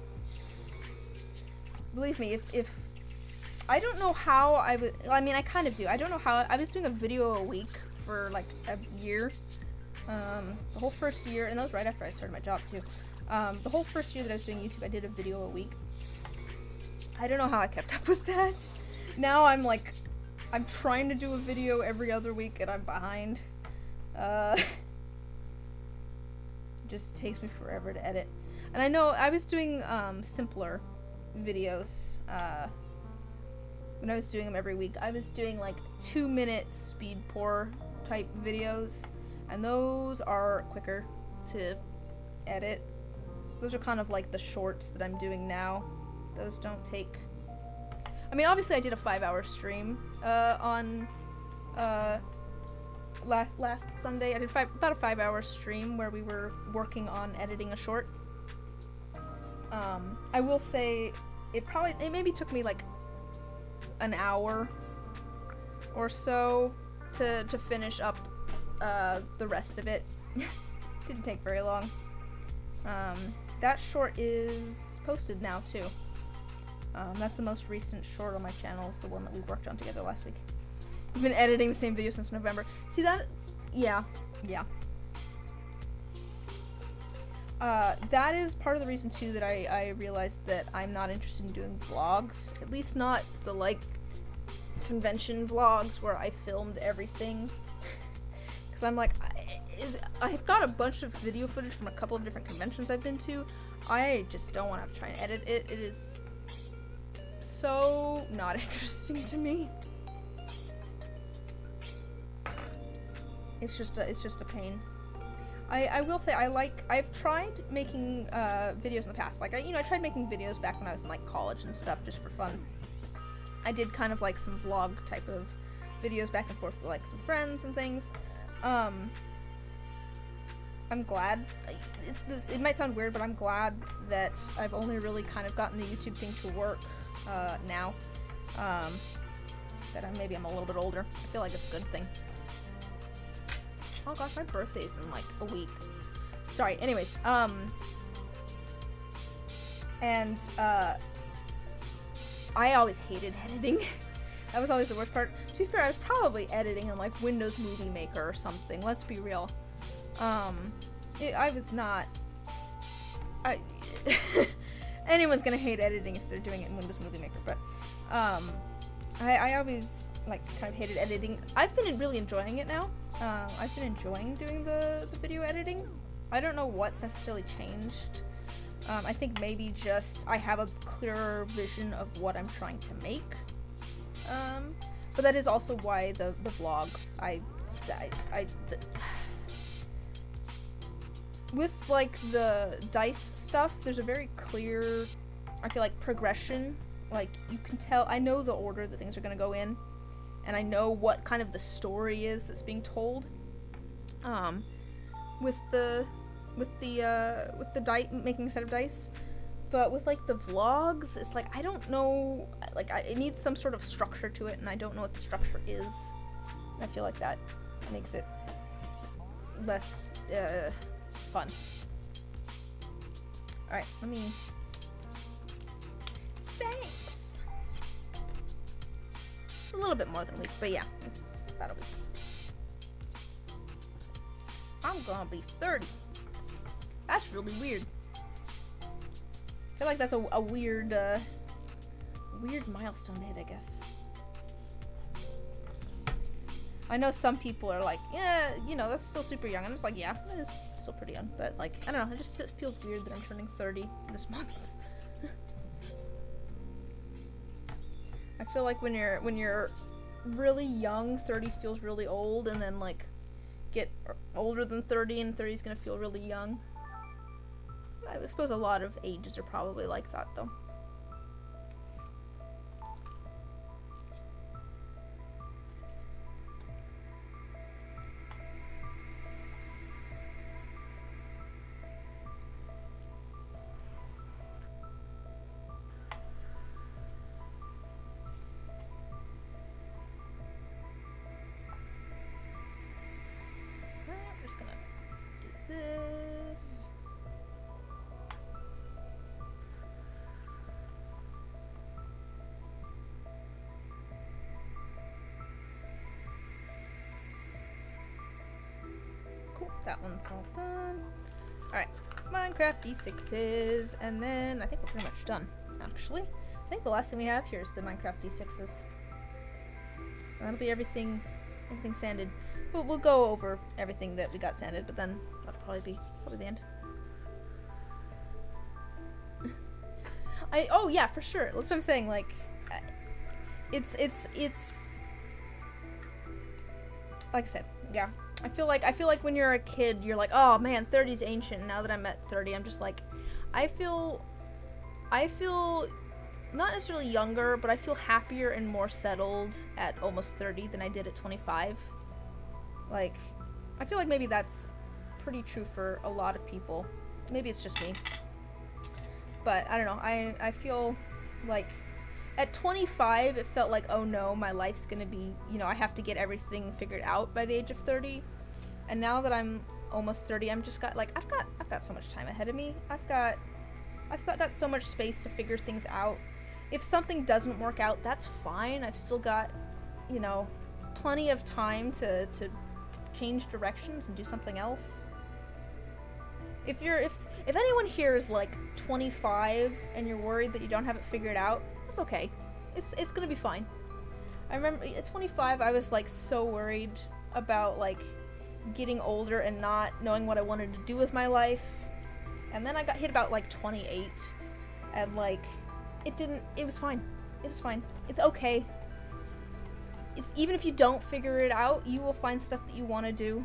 Believe me, if I don't know how I was, I mean, I kind of do. I don't know how, I was doing a video a week for like a year. The whole first year, and that was right after I started my job too. The whole first year that I was doing YouTube, I did a video a week. I don't know how I kept up with that. Now I'm like, I'm trying to do a video every other week and I'm behind. It just takes me forever to edit. And I know I was doing simpler videos when I was doing them every week. I was doing like 2-minute speed pour type videos, and those are quicker to edit. Those are kind of like the shorts that I'm doing now. Those don't take... I mean, obviously I did a 5-hour stream on last Sunday. I did about a 5-hour stream where we were working on editing a short. I will say it maybe took me like an hour or so to finish up the rest of it. Didn't take very long. That short is posted now too. That's the most recent short on my channel, is the one that we worked on together last week. We've been editing the same video since November. See that? Yeah. That is part of the reason too that I realized that I'm not interested in doing vlogs. At least not the like convention vlogs where I filmed everything. Because I'm like, I've got a bunch of video footage from a couple of different conventions I've been to. I just don't want to try and edit it. It is so not interesting to me. It's just a pain. I will say I've tried making videos in the past. Like I tried making videos back when I was in like college and stuff just for fun. I did kind of like some vlog type of videos back and forth with like some friends and things. I'm glad, it might sound weird, but I'm glad that I've only really kind of gotten the YouTube thing to work now. That maybe I'm a little bit older. I feel like it's a good thing. Oh gosh, my birthday's in like a week. Sorry, anyways, and I always hated editing. That was always the worst part. To be fair, I was probably editing in like Windows Movie Maker or something, let's be real. I was not... anyone's gonna hate editing if they're doing it in Windows Movie Maker, but I always like kind of hated editing. I've been really enjoying it now. I've been enjoying doing the video editing. I don't know what's necessarily changed. I think maybe just I have a clearer vision of what I'm trying to make. But that is also why the vlogs, with like the dice stuff, there's a very clear, I feel like, progression. Like you can tell, I know the order that things are gonna go in, and I know what kind of the story is that's being told. With the making a set of dice, but with like the vlogs, it's like I don't know, like it needs some sort of structure to it, and I don't know what the structure is. I feel like that makes it less fun. All right, let me. Thanks. It's a little bit more than a week, but yeah, it's about a week. I'm gonna be 30. That's really weird. I feel like that's a weird, weird milestone to hit, I guess. I know some people are like, yeah, you know, that's still super young. I'm just like, yeah, it is still pretty young. But, like, I don't know. It just feels weird that I'm turning 30 this month. I feel like when you're really young, 30 feels really old, and then, like, get older than 30, and 30 is gonna feel really young. I suppose a lot of ages are probably like that, though. I'm just gonna do this. Cool, that one's all done. Alright, Minecraft D6s, and then I think we're pretty much done, actually. I think the last thing we have here is the Minecraft D6s. And that'll be everything sanded. We'll go over everything that we got sanded, but then that'll probably be the end. Oh yeah, for sure. That's what I'm saying. Like, it's like I said, yeah. I feel like when you're a kid, you're like, oh man, 30's ancient. Now that I'm at 30, I'm just like, I feel not necessarily younger, but I feel happier and more settled at almost 30 than I did at 25. Like, I feel like maybe that's pretty true for a lot of people. Maybe it's just me. But I don't know. I feel like at 25, it felt like, oh no, my life's gonna be, you know, I have to get everything figured out by the age of 30. And now that I'm almost 30, I'm just got, like, I've got so much time ahead of me. I've got so much space to figure things out. If something doesn't work out, that's fine. I've still got, you know, plenty of time to change directions and do something else. If anyone here is like 25 and you're worried that you don't have it figured out, that's okay. It's gonna be fine. I remember at 25 I was like so worried about like getting older and not knowing what I wanted to do with my life. And then I got hit about like 28 and like it was fine. It was fine. It's okay. Even if you don't figure it out, you will find stuff that you want to do.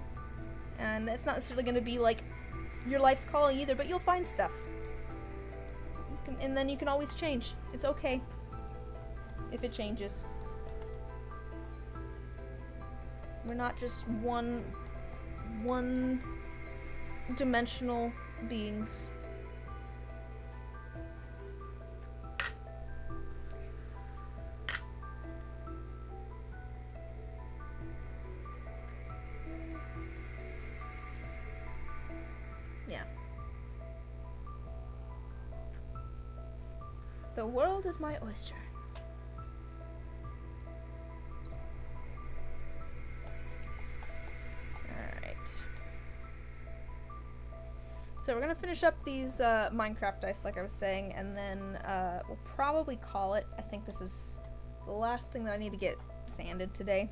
And it's not necessarily going to be like your life's calling either, but you'll find stuff. And then you can always change. It's okay if it changes. We're not just one-dimensional beings. Yeah. The world is my oyster. Alright. So we're gonna finish up these Minecraft dice like I was saying, and then we'll probably call it. I think this is the last thing that I need to get sanded today.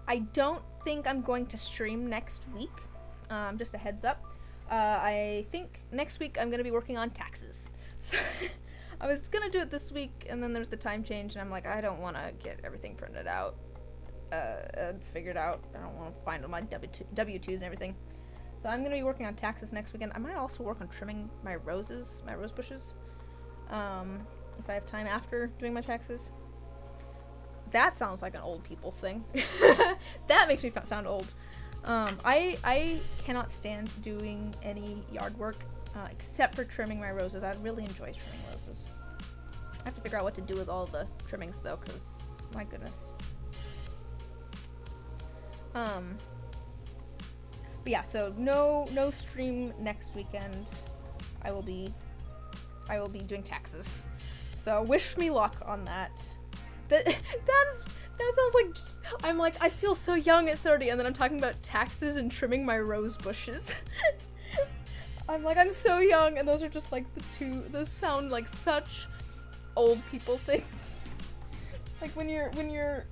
I don't think I'm going to stream next week. Just a heads up. I think next week I'm going to be working on taxes. So I was going to do it this week, and then there's the time change, and I'm like, I don't want to get everything printed out and figured out. I don't want to find all my W-2s and everything. So I'm going to be working on taxes next weekend. I might also work on trimming my rose bushes, if I have time after doing my taxes. That sounds like an old people thing. That makes me sound old. I cannot stand doing any yard work except for trimming my roses. I really enjoy trimming roses. I have to figure out what to do with all the trimmings though, because my goodness. But yeah, so no stream next weekend. I will be doing taxes. So wish me luck on that. That That sounds like I'm like, I feel so young at 30, and then I'm talking about taxes and trimming my rose bushes. I'm like, I'm so young, and those are just like those sound like such old people things. Like when you're,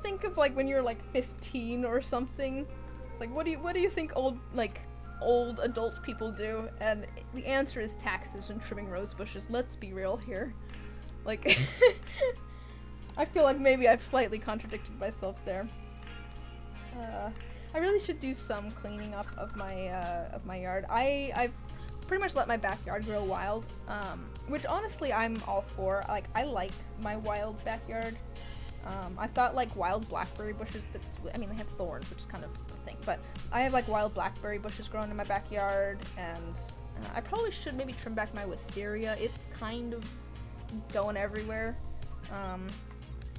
think of like when you're like 15 or something. It's like, what do you think old adult people do? And the answer is taxes and trimming rose bushes. Let's be real here. Like, I feel like maybe I've slightly contradicted myself there. I really should do some cleaning up of my yard. I've pretty much let my backyard grow wild, which honestly I'm all for. Like, I like my wild backyard. I've got like wild blackberry bushes that, I mean, they have thorns, which is kind of the thing, but I have like wild blackberry bushes growing in my backyard, and I probably should maybe trim back my wisteria. It's kind of going everywhere.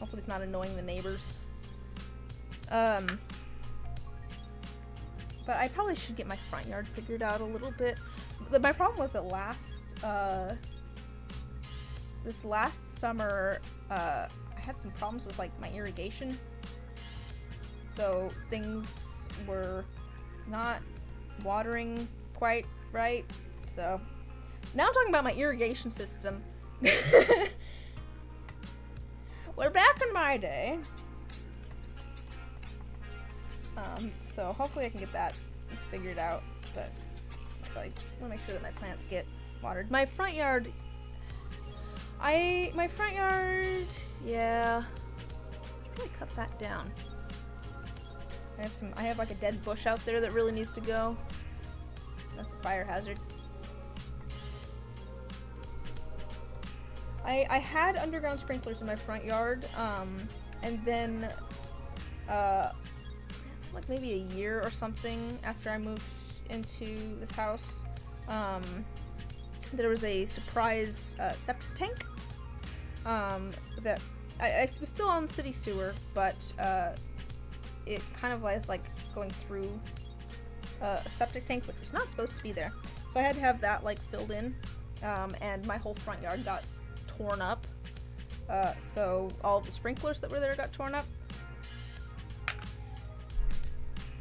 Hopefully it's not annoying the neighbors. But I probably should get my front yard figured out a little bit. My problem was that this last summer, I had some problems with like my irrigation. So things were not watering quite right. So now I'm talking about my irrigation system. We're back in my day. So hopefully I can get that figured out, but so I want to make sure that my plants get watered. My front yard, yeah, should probably cut that down. I have like a dead bush out there that really needs to go. That's a fire hazard. I had underground sprinklers in my front yard, and then, it's like maybe a year or something after I moved into this house, there was a surprise, septic tank, that, I was still on city sewer, but, it kind of was like going through a septic tank, which was not supposed to be there. So I had to have that like filled in, and my whole front yard got torn up. So all the sprinklers that were there got torn up.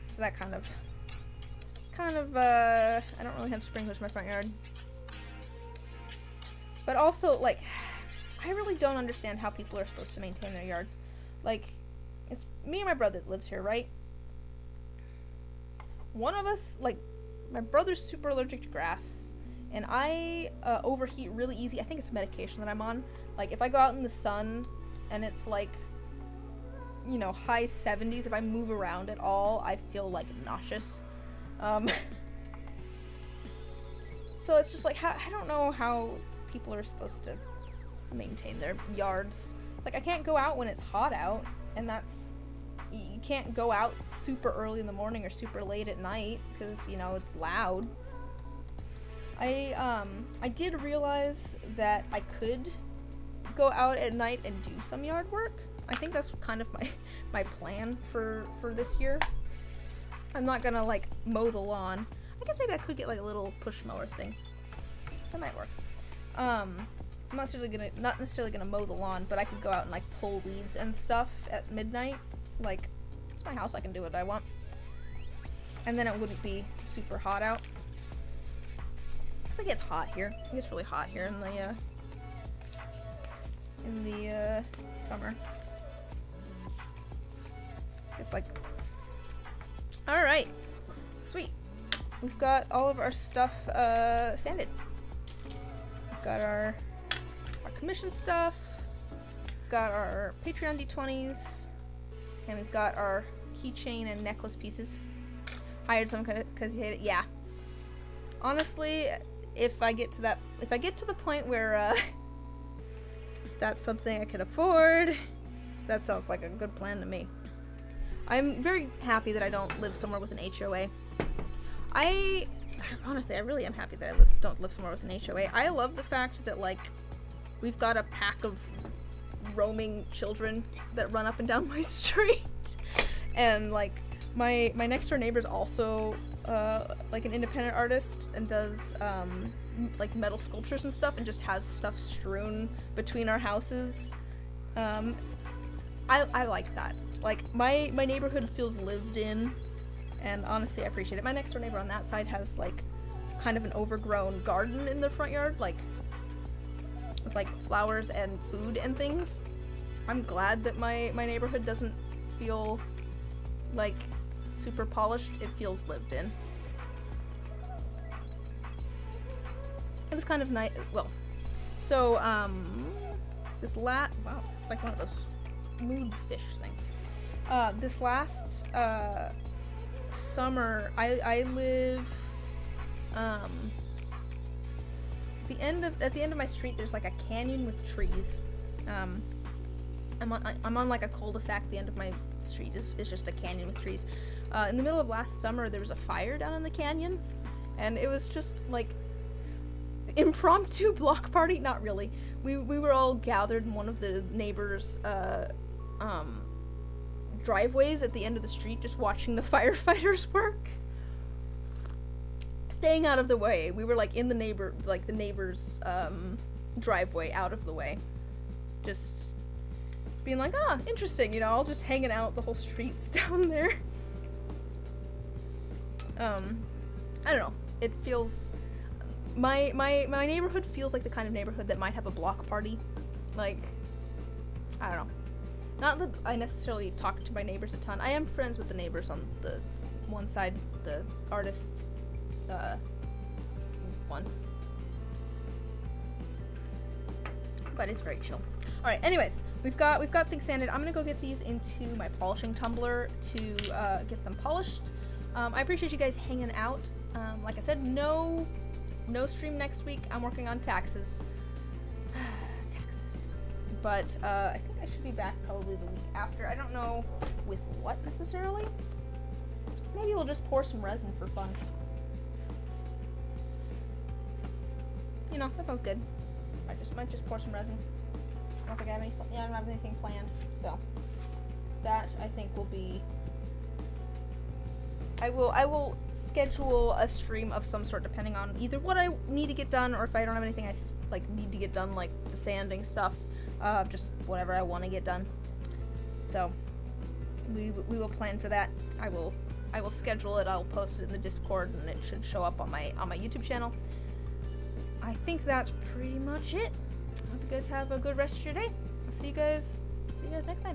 So that kind of, I don't really have sprinklers in my front yard. But also, like, I really don't understand how people are supposed to maintain their yards. Like, it's me and my brother that lives here, right? One of us, like, my brother's super allergic to grass, and I overheat really easy. I think it's a medication that I'm on. Like, if I go out in the sun and it's like, you know, high 70s, if I move around at all, I feel like nauseous. So it's just like, I don't know how people are supposed to maintain their yards. It's like, I can't go out when it's hot out, and you can't go out super early in the morning or super late at night because, you know, it's loud. I did realize that I could go out at night and do some yard work. I think that's kind of my plan for this year. I'm not gonna like mow the lawn. I guess maybe I could get like a little push mower thing. That might work. I'm not necessarily gonna mow the lawn, but I could go out and like pull weeds and stuff at midnight. Like, it's my house, I can do what I want. And then it wouldn't be super hot out. It gets hot here. It gets really hot here in the summer. It's like, all right, sweet. We've got all of our stuff sanded. We've got our commission stuff. We've got our Patreon D20s, and we've got our keychain and necklace pieces. Hired some because you hate it. Yeah. Honestly, if I get to the point where that's something I can afford, that sounds like a good plan to me. I'm very happy that I don't live somewhere with an HOA. Honestly, I really am happy that I don't live somewhere with an HOA. I love the fact that, like, we've got a pack of roaming children that run up and down my street. And, like, my next door neighbor's also like an independent artist and does like metal sculptures and stuff, and just has stuff strewn between our houses. I like that. Like, my neighborhood feels lived in, and honestly, I appreciate it. My next door neighbor on that side has, like, kind of an overgrown garden in their front yard, like, with, like, flowers and food and things. I'm glad that my neighborhood doesn't feel, like, super polished. It feels lived in. It was kind of nice. Well, so, this wow, it's like one of those mood fish things. This last, summer, I live, at the end of my street, there's like a canyon with trees. I'm on like a cul-de-sac. The end of my street is just a canyon with trees. In the middle of last summer, there was a fire down in the canyon, and it was just like impromptu block party. Not really. We were all gathered in one of the neighbors' driveways at the end of the street, just watching the firefighters work. Staying out of the way. We were like in the neighbor's driveway, out of the way. Just being like, ah, interesting, you know, all just hanging out, the whole street's down there. I don't know. It feels my neighborhood feels like the kind of neighborhood that might have a block party. Like, I don't know. Not that I necessarily talk to my neighbors a ton. I am friends with the neighbors on the one side, the artist one. But it's very chill. Alright, anyways, we've got things sanded. I'm gonna go get these into my polishing tumbler to get them polished. I appreciate you guys hanging out. Like I said, no stream next week. I'm working on taxes. Taxes. But I think I should be back probably the week after. I don't know with what necessarily. Maybe we'll just pour some resin for fun. You know, that sounds good. Might just pour some resin. I don't think I don't have anything planned. So that I think will be. I will schedule a stream of some sort depending on either what I need to get done, or if I don't have anything I like need to get done, like the sanding stuff, just whatever I want to get done. So we will plan for that. I will schedule it. I'll post it in the Discord, and it should show up on my YouTube channel. I think that's pretty much it. I hope you guys have a good rest of your day. I'll see you guys next time.